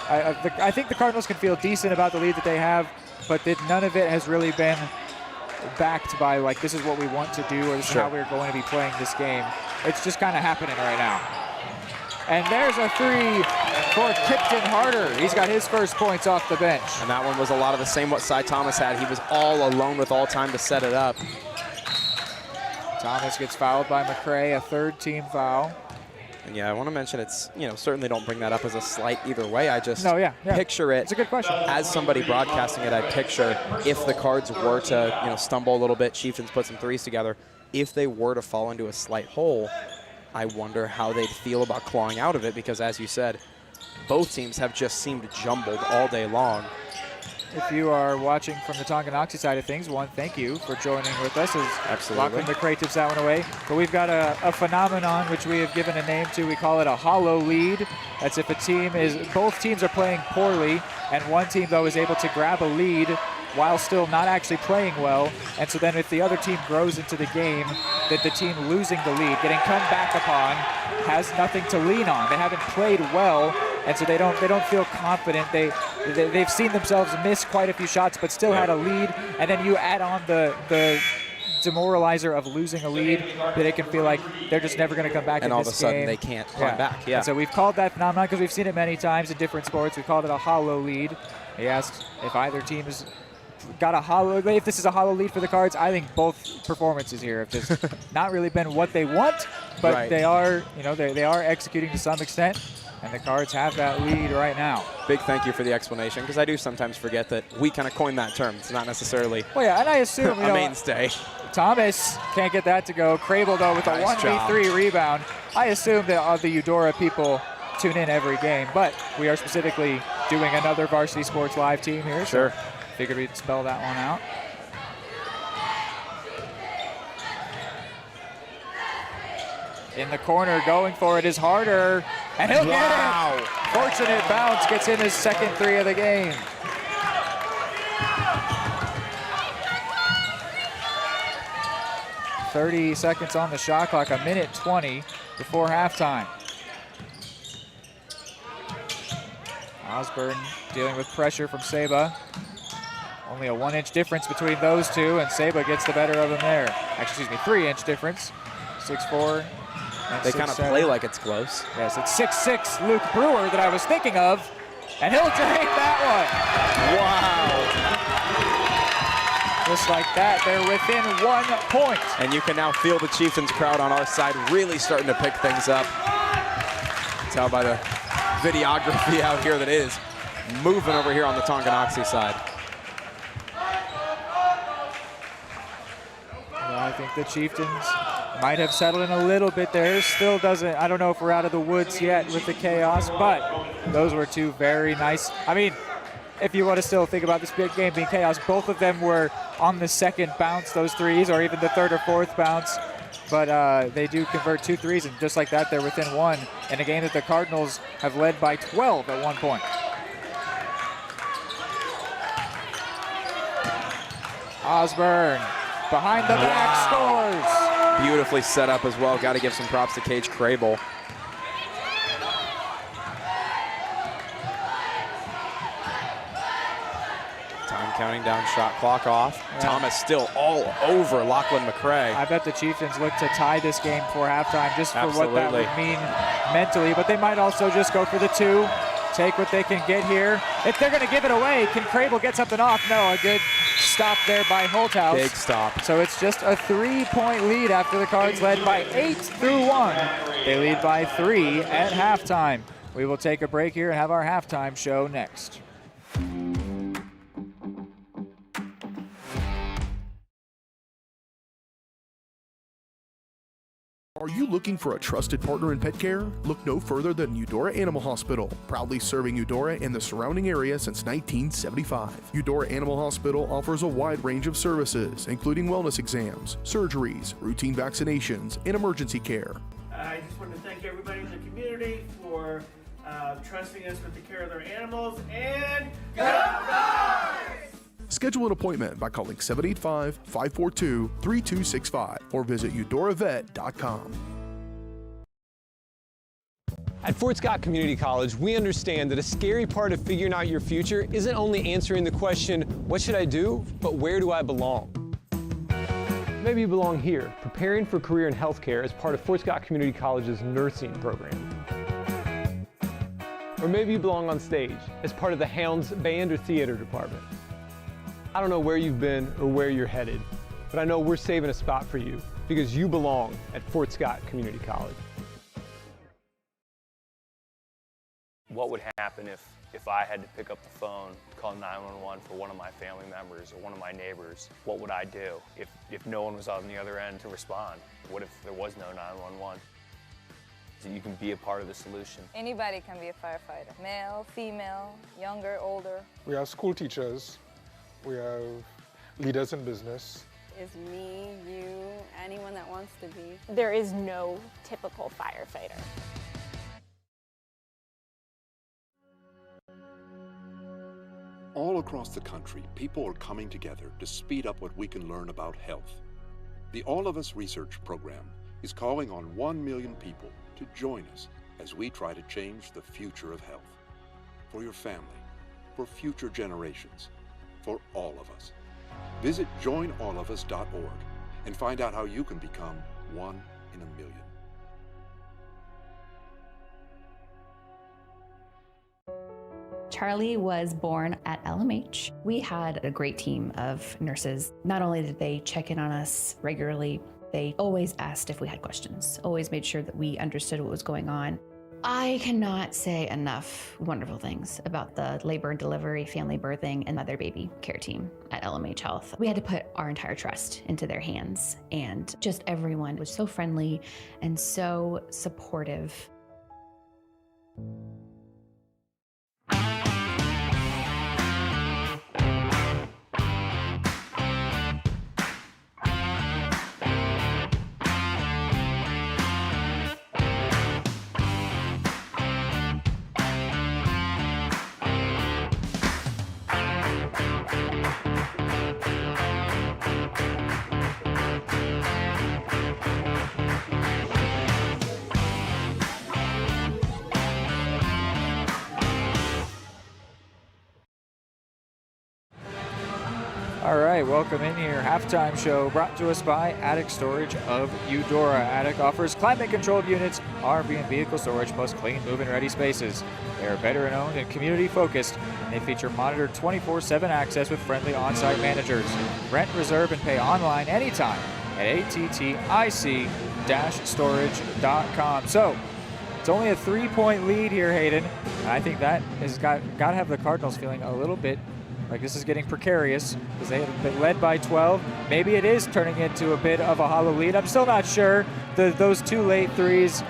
I think the Cardinals can feel decent about the lead that they have, but that none of it has really been backed by, like, this is what we want to do, or this is how we're going to be playing this game. It's just kind of happening right now. And there's a three for Tipton Harder. He's got his first points off the bench. And that one was a lot of the same what Cy Thomas had. He was all alone with all time to set it up. Thomas gets fouled by McCray, a third team foul. And yeah, I want to mention it's, certainly don't bring that up as a slight either way. I just picture it. It's a good question. As somebody broadcasting it, I picture if the Cards were to, stumble a little bit, Chieftains put some threes together, if they were to fall into a slight hole, I wonder how they'd feel about clawing out of it, because as you said, both teams have just seemed jumbled all day long. If you are watching from the Tonganoxie side of things, thank you for joining with us as Lachlan McCray tips that one away. But we've got a phenomenon which we have given a name to. We call it a hollow lead. That's if both teams are playing poorly, and one team, though, is able to grab a lead while still not actually playing well. And so then if the other team grows into the game, that the team losing the lead, getting come back upon, has nothing to lean on. They haven't played well, and so they don't feel confident. They've seen themselves miss quite a few shots, but still had a lead. And then you add on the demoralizer of losing a lead, that it can feel like they're just never going to come back in this game. And all of a sudden they can't climb back. Yeah. And so we've called that phenomenon, because we've seen it many times in different sports. We called it a hollow lead. He asked if either team has got a hollow, if this is a hollow lead for the Cards. I think both performances here have just not really been what they want, but they are, they are executing to some extent, and the Cards have that lead right now. Big thank you for the explanation, because I do sometimes forget that we kind of coined that term. It's not necessarily and I assume a mainstay. Thomas can't get that to go. Crable, though, with a 1v3 rebound. I assume that the Eudora people tune in every game, but we are specifically doing another Varsity Sports Live team here. Sure. So figured we'd spell that one out. In the corner, going for it is Harder, and he'll get it! Fortunate bounce, gets in his second three of the game. .30 seconds on the shot clock, a minute 20 before halftime. Osborne dealing with pressure from Saba. Only a 1-inch difference between those two, and Saba gets the better of him there. Actually, excuse me, 3-inch difference. 6'4". They kind of play like it's close. Yes, it's 6'6" Luke Brewer that I was thinking of, and he'll drain that one. Wow. Just like that, they're within 1 point. And you can now feel the Chieftains crowd on our side really starting to pick things up. Tell by the videography out here that is moving over here on the Tonganoxie side. Well, I think the Chieftains might have settled in a little bit there. Still doesn't, I don't know if we're out of the woods yet with the chaos, but those were two very nice. I mean, if you want to still think about this big game being chaos, both of them were on the second bounce, those threes, or even the third or fourth bounce. But they do convert 2 threes, and just like that, they're within 1 in a game that the Cardinals have led by 12 at one point. Osborne behind the back scores. Beautifully set up as well. Got to give some props to Cage Crable. Time counting down, shot clock off. Yeah. Thomas still all over Lachlan McCray. I bet the Chieftains look to tie this game before halftime just for what that would mean mentally, but they might also just go for the 2, take what they can get here. If they're going to give it away, can Crable get something off? No, a good stop there by Holthouse. Big stop. So it's just a 3-point lead after the Cards led by 8 through 1. They lead by 3 at halftime. We will take a break here and have our halftime show next. Are you looking for a trusted partner in pet care? Look no further than Eudora Animal Hospital, proudly serving Eudora and the surrounding area since 1975. Eudora Animal Hospital offers a wide range of services, including wellness exams, surgeries, routine vaccinations, and emergency care. I just want to thank everybody in the community for trusting us with the care of their animals, and go Cards! Schedule an appointment by calling 785-542-3265 or visit eudoravet.com. At Fort Scott Community College, we understand that a scary part of figuring out your future isn't only answering the question, what should I do, but where do I belong? Maybe you belong here, preparing for a career in healthcare as part of Fort Scott Community College's nursing program. Or maybe you belong on stage as part of the Hounds band or theater department. I don't know where you've been or where you're headed, but I know we're saving a spot for you because you belong at Fort Scott Community College. What would happen if I had to pick up the phone, call 911 for one of my family members or one of my neighbors? What would I do if no one was on the other end to respond? What if there was no 911? So you can be a part of the solution. Anybody can be a firefighter. Male, female, younger, older. We have school teachers. We have leaders in business. Is me, you, anyone that wants to be. There is no typical firefighter. All across the country, people are coming together to speed up what we can learn about health. The All of Us Research Program is calling on 1 million people to join us as we try to change the future of health. For your family, for future generations, for all of us. Visit joinallofus.org and find out how you can become 1 in a million. Charlie was born at LMH. We had a great team of nurses. Not only did they check in on us regularly, they always asked if we had questions, always made sure that we understood what was going on. I cannot say enough wonderful things about the labor and delivery, family birthing, and mother baby care team at LMH Health. We had to put our entire trust into their hands, and just everyone was so friendly and so supportive. All right, welcome in here. Halftime show brought to us by Attic Storage of Eudora. Attic offers climate-controlled units, RV and vehicle storage, plus clean, move-in ready spaces. They are veteran-owned and community-focused, and they feature monitored 24/7 access with friendly on-site managers. Rent, reserve, and pay online anytime at attic-storage.com. So, it's only a 3-point lead here, Hayden, and I think that has got to have the Cardinals feeling a little bit like this is getting precarious because they have been led by 12. Maybe it is turning into a bit of a hollow lead. I'm still not sure. Those 2 late threes,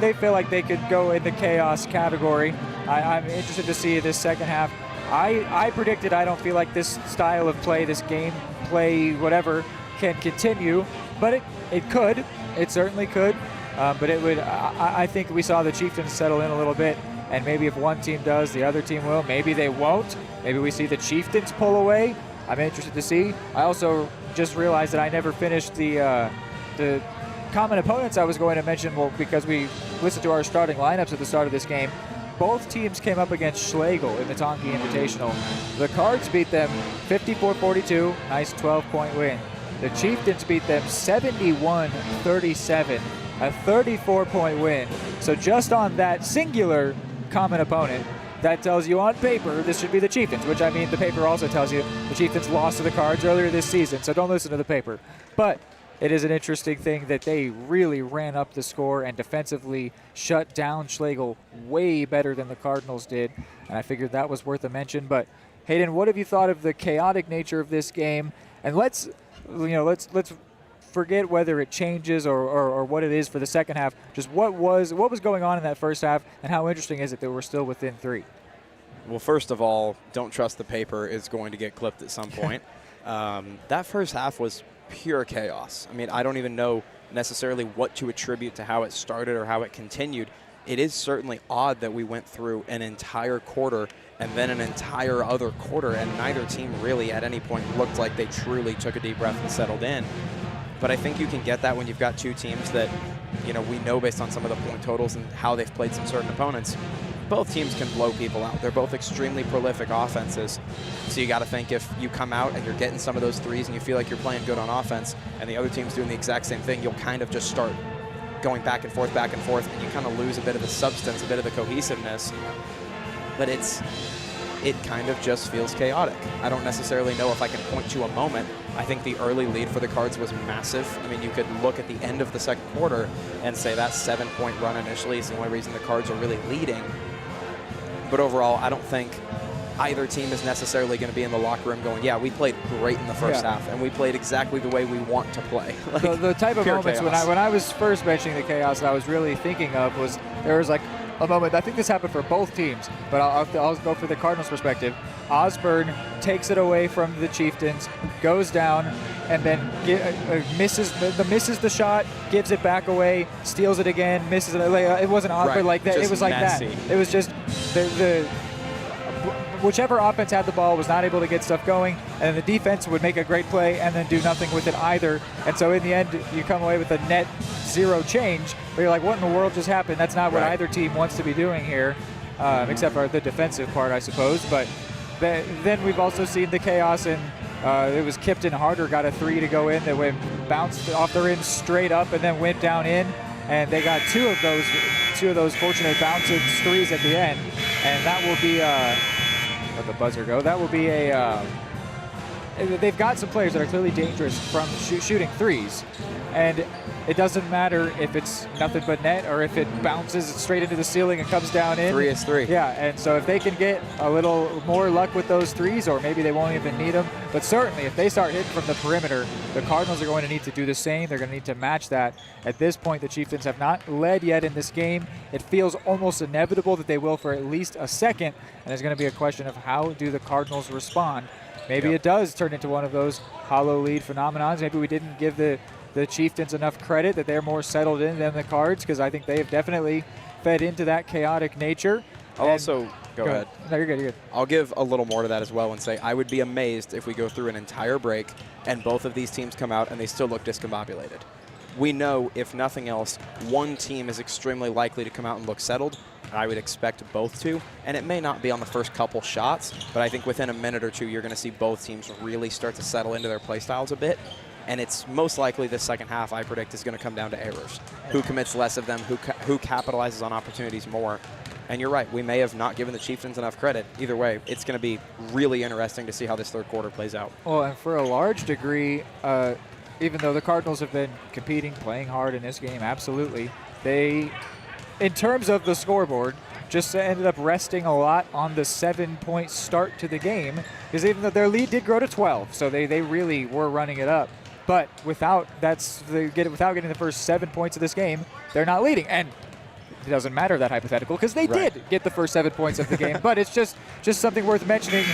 they feel like they could go in the chaos category. I'm interested to see this second half. I predicted I don't feel like this style of play, this game play, whatever, can continue, but it could. It certainly could. But it would. I think we saw the Chieftains settle in a little bit, and maybe if one team does, the other team will. Maybe they won't. Maybe we see the Chieftains pull away. I'm interested to see. I also just realized that I never finished the common opponents I was going to mention. Well, because we listened to our starting lineups at the start of this game. Both teams came up against Schlegel in the Tonki Invitational. The Cards beat them 54-42, nice 12-point win. The Chieftains beat them 71-37, a 34-point win. So just on that singular common opponent, that tells you on paper this should be the Chieftains, which I mean the paper also tells you the Chieftains lost to the Cards earlier this season, so don't listen to the paper. But it is an interesting thing that they really ran up the score and defensively shut down Schlegel way better than the Cardinals did, and I figured that was worth a mention. But Hayden, what have you thought of the chaotic nature of this game? And let's forget whether it changes or what it is for the second half. Just what was going on in that first half, and how interesting is it that we're still within 3? Well, first of all, don't trust the paper is going to get clipped at some point. That first half was pure chaos. I mean, I don't even know necessarily what to attribute to how it started or how it continued. It is certainly odd that we went through an entire quarter and then an entire other quarter, and neither team really at any point looked like they truly took a deep breath and settled in. But I think you can get that when you've got 2 teams that, we know based on some of the point totals and how they've played some certain opponents, both teams can blow people out. They're both extremely prolific offenses. So you got to think if you come out and you're getting some of those threes and you feel like you're playing good on offense and the other team's doing the exact same thing, you'll kind of just start going back and forth, and you kind of lose a bit of the substance, a bit of the cohesiveness. But it kind of just feels chaotic. I don't necessarily know if I can point to a moment. I think the early lead for the Cards was massive. I mean, you could look at the end of the second quarter and say that 7-point run initially is the only reason the Cards are really leading. But overall, I don't think either team is necessarily going to be in the locker room going, yeah, we played great in the first half, and we played exactly the way we want to play. Like, the type of moments when I was first mentioning the chaos that I was really thinking of was there was like a moment, I think this happened for both teams, but I'll go for the Cardinals perspective. Osborne takes it away from the Chieftains, goes down, and then misses the shot, gives it back away, steals it again, misses it. It wasn't Osborne like that. It was like messy. That. It was just whichever offense had the ball was not able to get stuff going, and the defense would make a great play and then do nothing with it either. And so in the end, you come away with a net 0 change, but you're like, what in the world just happened? That's not what either team wants to be doing here, except for the defensive part, I suppose. But then we've also seen the chaos, and it was Kipton Harder got a 3 to go in that went bounced off the rim straight up and then went down in, and they got two of those fortunate bouncing threes at the end, and that will be let the buzzer go. That will be they've got some players that are clearly dangerous from shooting threes, and it doesn't matter if it's nothing but net or if it bounces straight into the ceiling and comes down in. 3 is 3. Yeah, and so if they can get a little more luck with those threes, or maybe they won't even need them, but certainly if they start hitting from the perimeter, the Cardinals are going to need to do the same. They're going to need to match that. At this point, the Chieftains have not led yet in this game. It feels almost inevitable that they will for at least a second, and there's going to be a question of how do the Cardinals respond. Maybe it does turn into one of those hollow lead phenomenons. Maybe we didn't give the Chieftains enough credit, that they're more settled in than the Cards, because I think they have definitely fed into that chaotic nature. I'll also go ahead. No, you're good. I'll give a little more to that as well and say I would be amazed if we go through an entire break and both of these teams come out and they still look discombobulated. We know, if nothing else, one team is extremely likely to come out and look settled. I would expect both to, and it may not be on the first couple shots, but I think within a minute or two, you're going to see both teams really start to settle into their play styles a bit. And it's most likely this second half, I predict, is going to come down to errors. Who commits less of them, who capitalizes on opportunities more. And you're right, we may have not given the Chieftains enough credit. Either way, it's going to be really interesting to see how this third quarter plays out. Well, and for a large degree, even though the Cardinals have been competing, playing hard in this game, absolutely, they, in terms of the scoreboard, just ended up resting a lot on the 7-point start to the game, because even though their lead did grow to 12, so they really were running it up. But without getting the first 7 points of this game, they're not leading. And it doesn't matter that hypothetical, because they did get the first 7 points of the game. But it's just something worth mentioning.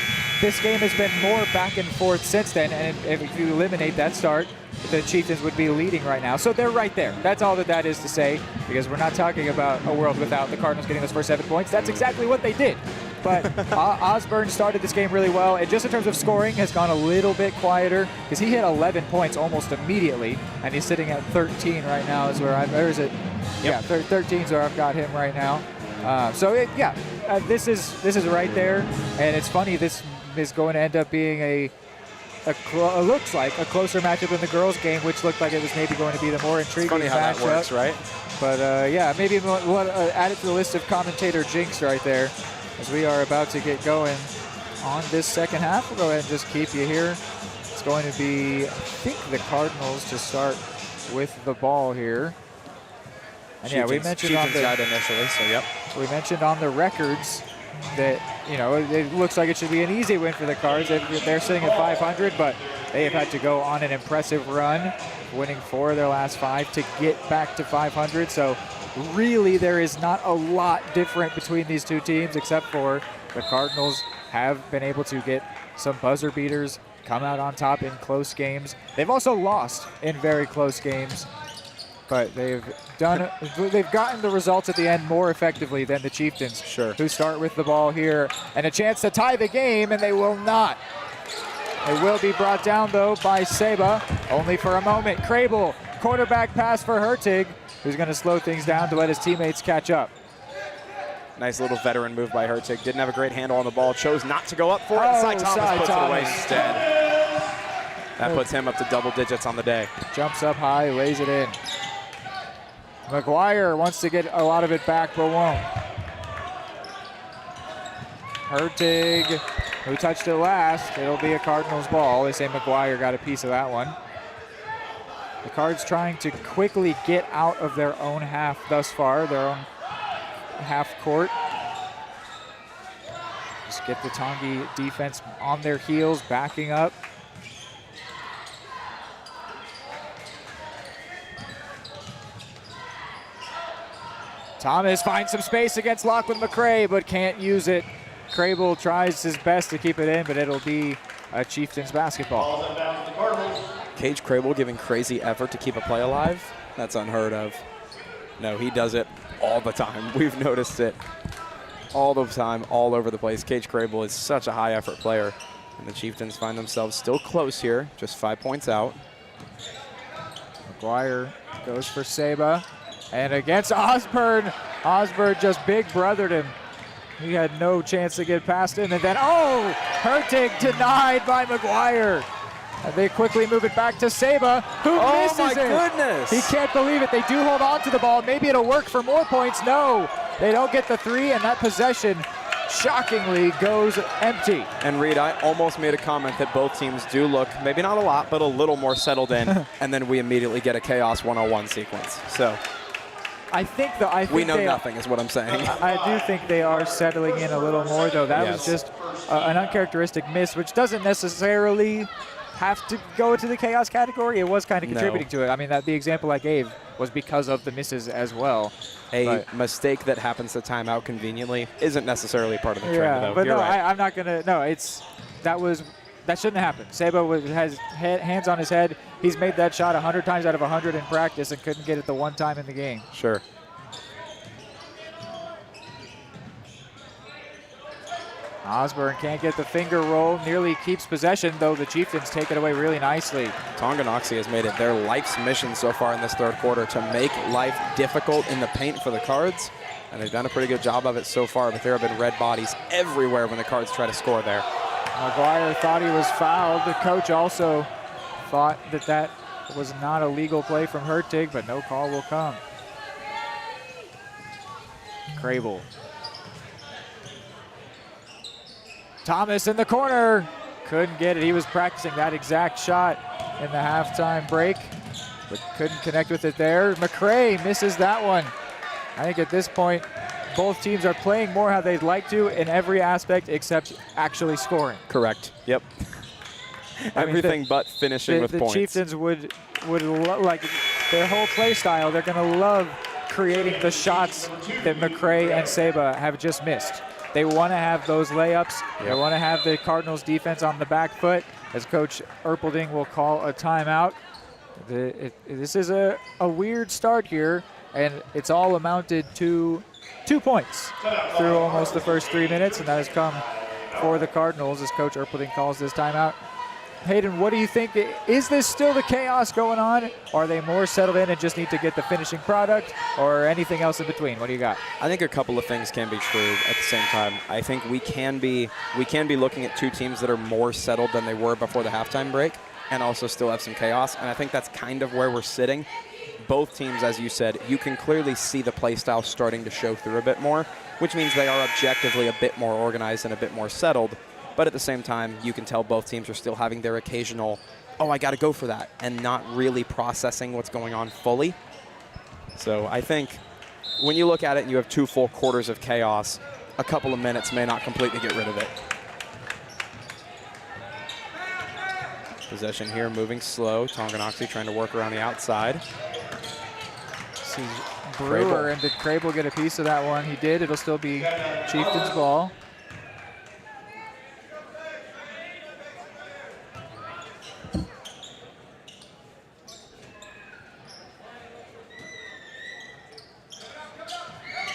This game has been more back and forth since then, and if you eliminate that start, the Chieftains would be leading right now. So they're right there. That's all that is to say, because we're not talking about a world without the Cardinals getting those first 7 points. That's exactly what they did. But Osborne started this game really well, and just in terms of scoring, has gone a little bit quieter, because he hit 11 points almost immediately, and he's sitting at 13 right now. Is where or is it? Yep. Yeah, 13 is where I've got him right now. This is right there, and it's funny. This is going to end up being looks like a closer matchup than the girls' game, which looked like it was maybe going to be the more intriguing matchup. It's funny how that works, right? But maybe we'll add it to the list of commentator jinx right there, as we are about to get going on this second half. We'll go ahead and just keep you here. It's going to be, I think, the Cardinals to start with the ball here. And we mentioned we mentioned on the records that, it looks like it should be an easy win for the Cards. They're sitting at 500, but they have had to go on an impressive run, winning 4 of their last 5 to get back to 500. So really there is not a lot different between these two teams, except for the Cardinals have been able to get some buzzer beaters, come out on top in close games. They've also lost in very close games, but they've gotten the results at the end more effectively than the Chieftains, who start with the ball here and a chance to tie the game, and they will not. It will be brought down, though, by Seba, only for a moment. Crable, quarterback pass for Hertig, who's going to slow things down to let his teammates catch up. Nice little veteran move by Hertig. Didn't have a great handle on the ball. Chose not to go up for it. And Cy Thomas puts it away instead. That puts him up to double digits on the day. Jumps up high, lays it in. McGuire wants to get a lot of it back, but won't. Hertig, who touched it last. It'll be a Cardinals ball. They say McGuire got a piece of that one. The Cards trying to quickly get out of their own half thus far, their own half court. Just get the Tongi defense on their heels, backing up. Thomas finds some space against Lachlan McCray, but can't use it. Crable tries his best to keep it in, but it'll be a Chieftains basketball. Cage Crable giving crazy effort to keep a play alive. That's unheard of. No, he does it all the time. We've noticed it all the time, all over the place. Cage Crable is such a high effort player, and the Chieftains find themselves still close here, just 5 points out. McGuire goes for Seba. And against Osborne, Osborne just big brothered him. He had no chance to get past him. And then, Hertig denied by McGuire. And they quickly move it back to Seba, who misses it. Oh, my goodness. He can't believe it. They do hold on to the ball. Maybe it'll work for more points. No, they don't get the 3, and that possession shockingly goes empty. And Reed, I almost made a comment that both teams do look, maybe not a lot, but a little more settled in. And then we immediately get a Chaos 101 sequence. So I think we know nothing is what I'm saying. I do think they are settling in a little more, though. That was just an uncharacteristic miss, which doesn't necessarily have to go into the chaos category. It was kind of contributing to it. I mean, the example I gave was because of the misses as well. A mistake that happens to time out conveniently isn't necessarily part of the trend, though. But You're right. I'm not going to. No, that shouldn't happen. Seba has hands on his head. He's made that shot 100 times out of 100 in practice and couldn't get it the one time in the game. Sure. Osborne can't get the finger roll, nearly keeps possession, though the Chieftains take it away really nicely. Tonganoxie has made it their life's mission so far in this third quarter to make life difficult in the paint for the Cards. And they've done a pretty good job of it so far, but there have been red bodies everywhere when the Cards try to score there. McGuire thought he was fouled. The coach also thought that was not a legal play from Hertig, but no call will come. Crable. Thomas in the corner. Couldn't get it. He was practicing that exact shot in the halftime break, but couldn't connect with it there. McCray misses that one. I think at this point, both teams are playing more how they'd like to in every aspect except actually scoring. Correct. Yep. Everything but finishing with points. The Chieftains would like their whole play style. They're going to love creating the shots that McCray and Seba have just missed. They want to have those layups. Yep. They want to have the Cardinals defense on the back foot, as Coach Erpelding will call a timeout. This is a weird start here, and it's all amounted to 2 points through almost the first 3 minutes, and that has come for the Cardinals as Coach Erpelding calls this timeout. Hayden, what do you think? Is this still the chaos going on? Are they more settled in and just need to get the finishing product, or anything else in between? What do you got? I think a couple of things can be true at the same time. I think we can be looking at two teams that are more settled than they were before the halftime break, and also still have some chaos. And I think that's kind of where we're sitting. Both teams, as you said, you can clearly see the play style starting to show through a bit more, which means they are objectively a bit more organized and a bit more settled. But at the same time, you can tell both teams are still having their occasional, oh, I got to go for that, and not really processing what's going on fully. So I think when you look at it and you have 2 full quarters of chaos, a couple of minutes may not completely get rid of it. Possession here, moving slow. Tonganoxie trying to work around the outside. See Brewer, and did Crable get a piece of that one? He did. It'll still be Chieftains ball.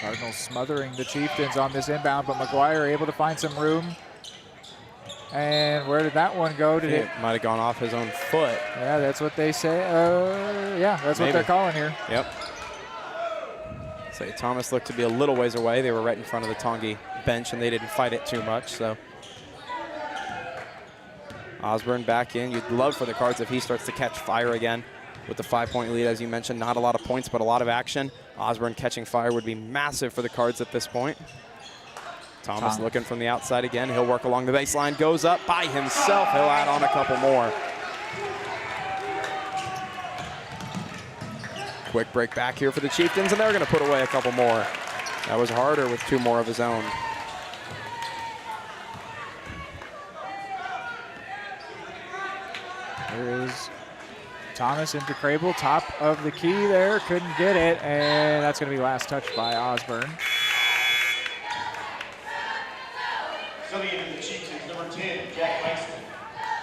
Cardinals smothering the Chieftains on this inbound, but McGuire able to find some room. And where did that one go? It might have gone off his own foot. Yeah, that's what they say. Yeah, that's what they're calling here. Yep. So Thomas looked to be a little ways away. They were right in front of the Tongi bench, and they didn't fight it too much. So Osborne back in. You'd love for the Cards if he starts to catch fire again with the 5-point lead, as you mentioned. Not a lot of points, but a lot of action. Osborne catching fire would be massive for the Cards at this point. Thomas looking from the outside again. He'll work along the baseline, goes up by himself. He'll add on a couple more. Quick break back here for the Chieftains, and they're going to put away a couple more. That was harder with 2 more of his own. There is Thomas into Crable, top of the key there, couldn't get it, and that's going to be last touch by Osborne. Coming into the Chieftains, number 10, Jack Langston.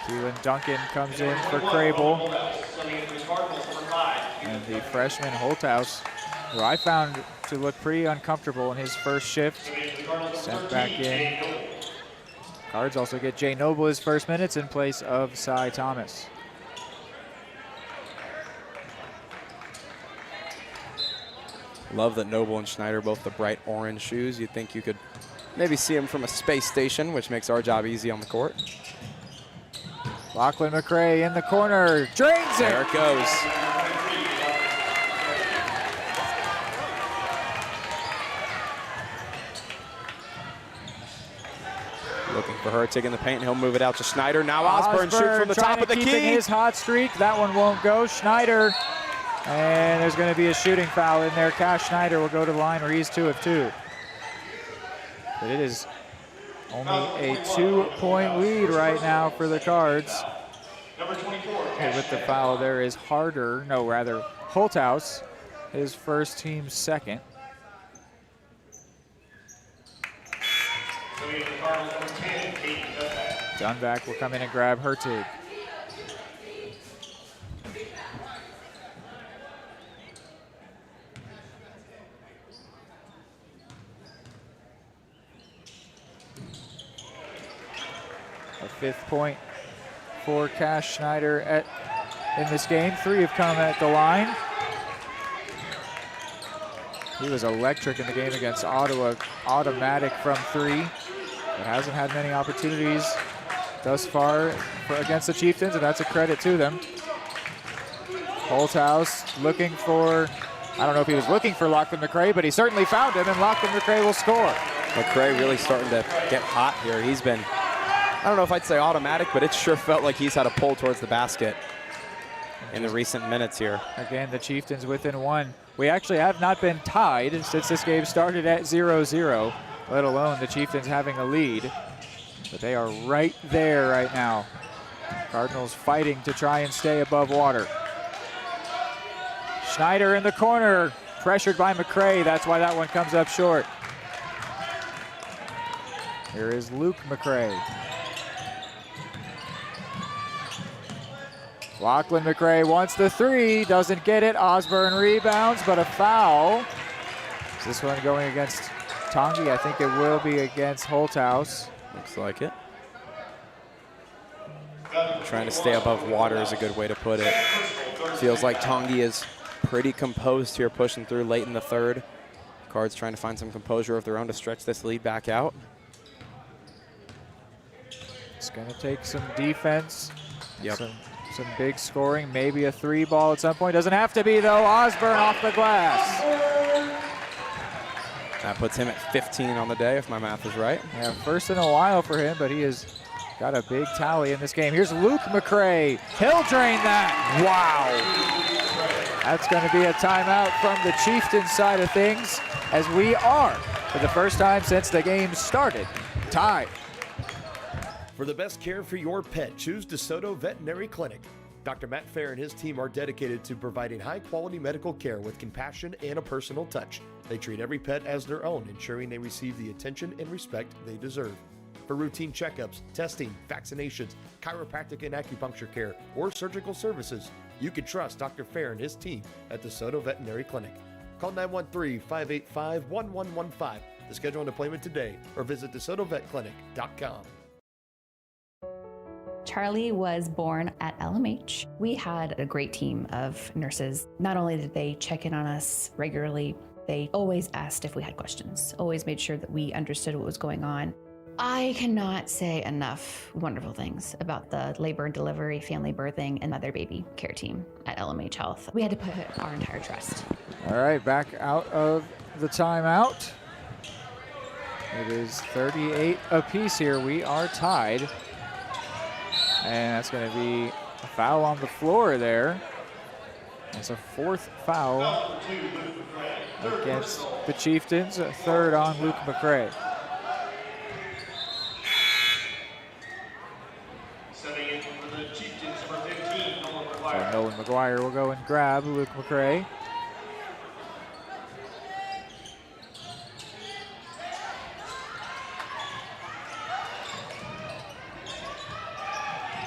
Keelan Duncan comes in for Crable. And the freshman Holthouse, who I found to look pretty uncomfortable in his first shift, sent back in. Cards also get Jay Noble his first minutes in place of Cy Thomas. Love that Noble and Schneider, both the bright orange shoes. You'd think you could maybe see him from a space station, which makes our job easy on the court. Lachlan McCray in the corner, drains it. There it goes. Looking for Hertig in the paint, and he'll move it out to Schneider. Now Osborne shoots from the top of the key. His hot streak, that one won't go. Schneider, and there's going to be a shooting foul in there. Cash Schneider will go to the line where he's 2 of 2. But it is only a 2-point lead right now for the Cards. Number 24. And with the foul there is Holthouse, his first team second. Dunback will come in and grab Hertig. A 5th point for Cash Schneider in this game. 3 have come at the line. He was electric in the game against Ottawa, automatic from 3, but hasn't had many opportunities thus far against the Chieftains, and that's a credit to them. Holthouse looking for, I don't know if he was looking for Lachlan McRae, but he certainly found him, and Lachlan McRae will score. McRae really starting to get hot here. He's been, I don't know if I'd say automatic, but it sure felt like he's had a pull towards the basket in the recent minutes here. Again, the Chieftains within 1. We actually have not been tied since this game started at 0-0, let alone the Chieftains having a lead. But they are right there right now. Cardinals fighting to try and stay above water. Schneider in the corner, pressured by McRae. That's why that one comes up short. Here is Luke McRae. Lachlan McRae wants the 3, doesn't get it. Osborne rebounds, but a foul. Is this one going against Tongi? I think it will be against Holthouse. Looks like it. Trying to stay above water is a good way to put it. Feels like Tongi is pretty composed here, pushing through late in the 3rd. Cards trying to find some composure of their own to stretch this lead back out. It's going to take some defense. Yep. Some big scoring, maybe a 3 ball at some point. Doesn't have to be, though. Osborne off the glass. That puts him at 15 on the day, if my math is right. Yeah, first in a while for him, but he has got a big tally in this game. Here's Luke McRae. He'll drain that. Wow. That's going to be a timeout from the Chieftains side of things, as we are, for the first time since the game started, tied. For the best care for your pet, choose DeSoto Veterinary Clinic. Dr. Matt Fair and his team are dedicated to providing high-quality medical care with compassion and a personal touch. They treat every pet as their own, ensuring they receive the attention and respect they deserve. For routine checkups, testing, vaccinations, chiropractic and acupuncture care, or surgical services, you can trust Dr. Fair and his team at DeSoto Veterinary Clinic. Call 913-585-1115 to schedule an appointment today or visit DeSotoVetClinic.com. Charlie was born at LMH. We had a great team of nurses. Not only did they check in on us regularly, they always asked if we had questions, always made sure that we understood what was going on. I cannot say enough wonderful things about the labor and delivery, family birthing, and mother baby care team at LMH Health. We had to put our entire trust. All right, back out of the timeout. It is 38 apiece here. We are tied. And that's going to be a foul on the floor there. That's a 4th foul against the Chieftains, a 3rd on Luke McRae. So Nolan McGuire will go and grab Luke McRae.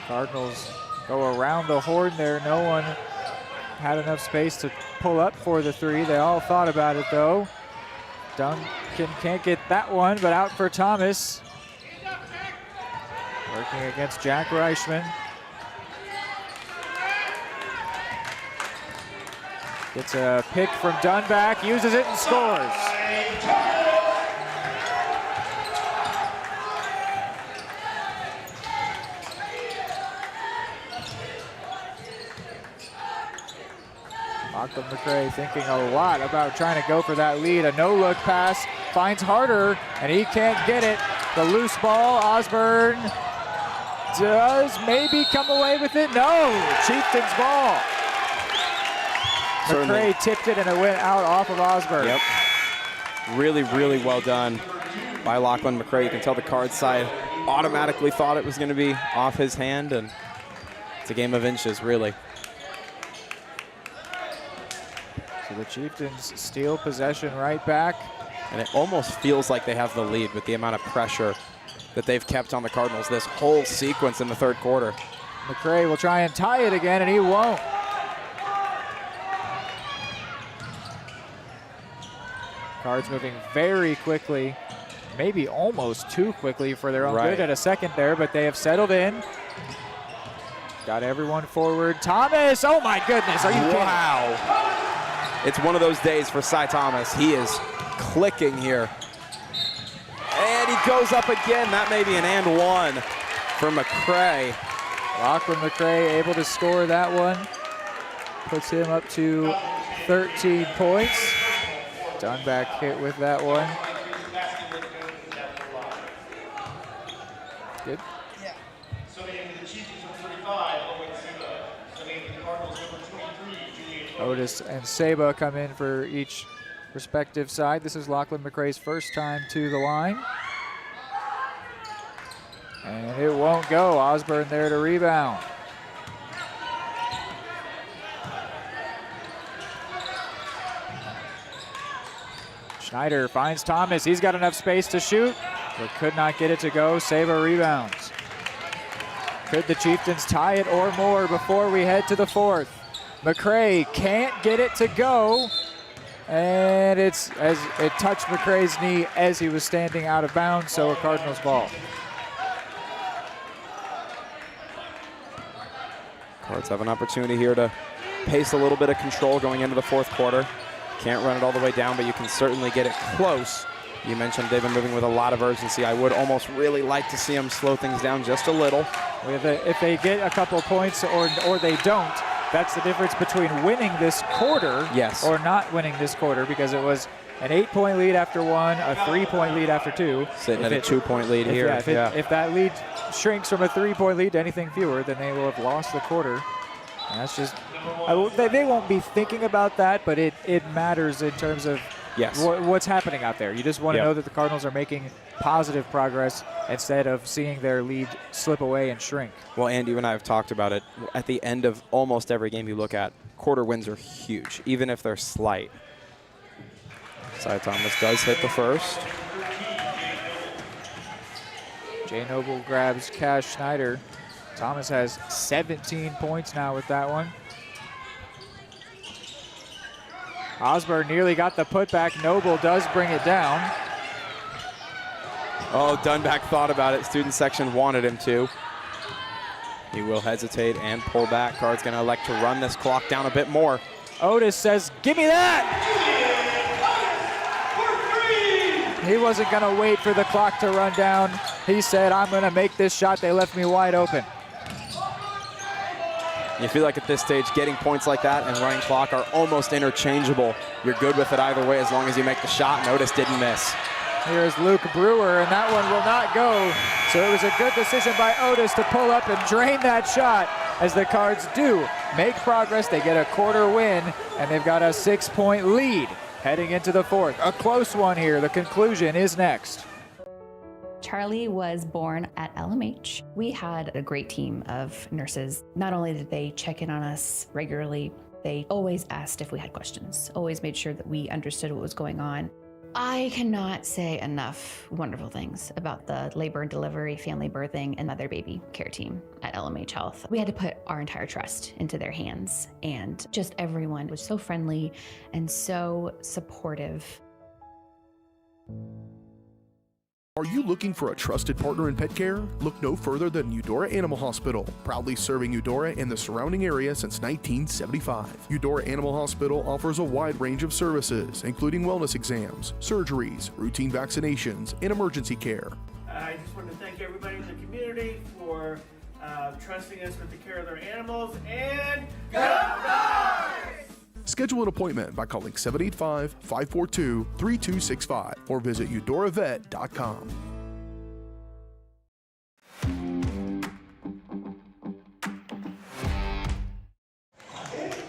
Cardinals go around the horn there. No one had enough space to pull up for the 3. They all thought about it, though. Duncan can't get that one, but out for Thomas. Working against Jack Reichman. Gets a pick from Dunback, uses it and scores. Lachlan McRae thinking a lot about trying to go for that lead. A no-look pass, finds Harder, and he can't get it. The loose ball, Osborne does maybe come away with it. No, Chieftains ball. McRae tipped it and it went out off of Osborne. Yep. Really, really well done by Lachlan McRae. You can tell the card side automatically thought it was going to be off his hand, and it's a game of inches, really. So the Chieftains steal possession right back. And it almost feels like they have the lead with the amount of pressure that they've kept on the Cardinals this whole sequence in the 3rd quarter. McRae will try and tie it again, and he won't. Cards moving very quickly, maybe almost too quickly for their own good at a second there, but they have settled in. Got everyone forward. Thomas, oh my goodness, are you kidding? Wow. It's one of those days for Cy Thomas. He is clicking here. And he goes up again. That may be an and one for McCray. Lachlan McCray able to score that one. Puts him up to 13 points. Dunback hit with that one. Good. Yeah. Subbing into the Chieftains of 35, Owen Seba. Subbing into the Cardinals number 23, Julian Otis and Seba come in for each respective side. This is Lachlan McCray's first time to the line. And it won't go. Osborne there to rebound. Schneider finds Thomas. He's got enough space to shoot, but could not get it to go. Seba rebounds. Could the Chieftains tie it or more before we head to the fourth? McCray can't get it to go. And it touched McCray's knee as he was standing out of bounds, so a Cardinals ball. Cards have an opportunity here to pace a little bit of control going into the fourth quarter. Can't run it all the way down, but you can certainly get it close. You mentioned they've been moving with a lot of urgency. I would almost really like to see them slow things down just a little. If they get a couple of points or they don't, that's the difference between winning this quarter or not winning this quarter, because it was an 8-point lead after one, a 3-point lead after two. Sitting at a 2-point lead here. If that lead shrinks from a 3-point lead to anything fewer, then they will have lost the quarter. And that's just, they won't be thinking about that, but it matters in terms of what's happening out there. You just want to know that the Cardinals are making positive progress instead of seeing their lead slip away and shrink. Well, Andy, you and I have talked about it. At the end of almost every game you look at, quarter wins are huge, even if they're slight. Cy Thomas does hit the first. Jay Noble grabs Cash Schneider. Thomas has 17 points now with that one. Osborne nearly got the putback. Noble does bring it down. Oh, Dunback thought about it. Student section wanted him to. He will hesitate and pull back. Card's going to elect to run this clock down a bit more. Otis says, give me that! He wasn't going to wait for the clock to run down. He said, I'm going to make this shot. They left me wide open. You feel like at this stage, getting points like that and running clock are almost interchangeable. You're good with it either way as long as you make the shot, and Otis didn't miss. Here's Luke Brewer, and that one will not go. So it was a good decision by Otis to pull up and drain that shot, as the Cards do make progress. They get a quarter win, and they've got a 6-point lead heading into the fourth. A close one here. The conclusion is next. Charlie was born at LMH. We had a great team of nurses. Not only did they check in on us regularly, they always asked if we had questions, always made sure that we understood what was going on. I cannot say enough wonderful things about the labor and delivery, family birthing, and mother baby care team at LMH Health. We had to put our entire trust into their hands, and just everyone was so friendly and so supportive. Are you looking for a trusted partner in pet care? Look no further than Eudora Animal Hospital, proudly serving Eudora and the surrounding area since 1975. Eudora Animal Hospital offers a wide range of services, including wellness exams, surgeries, routine vaccinations, and emergency care. I just want to thank everybody in the community for trusting us with the care of their animals, and go Dogs! Schedule an appointment by calling 785-542-3265 or visit eudoravet.com.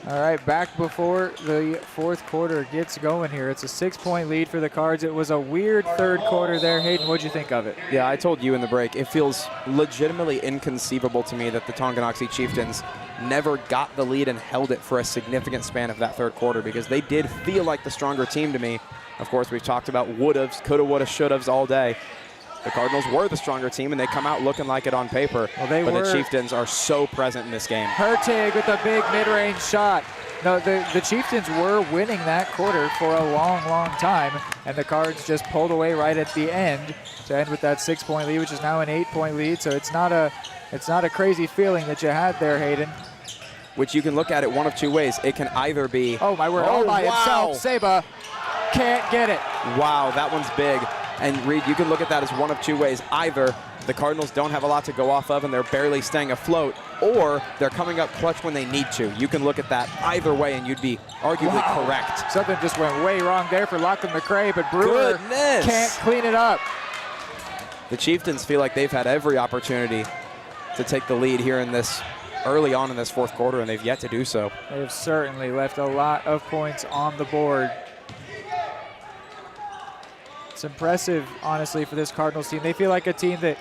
All right, back before the fourth quarter gets going here. It's a 6-point lead for the Cards. It was a weird third quarter there. Hayden, what'd you think of it? Yeah, I told you in the break, it feels legitimately inconceivable to me that the Tonganoxie Chieftains never got the lead and held it for a significant span of that third quarter, because they did feel like the stronger team to me. Of course, we've talked about would-haves, coulda, woulda, should-haves all day. The Cardinals were the stronger team, and they come out looking like it on paper. Well, but the Chieftains are so present in this game. Hertig with a big mid-range shot. No, the Chieftains were winning that quarter for a long, long time, and the Cards just pulled away right at the end to end with that 6-point lead, which is now an 8-point lead. So it's not a crazy feeling that you had there, Hayden. which you can look at it one of two ways. It can either be, oh my word, all by himself, Saba can't get it. Wow, that one's big. And Reed, you can look at that as one of two ways. Either the Cardinals don't have a lot to go off of and they're barely staying afloat, or they're coming up clutch when they need to. You can look at that either way and you'd be arguably correct. Something just went way wrong there for Lachlan McRae, but Brewer can't clean it up. The Chieftains feel like they've had every opportunity to take the lead here in this early on in this fourth quarter, and they've yet to do so. They have certainly left a lot of points on the board. It's impressive, honestly, for this Cardinals team. They feel like a team that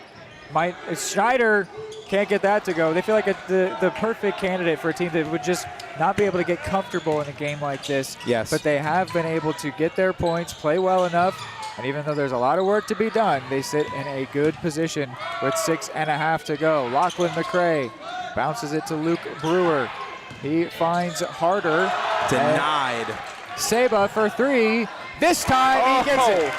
might, if Schneider can't get that to go, they feel like the perfect candidate for a team that would just not be able to get comfortable in a game like this. Yes. But they have been able to get their points, play well enough, and even though there's a lot of work to be done, they sit in a good position with 6.5 to go. Lachlan McRae bounces it to Luke Brewer. He finds Harder. Denied. Saba for three. This time he gets it.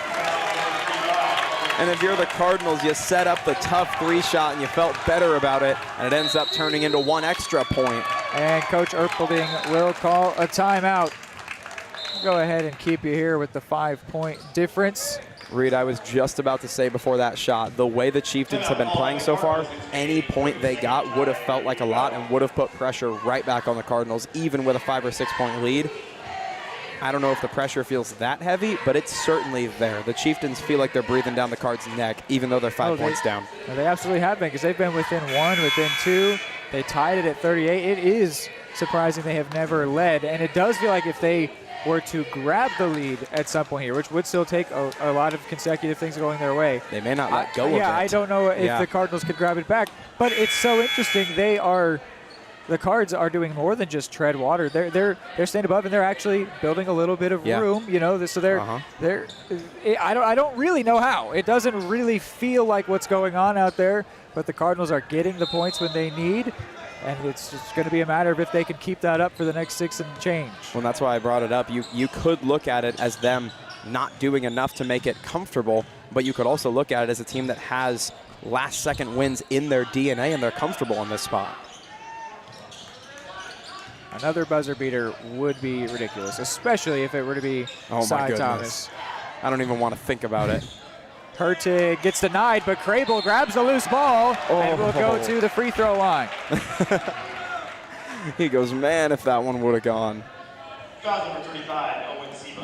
And if you're the Cardinals, you set up the tough three shot and you felt better about it, and it ends up turning into one extra point. And Coach Erpelding will call a timeout. Go ahead and keep you here with the 5-point difference. Reed, I was just about to say before that shot, the way the Chieftains have been playing so far, any point they got would have felt like a lot and would have put pressure right back on the Cardinals, even with a 5 or 6 point lead. I don't know if the pressure feels that heavy, but it's certainly there. The Chieftains feel like they're breathing down the Cards' neck, even though they're 5 points down. They absolutely have been, because they've been within 1, within 2. They tied it at 38. It is surprising they have never led, and it does feel like if they were to grab the lead at some point here, which would still take a lot of consecutive things going their way. They may not let go of it. Yeah, I don't know if the Cardinals could grab it back, but it's so interesting. The Cards are doing more than just tread water. They're staying above, and they're actually building a little bit of room. You know, so I don't really know how. It doesn't really feel like what's going on out there, but the Cardinals are getting the points when they need. And it's just going to be a matter of if they can keep that up for the next 6 and change. Well, that's why I brought it up. You could look at it as them not doing enough to make it comfortable, but you could also look at it as a team that has last-second wins in their DNA, and they're comfortable in this spot. Another buzzer beater would be ridiculous, especially if it were to be Cy Thomas. I don't even want to think about it. Hurtig gets denied, but Crable grabs the loose ball and will go to the free throw line. He goes, man, if that one would have gone.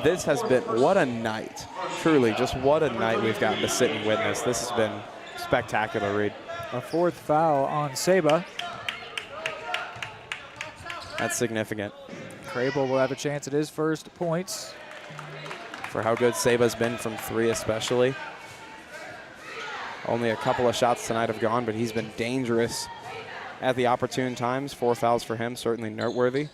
This has been, what a night. Truly, just what a night we've gotten to sit and witness. This has been spectacular, Reed. A 4th foul on Saba. That's significant. Crable will have a chance at his first points. For how good Saba's been from 3 especially. Only a couple of shots tonight have gone, but he's been dangerous at the opportune times. 4 fouls for him, certainly noteworthy.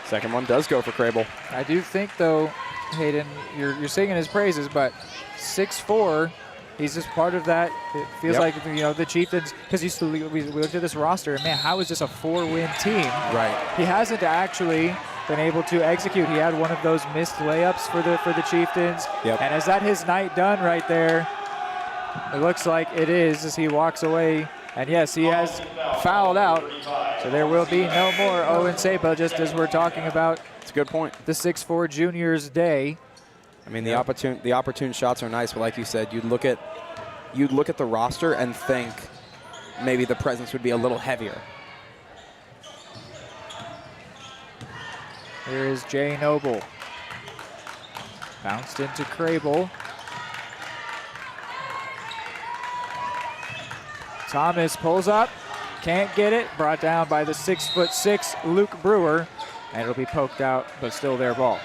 Second one does go for Crable. I do think, though, Hayden, you're singing his praises, but 6'4", he's just part of that. It feels like, you know, the Chieftains, because we looked at this roster, and man, how is this a 4-win team? Right. He hasn't actually been able to execute. He had one of those missed layups for the Chieftains. Yep. And is that his night done right there? It looks like it is as he walks away. And yes, he has fouled out. So there will be no more Owen Saba, just as we're talking about. It's a good point. The 6'4" junior's day. I mean, the opportune shots are nice, but like you said, you'd look at the roster and think maybe the presence would be a little heavier. Here is Jay Noble. Bounced into Crable. Thomas pulls up, can't get it. Brought down by the 6'6" Luke Brewer, and it'll be poked out, but still their ball.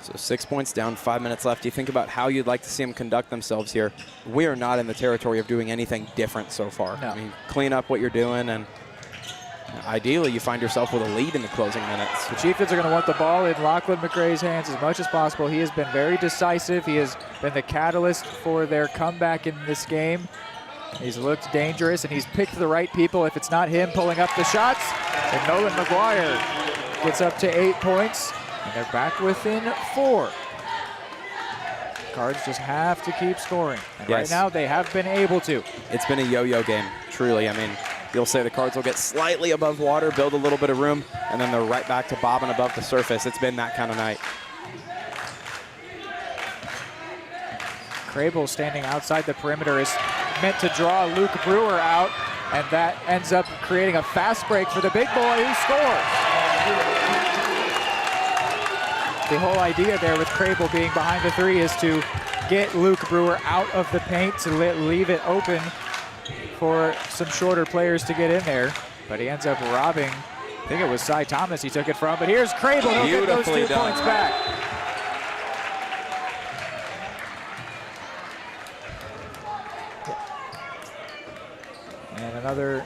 So 6 points down, 5 minutes left. You think about how you'd like to see them conduct themselves here. We are not in the territory of doing anything different so far. No. I mean, clean up what you're doing, and ideally you find yourself with a lead in the closing minutes. The Chieftains are going to want the ball in Lachlan McRae's hands as much as possible. He has been very decisive. He has been the catalyst for their comeback in this game. He's looked dangerous, and he's picked the right people. If it's not him pulling up the shots, and Nolan McGuire gets up to 8 points. And they're back within 4. Cards just have to keep scoring. And right now, they have been able to. It's been a yo-yo game, truly. I mean, you'll say the Cards will get slightly above water, build a little bit of room, and then they're right back to bobbing above the surface. It's been that kind of night. Crable standing outside the perimeter is meant to draw Luke Brewer out, and that ends up creating a fast break for the big boy who scores. The whole idea there with Crable being behind the three is to get Luke Brewer out of the paint to leave it open for some shorter players to get in there. But he ends up robbing, I think it was Cy Thomas he took it from, but here's Crable, he'll get those 2 points back. And another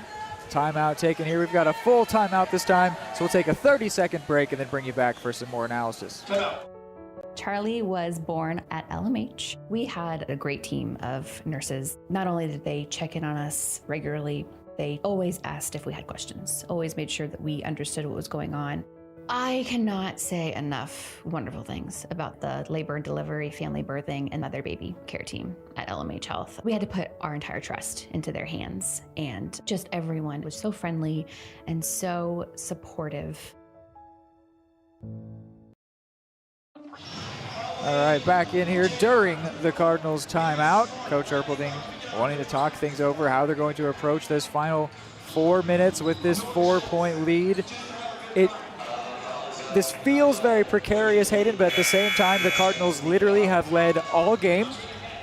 timeout taken here. We've got a full timeout this time, so we'll take a 30-second break and then bring you back for some more analysis. Charlie was born at LMH. We had a great team of nurses. Not only did they check in on us regularly, they always asked if we had questions, always made sure that we understood what was going on. I cannot say enough wonderful things about the labor and delivery, family birthing, and mother baby care team at LMH Health. We had to put our entire trust into their hands, and just everyone was so friendly and so supportive. All right, back in here during the Cardinals timeout. Coach Erpelding wanting to talk things over, how they're going to approach this final 4 minutes with this 4-point lead. This feels very precarious, Hayden, but at the same time, the Cardinals literally have led all game,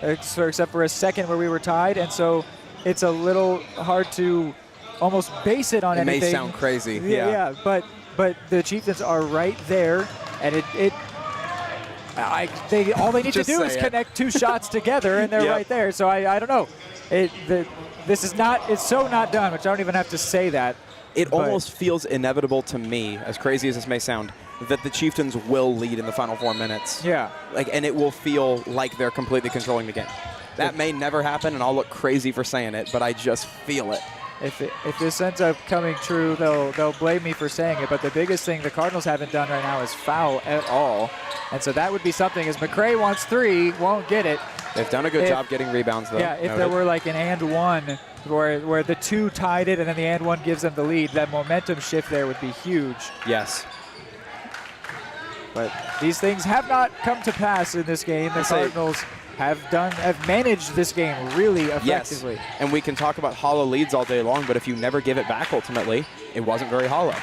except for a second where we were tied, and so it's a little hard to almost base it on anything. It may sound crazy. Yeah, but the Chieftains are right there, and all they need to do is connect 2 shots together, and they're right there. So I don't know. It's so not done, which I don't even have to say that. It almost feels inevitable to me, as crazy as this may sound, that the Chieftains will lead in the final 4 minutes. Yeah. And it will feel like they're completely controlling the game. That may never happen, and I'll look crazy for saying it, but I just feel it. If this ends up coming true, they'll blame me for saying it, but the biggest thing the Cardinals haven't done right now is foul at all. And so that would be something, as McCray wants 3, won't get it. They've done a good job getting rebounds, though. Yeah, if there were like an and one where the 2 tied it and then the and one gives them the lead, that momentum shift there would be huge. Yes. But these things have not come to pass in this game. The Cardinals have managed this game really effectively. Yes, and we can talk about hollow leads all day long, but if you never give it back ultimately, it wasn't very hollow.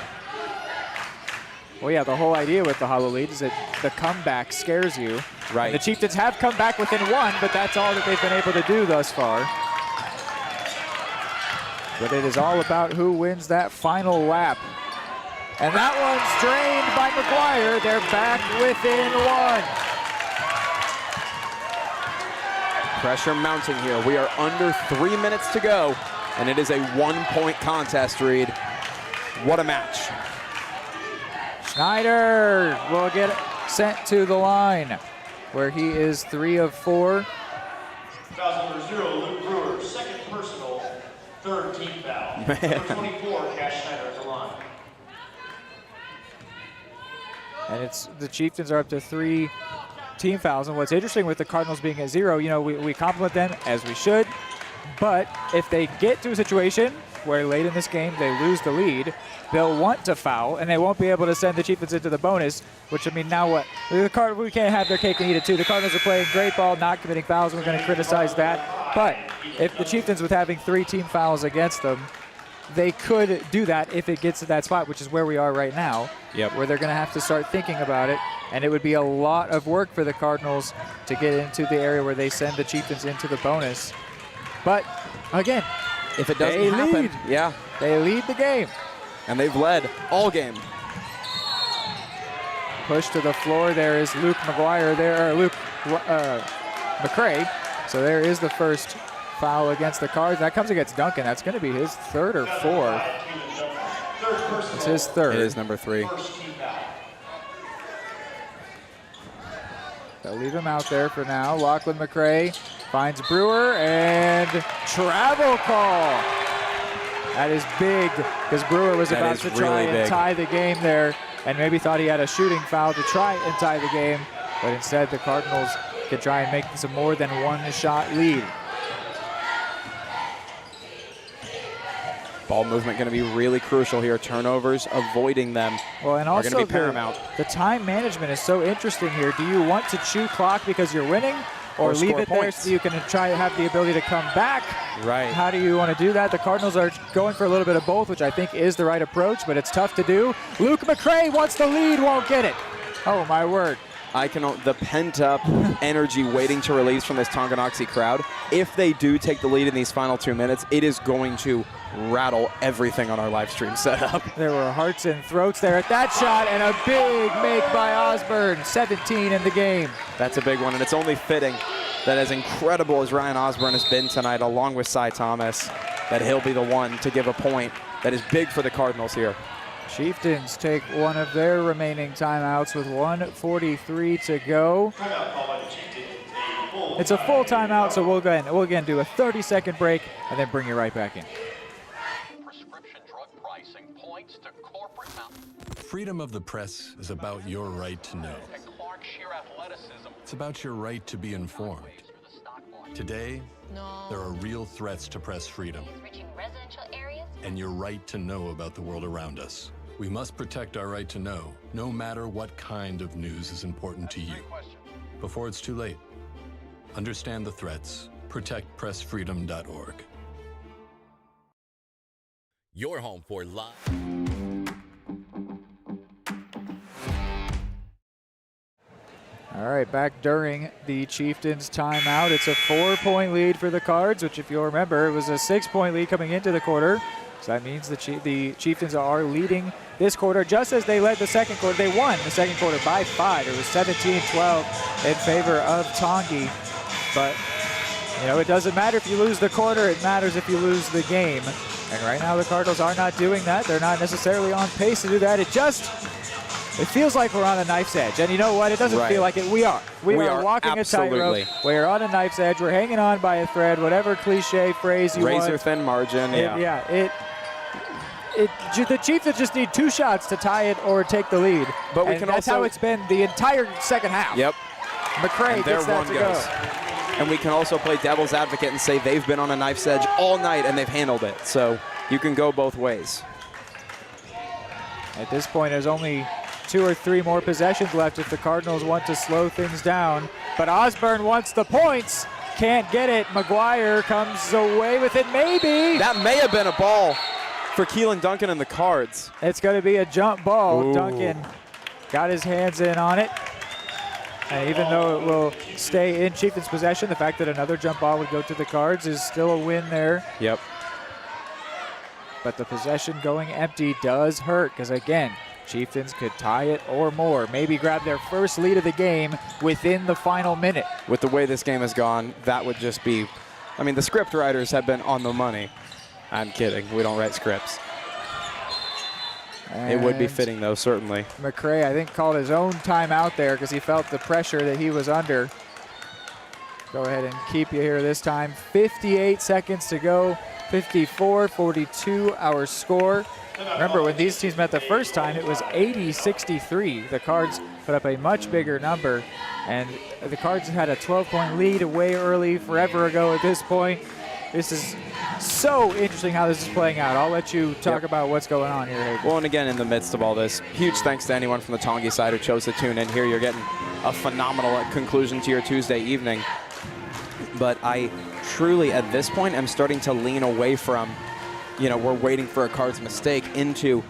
Well, yeah, the whole idea with the hollow lead is that the comeback scares you. Right. And the Chieftains have come back within 1, but that's all that they've been able to do thus far. But it is all about who wins that final lap. And that one's drained by McGuire. They're back within 1. Pressure mounting here. We are under 3 minutes to go, and it is a 1-point contest, Reed. What a match. Schneider will get sent to the line, where he is 3 of 4. Foul number 0, Luke Brewer, second personal, 3rd team foul. Number 24, Cash Schneider at the line. And the Chieftains are up to 3 team fouls. And what's interesting with the Cardinals being at 0, we compliment them as we should. But if they get to a situation where late in this game they lose the lead, they'll want to foul, and they won't be able to send the Chieftains into the bonus, which, I mean, now what? We can't have their cake and eat it, too. The Cardinals are playing great ball, not committing fouls, and we're going to criticize that. But if the Chieftains, with having 3 team fouls against them, they could do that if it gets to that spot, which is where we are right now, where they're going to have to start thinking about it. And it would be a lot of work for the Cardinals to get into the area where they send the Chieftains into the bonus. But, again, if it doesn't happen, they lead the game. And they've led all game. Push to the floor. There is Luke McGuire there, or Luke McCray. So there is the first foul against the Cards. That comes against Duncan. That's going to be his 3rd or 4th. It's his 3rd. It is number 3. They'll leave him out there for now. Lachlan McCray finds Brewer, and travel call. That is big, because Brewer was about to try and tie the game there, and maybe thought he had a shooting foul to try and tie the game, but instead the Cardinals could try and make this a more than 1-shot lead. Ball movement going to be really crucial here. Turnovers, avoiding them well, and are also going to be paramount. The time management is so interesting here. Do you want to chew clock because you're winning, or leave it there so you can try to have the ability to come back? Right. How do you want to do that? The Cardinals are going for a little bit of both, which I think is the right approach, but it's tough to do. Luke McCray wants the lead, won't get it. Oh, my word. The pent-up energy waiting to release from this Tonganoxie crowd, if they do take the lead in these final 2 minutes, it is going to rattle everything on our live stream setup. There were hearts and throats there at that shot, and a big make by Osborne, 17 in the game. That's a big one, and it's only fitting that as incredible as Ryan Osborne has been tonight, along with Cy Thomas, that he'll be the one to give a point that is big for the Cardinals here. Chieftains take one of their remaining timeouts with 1:43 to go. It's a full timeout, so we'll again do a 30-second break and then bring you right back in. Freedom of the press is about your right to know. It's about your right to be informed. Today, there are real threats to press freedom and your right to know about the world around us. We must protect our right to know, no matter what kind of news is important to you. Before it's too late, understand the threats. ProtectPressFreedom.org. Your home for live. All right, back during the Chieftains timeout. It's a 4-point lead for the Cards, which if you'll remember, it was a 6-point lead coming into the quarter. So that means the Chieftains are leading this quarter just as they led the second quarter. They won the second quarter by 5. It was 17-12 in favor of Tongi. But, you know, it doesn't matter if you lose the quarter. It matters if you lose the game. And right now the Cardinals are not doing that. They're not necessarily on pace to do that. It feels like we're on a knife's edge. And you know what? It doesn't feel like it. We are. We are walking absolutely. a tightrope. We're on a knife's edge. We're hanging on by a thread, whatever cliche phrase you want. Razor thin margin, the Chiefs just need 2 shots to tie it or take the lead. But we and can that's how it's been the entire second half. Yep. McCray gets that to go. And we can also play devil's advocate and say they've been on a knife's edge all night and they've handled it. So you can go both ways. At this point, there's only 2 or 3 more possessions left if the Cardinals want to slow things down. But Osborne wants the points. Can't get it. McGuire comes away with it, maybe. That may have been a ball for Keelan Duncan and the Cards. It's going to be a jump ball. Ooh. Duncan got his hands in on it. And even though it will stay in Chieftains' possession, the fact that another jump ball would go to the Cards is still a win there. Yep. But the possession going empty does hurt because, again, Chieftains could tie it or more, maybe grab their first lead of the game within the final minute. With the way this game has gone, that would just be, I mean, the script writers have been on the money. I'm kidding, we don't write scripts. And it would be fitting though, certainly. McCray, I think, called his own timeout there because he felt the pressure that he was under. Go ahead and keep you here this time. 58 seconds to go, 54-42 our score. Remember, when these teams met the first time, it was 80-63. The Cards put up a much bigger number, and the Cards had a 12-point lead way early, forever ago at this point. This is so interesting how this is playing out. I'll let you talk about what's going on here, Hayden. Well, and again, in the midst of all this, huge thanks to anyone from the Tongi side who chose to tune in here. You're getting a phenomenal conclusion to your Tuesday evening. But I truly, at this point, am starting to lean away from, you know, we're waiting for a Cards mistake into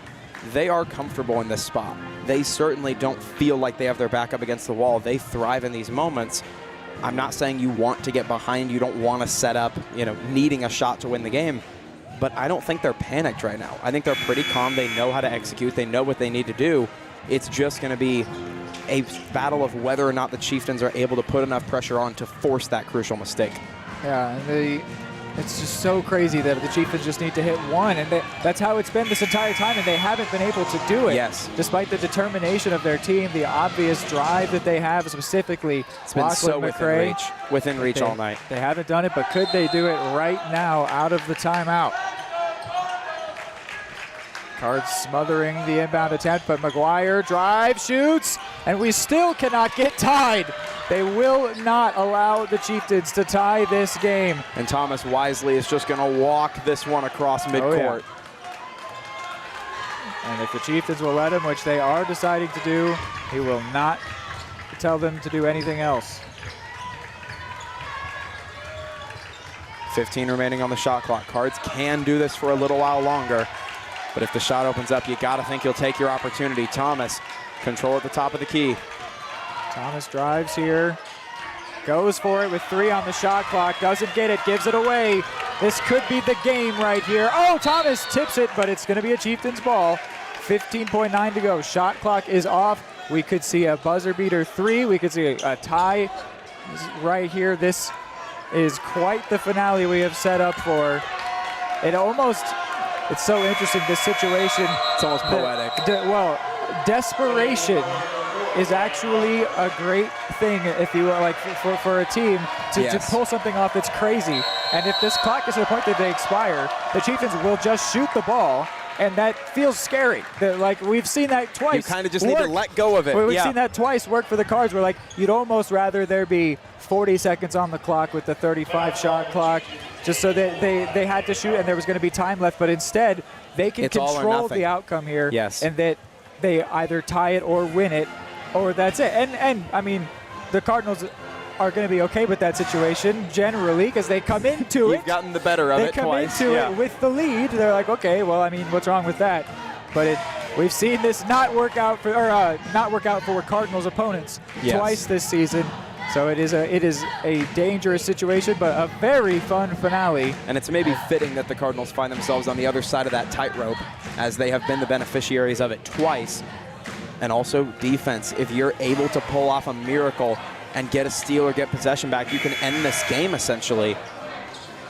they are comfortable in this spot. They certainly don't feel like they have their back up against the wall. They thrive in these moments. I'm not saying you want to get behind, you don't want to set up, you know, needing a shot to win the game, but I don't think they're panicked right now. I think they're pretty calm. They know how to execute. They know what they need to do. It's just going to be a battle of whether or not the Chieftains are able to put enough pressure on to force that crucial mistake. Yeah, and it's just so crazy that the Chieftains just need to hit one, and that's how it's been this entire time, and they haven't been able to do it. Yes. Despite the determination of their team, the obvious drive that they have, specifically it's been so within reach all night. They haven't done it, but could they do it right now out of the timeout? Cards smothering the inbound attempt, but McGuire drive, shoots, and we still cannot get tied. They will not allow the Chieftains to tie this game. And Thomas wisely is just going to walk this one across midcourt. And if the Chieftains will let him, which they are deciding to do, he will not tell them to do anything else. 15 remaining on the shot clock. Cards can do this for a little while longer, but if the shot opens up, you gotta think you'll take your opportunity. Thomas, control at the top of the key. Thomas drives here, goes for it with 3 on the shot clock, doesn't get it, gives it away. This could be the game right here. Oh, Thomas tips it, but it's gonna be a Chieftains ball. 15.9 to go, shot clock is off. We could see a buzzer beater 3, we could see a tie right here. This is quite the finale we have set up for. It's so interesting, this situation. It's almost poetic. Well, desperation is actually a great thing if you like for a team to pull something off that's crazy. And if this clock is to the point that they expire, the Chieftains will just shoot the ball, and that feels scary. Like, we've seen that twice. You kind of just need to let go of it. We've seen that twice work for the Cards, where like you'd almost rather there be 40 seconds on the clock with the 35 shot clock, just so that they had to shoot and there was going to be time left, but instead they can control the outcome here. Yes. And that they either tie it or win it, or that's it. And I mean, the Cardinals are going to be okay with that situation generally, because they come into it. You've gotten the better of it twice. They come into it with the lead. They're like, okay, well, I mean, what's wrong with that? But we've seen this not work out for Cardinals opponents twice this season. So it is a dangerous situation, but a very fun finale. And it's maybe fitting that the Cardinals find themselves on the other side of that tightrope, as they have been the beneficiaries of it twice. And also defense. If you're able to pull off a miracle and get a steal or get possession back, you can end this game essentially,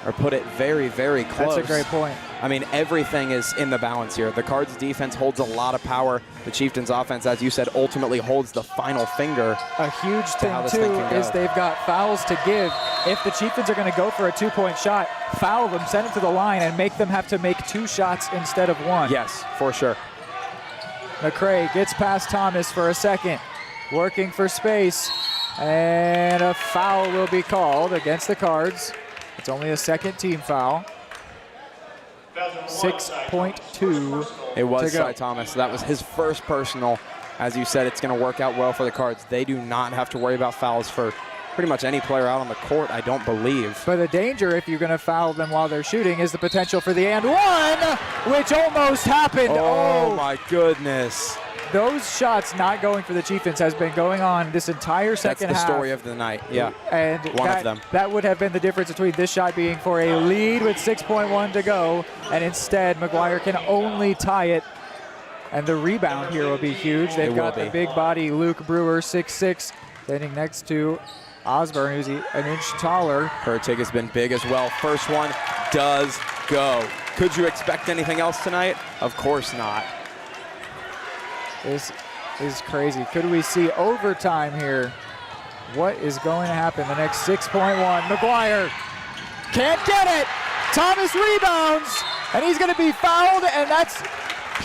or put it very, very close. That's a great point. I mean, everything is in the balance here. The Cards defense holds a lot of power. The Chieftains offense, as you said, ultimately holds the final finger. A huge thing, too, is they've got fouls to give. If the Chieftains are going to go for a 2-point shot, foul them, send it to the line, and make them have to make 2 shots instead of 1. Yes, for sure. McCray gets past Thomas for a second, working for space, and a foul will be called against the Cards. It's only a second team foul. 6.2. It was Cy Thomas. That was his first personal. As you said, it's going to work out well for the Cards. They do not have to worry about fouls for pretty much any player out on the court, I don't believe. But the danger, if you're going to foul them while they're shooting, is the potential for the and one, which almost happened. Oh my goodness. Those shots not going for the Chieftains has been going on this entire second half. That's the story of the night, yeah. And one of them. That would have been the difference between this shot being for a lead with 6.1 to go, and instead McGuire can only tie it. And the rebound here will be huge. They've got the big body Luke Brewer, 6'6", standing next to Osborne, who's an inch taller. Hurtig has been big as well. First one does go. Could you expect anything else tonight? Of course not. This is crazy. Could we see overtime here? What is going to happen? The next 6.1. McGuire can't get it. Thomas rebounds, and he's going to be fouled, and that's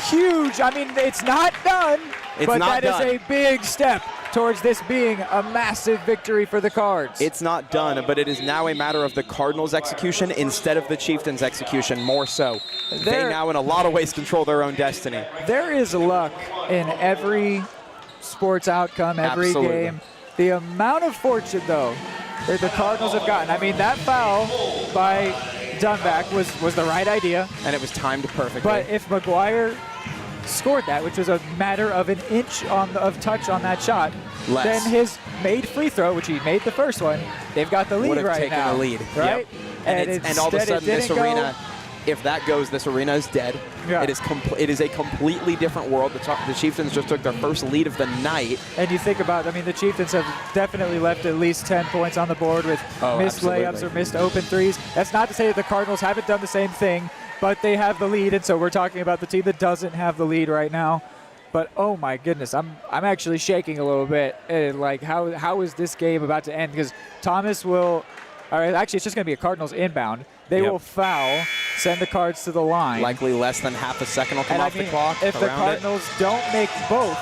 huge. I mean, it's not done, but that is a big step towards this being a massive victory for the Cards. It's not done, but it is now a matter of the Cardinals' execution instead of the Chieftains' execution, more so. They now, in a lot of ways, control their own destiny. There is luck in every sports outcome, every game. The amount of fortune, though, that the Cardinals have gotten. I mean, that foul by Dunback was the right idea. And it was timed perfectly. But if McGuire scored that, which was a matter of an inch of touch on that shot, then his made free throw, which he made the first one, they've got the lead right now. Would have taken the lead, right? Yep. And all of a sudden, this arena, if that goes, this arena is dead. Yeah. It is a completely different world. The Chieftains just took their first lead of the night. And you think about, I mean, the Chieftains have definitely left at least 10 points on the board with missed layups or missed open threes. That's not to say that the Cardinals haven't done the same thing, but they have the lead, and so we're talking about the team that doesn't have the lead right now. But oh my goodness, I'm actually shaking a little bit. And like, how is this game about to end? Because Thomas will, all right, actually it's just going to be a Cardinals inbound. They will foul, send the Cards to the line. Likely less than half a second will come off the clock. If the Cardinals don't make both,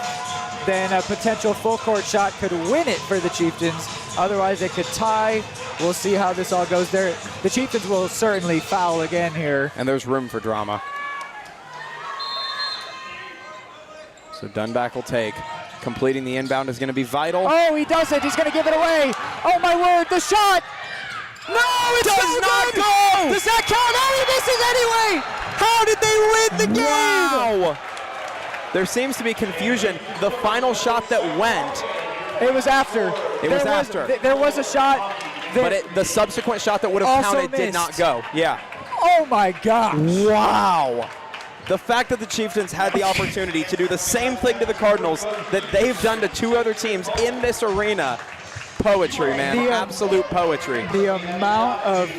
then a potential full court shot could win it for the Chieftains. Otherwise, it could tie. We'll see how this all goes there. The Chieftains will certainly foul again here. And there's room for drama. So Dunback will take. Completing the inbound is going to be vital. Oh, he does it. He's going to give it away. Oh, my word. The shot. No, it does not go. Does that count? Oh, he misses anyway. How did they win the game? Wow. There seems to be confusion. The final shot that went. It was after. There was a shot. But the subsequent shot that would have counted did not go. Yeah. Oh, my gosh. Wow. The fact that the Chieftains had the opportunity to do the same thing to the Cardinals that they've done to two other teams in this arena. Poetry, man. Absolute poetry. The amount of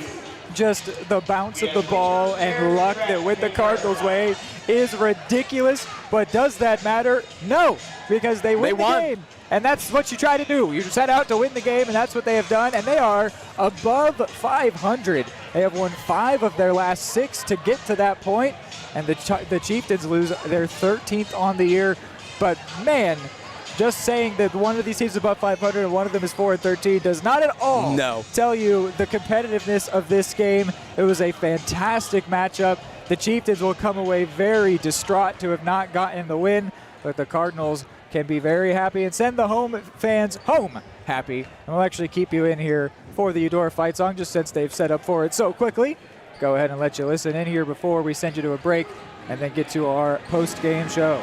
just the bounce of the ball and luck that went the Cardinals' way is ridiculous. But does that matter? No, because they won the game. And that's what you try to do. You set out to win the game, and that's what they have done. And they are above 500. They have won 5 of their last 6 to get to that point. And the Chieftains lose their 13th on the year. But, man, just saying that one of these teams is above 500 and one of them is 4-13 does not at all tell you the competitiveness of this game. It was a fantastic matchup. The Chieftains will come away very distraught to have not gotten the win, but the Cardinals can be very happy and send the home fans home happy. And we'll actually keep you in here for the Eudora fight song just since they've set up for it so quickly. Go ahead and let you listen in here before we send you to a break and then get to our post-game show.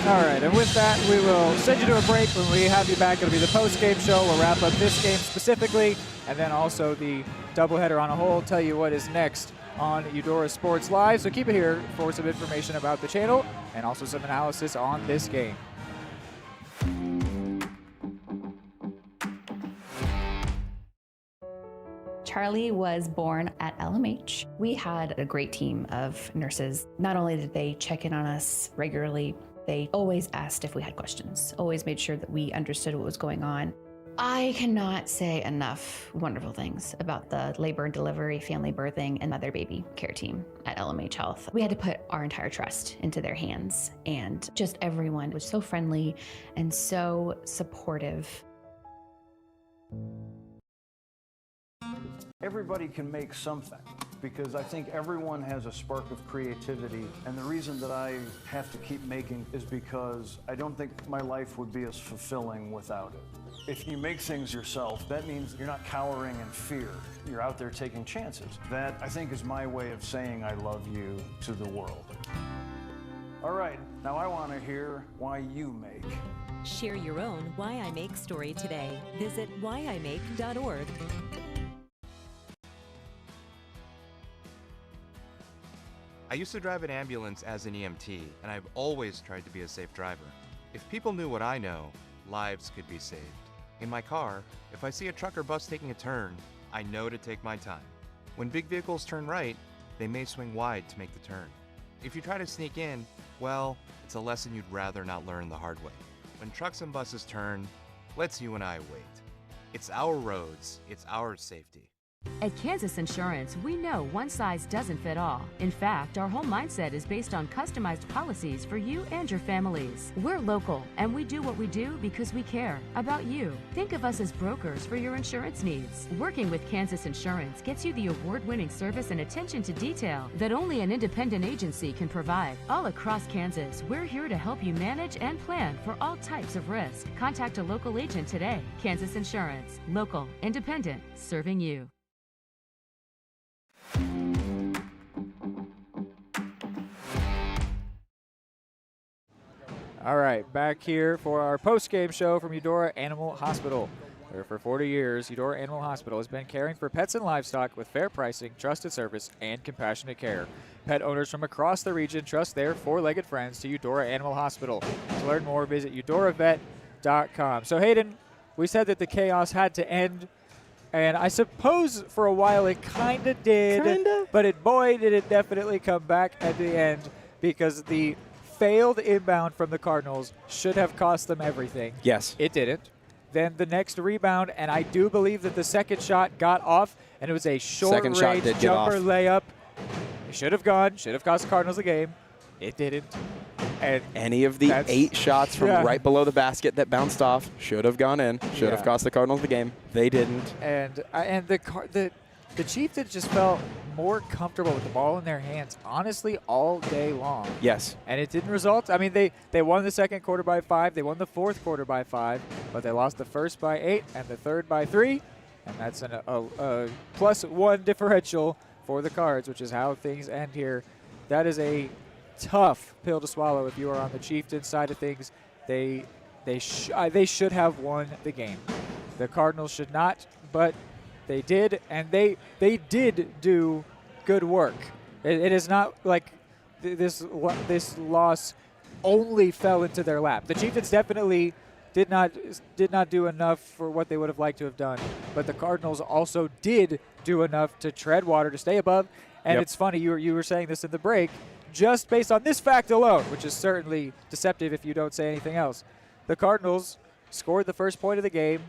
All right, and with that, we will send you to a break. When we have you back, it'll be the post-game show. We'll wrap up this game specifically, and then also the doubleheader on a whole, tell you what is next on Eudora Sports Live. So keep it here for some information about the channel and also some analysis on this game. Charlie was born at LMH. We had a great team of nurses. Not only did they check in on us regularly, they always asked if we had questions, always made sure that we understood what was going on. I cannot say enough wonderful things about the labor and delivery, family birthing, and mother baby care team at LMH Health. We had to put our entire trust into their hands, and just everyone was so friendly and so supportive. Everybody can make something, because I think everyone has a spark of creativity, and the reason that I have to keep making is because I don't think my life would be as fulfilling without it. If you make things yourself, that means you're not cowering in fear. You're out there taking chances. That, I think, is my way of saying I love you to the world. All right, now I want to hear why you make. Share your own Why I Make story today. Visit whyimake.org. I used to drive an ambulance as an EMT, and I've always tried to be a safe driver. If people knew what I know, lives could be saved. In my car, if I see a truck or bus taking a turn, I know to take my time. When big vehicles turn right, they may swing wide to make the turn. If you try to sneak in, well, it's a lesson you'd rather not learn the hard way. When trucks and buses turn, let's you and I wait. It's our roads, it's our safety. At Kansas Insurance, we know one size doesn't fit all. In fact, our whole mindset is based on customized policies for you and your families. We're local, and we do what we do because we care about you. Think of us as brokers for your insurance needs. Working with Kansas Insurance gets you the award-winning service and attention to detail that only an independent agency can provide. All across Kansas, we're here to help you manage and plan for all types of risk. Contact a local agent today. Kansas Insurance. Local, independent, serving you. All right, back here for our post-game show from Eudora Animal Hospital, where for 40 years, Eudora Animal Hospital has been caring for pets and livestock with fair pricing, trusted service, and compassionate care. Pet owners from across the region trust their four-legged friends to Eudora Animal Hospital. To learn more, visit eudoravet.com. So, Hayden, we said that the chaos had to end, and I suppose for a while it kind of did, but boy, did it definitely come back at the end, because the failed inbound from the Cardinals should have cost them everything. Yes. It didn't. Then the next rebound, and I do believe that the second shot got off, and it was a short-range jumper layup. It should have gone, should have cost the Cardinals the game. It didn't. And any of the 8 shots from right below the basket that bounced off should have gone in, should have cost the Cardinals the game. They didn't. And the Chieftains just felt more comfortable with the ball in their hands, honestly, all day long. Yes. And it didn't result. I mean, they won the second quarter by 5. They won the fourth quarter by 5, but they lost the first by 8 and the third by 3. And that's a +1 differential for the Cards, which is how things end here. That is a tough pill to swallow if you are on the Chieftains side of things. They should have won the game. The Cardinals should not, but they did, and they did do good work. It is not like this loss only fell into their lap. The Chieftains definitely did not do enough for what they would have liked to have done, but the Cardinals also did do enough to tread water, to stay above. And it's funny, you were saying this in the break, just based on this fact alone, which is certainly deceptive if you don't say anything else. The Cardinals scored the first point of the game.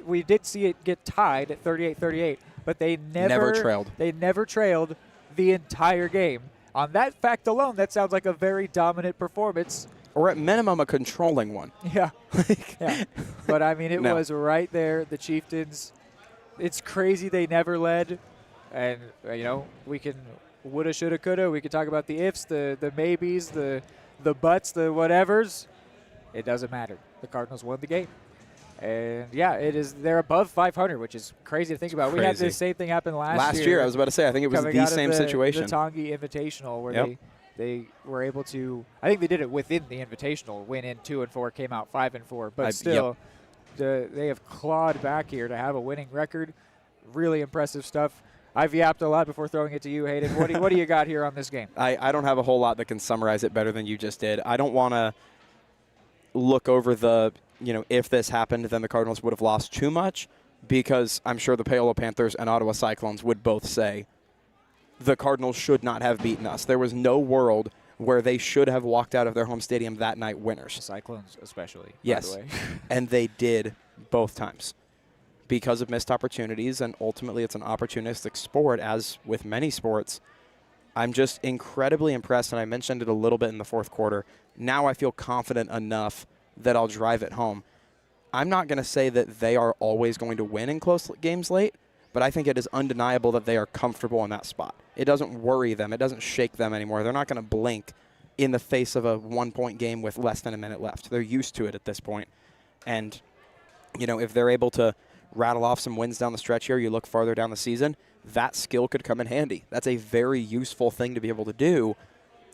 We did see it get tied at 38-38, but they never trailed. They never trailed the entire game. On that fact alone, that sounds like a very dominant performance. Or at minimum, a controlling one. Yeah. Yeah. But, I mean, it was right there. The Chieftains, it's crazy they never led. And, we can woulda, shoulda, coulda. We could talk about the ifs, the maybes, the buts, the whatevers. It doesn't matter. The Cardinals won the game. And, they're above 500, which is crazy to think about. Crazy. We had the same thing happen last year. Last year, I was about to say, I think it was the same situation. The Tongi Invitational, where they were able to, I think they did it within the Invitational, win in 2-4, came out 5-4. But still, they have clawed back here to have a winning record. Really impressive stuff. I've yapped a lot before throwing it to you, Hayden. What do you got here on this game? I don't have a whole lot that can summarize it better than you just did. I don't want to look over the, if this happened, then the Cardinals would have lost too much, because I'm sure the Paolo Panthers and Ottawa Cyclones would both say the Cardinals should not have beaten us. There was no world where they should have walked out of their home stadium that night winners. The Cyclones especially, yes. by the way. And they did both times because of missed opportunities, and ultimately it's an opportunistic sport, as with many sports. I'm just incredibly impressed, and I mentioned it a little bit in the fourth quarter. Now I feel confident enough that I'll drive it home. I'm not going to say that they are always going to win in close games late, but I think it is undeniable that they are comfortable in that spot. It doesn't worry them. It doesn't shake them anymore. They're not going to blink in the face of a one-point game with less than a minute left. They're used to it at this point. And, if they're able to rattle off some wins down the stretch here, you look farther down the season, that skill could come in handy. That's a very useful thing to be able to do.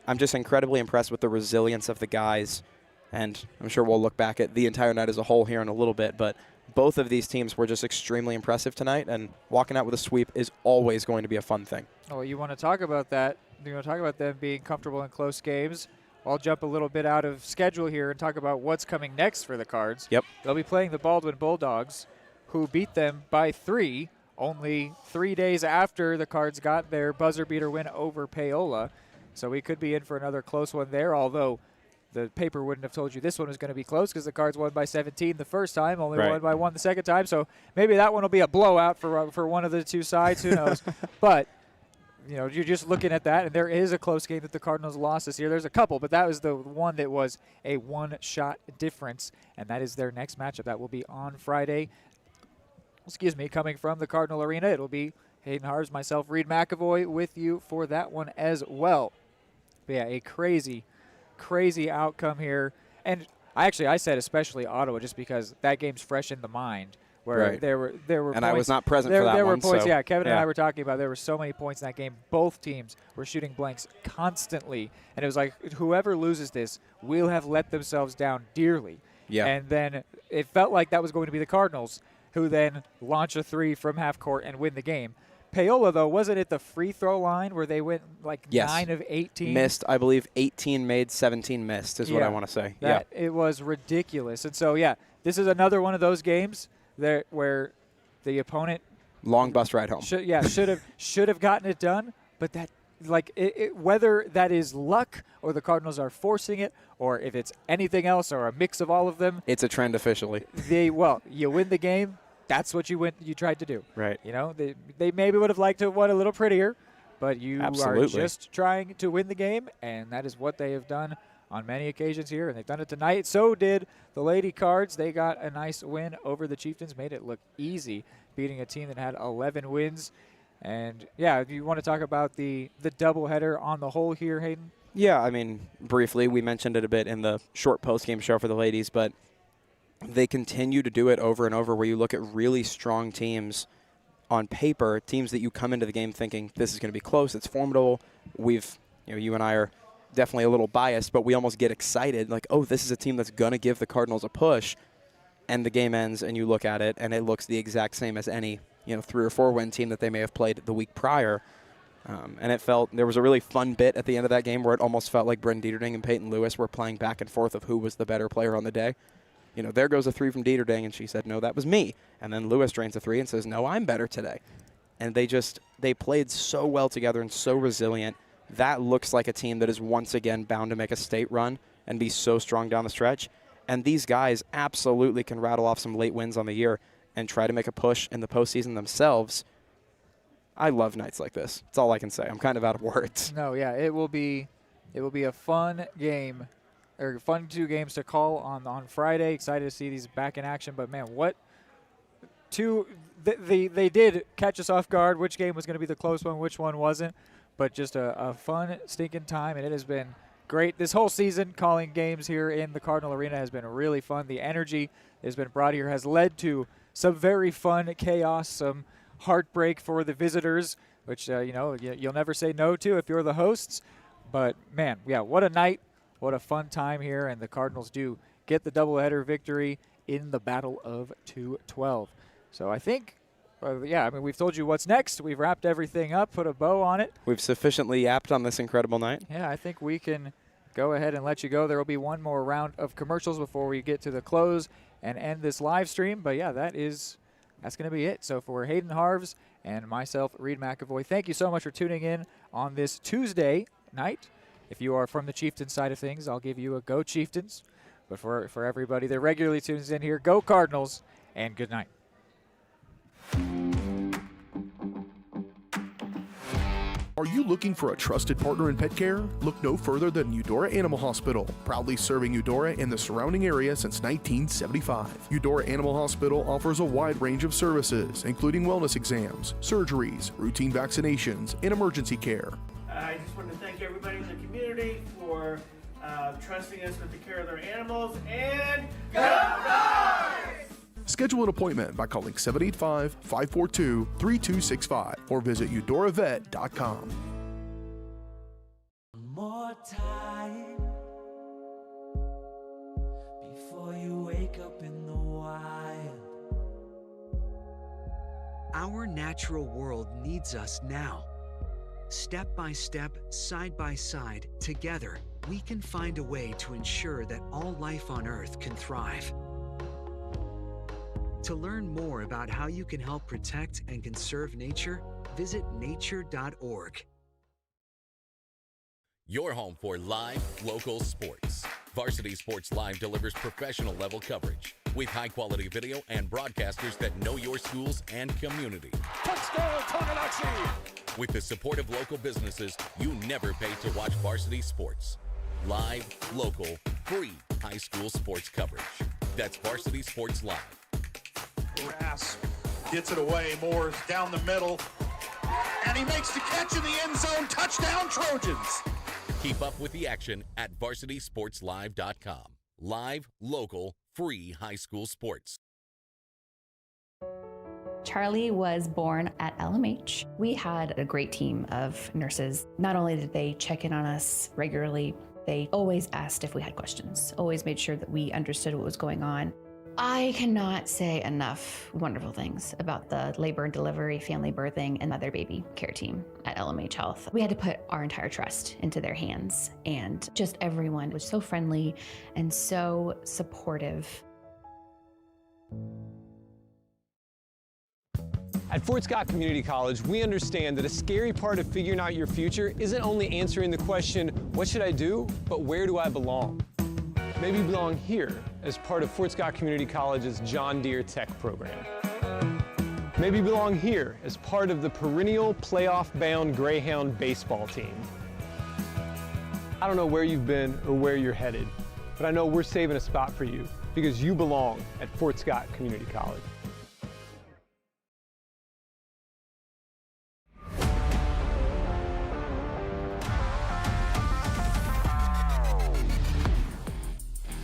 I'm just incredibly impressed with the resilience of the guys, and I'm sure we'll look back at the entire night as a whole here in a little bit, but both of these teams were just extremely impressive tonight, and walking out with a sweep is always going to be a fun thing. Oh, you want to talk about that? You want to talk about them being comfortable in close games? I'll jump a little bit out of schedule here and talk about what's coming next for the Cards. Yep. They'll be playing the Baldwin Bulldogs, who beat them by 3, only 3 days after the Cards got their buzzer beater win over Paola. So we could be in for another close one there, although the paper wouldn't have told you this one was going to be close because the Cards won by 17 the first time, only won by 1 the second time. So maybe that one will be a blowout for one of the two sides. Who knows? But, you're just looking at that, and there is a close game that the Cardinals lost this year. There's a couple, but that was the one that was a one-shot difference, and that is their next matchup. That will be on Friday. Coming from the Cardinal Arena. It'll be Hayden Harves, myself, Reed McAvoy, with you for that one as well. But yeah, a crazy outcome here. And I said especially Ottawa, just because that game's fresh in the mind where there were and points, I was not present for that there one. There were points, so, Kevin and I were talking about there were so many points in that game. Both teams were shooting blanks constantly, and it was like whoever loses this will have let themselves down dearly. Yeah. And then it felt like that was going to be the Cardinals, who then launch a 3 from half court and win the game. Paola, though, wasn't it the free throw line where they went like 9 of 18? Missed, I believe, 18 made, 17 missed is what I want to say. It was ridiculous. And so, this is another one of those games where the opponent long bus ride home. Should have gotten it done, but that whether that is luck or the Cardinals are forcing it, or if it's anything else or a mix of all of them, it's a trend officially. You win the game. That's what you tried to do. Right. They maybe would have liked to have won a little prettier, but you Absolutely. are just trying to win the game, and that is what they have done on many occasions here, and they've done it tonight. So did the Lady Cards. They got a nice win over the Chieftains, made it look easy, beating a team that had 11 wins. And, you want to talk about the doubleheader on the whole here, Hayden? Yeah, I mean, briefly, we mentioned it a bit in the short post-game show for the ladies, but they continue to do it over and over where you look at really strong teams on paper, teams that you come into the game thinking this is going to be close, it's formidable. You and I are definitely a little biased, but we almost get excited like, oh, this is a team that's going to give the Cardinals a push, and the game ends and you look at it and it looks the exact same as any 3 or 4 win team that they may have played the week prior. And there was a really fun bit at the end of that game where it almost felt like Bryn Dieterding and Peyton Lewis were playing back and forth of who was the better player on the day. There goes a 3 from Dieterding, and she said, no, that was me. And then Lewis drains a 3 and says, no, I'm better today. And they played so well together and so resilient. That looks like a team that is once again bound to make a state run and be so strong down the stretch. And these guys absolutely can rattle off some late wins on the year and try to make a push in the postseason themselves. I love nights like this. That's all I can say. I'm kind of out of words. No, it will be a fun game, or fun 2 games to call on Friday. Excited to see these back in action. But man, they did catch us off guard. Which game was going to be the close one, which one wasn't? But just a fun, stinking time, and it has been great. This whole season, calling games here in the Cardinal Arena has been really fun. The energy that has been brought here has led to some very fun chaos, some heartbreak for the visitors, which, you'll never say no to if you're the hosts. But, man, what a night, what a fun time here, and the Cardinals do get the doubleheader victory in the Battle of 212. So I think... we've told you what's next. We've wrapped everything up, put a bow on it. We've sufficiently yapped on this incredible night. Yeah, I think we can go ahead and let you go. There will be one more round of commercials before we get to the close and end this live stream. But, that's going to be it. So for Hayden Harves and myself, Reed McAvoy, thank you so much for tuning in on this Tuesday night. If you are from the Chieftains side of things, I'll give you a Go Chieftains. But for everybody that regularly tunes in here, go Cardinals, and good night. Are you looking for a trusted partner in pet care? Look no further than Eudora Animal Hospital, proudly serving Eudora and the surrounding area since 1975. Eudora Animal Hospital offers a wide range of services, including wellness exams, surgeries, routine vaccinations, and emergency care. I just want to thank everybody in the community for trusting us with the care of their animals, and go Dogs! Schedule an appointment by calling 785-542-3265 or visit eudoravet.com. More time before you wake up in the wild. Our natural world needs us now. Step by step, side by side, together, we can find a way to ensure that all life on Earth can thrive. To learn more about how you can help protect and conserve nature, visit nature.org. Your home for live, local sports. Varsity Sports Live delivers professional level coverage with high-quality video and broadcasters that know your schools and community. Touchdown, Tonganoxie! With the support of local businesses, you never pay to watch varsity sports. Live, local, free high school sports coverage. That's Varsity Sports Live. Grass gets it away. Moore's down the middle, and he makes the catch in the end zone. Touchdown, Trojans! Keep up with the action at varsitysportslive.com. Live, local, free high school sports. Charlie was born at LMH. We had a great team of nurses. Not only did they check in on us regularly, they always asked if we had questions, always made sure that we understood what was going on. I cannot say enough wonderful things about the labor and delivery, family birthing, and mother baby care team at LMH Health. We had to put our entire trust into their hands, and just everyone was so friendly and so supportive. At Fort Scott Community College, we understand that a scary part of figuring out your future isn't only answering the question, what should I do, but where do I belong? Maybe you belong here as part of Fort Scott Community College's John Deere Tech program. Maybe you belong here as part of the perennial playoff-bound Greyhound baseball team. I don't know where you've been or where you're headed, but I know we're saving a spot for you because you belong at Fort Scott Community College.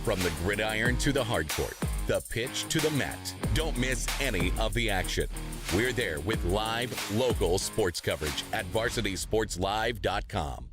From the gridiron to the hard court, the pitch to the mat, don't miss any of the action. We're there with live, local sports coverage at VarsitySportsLive.com.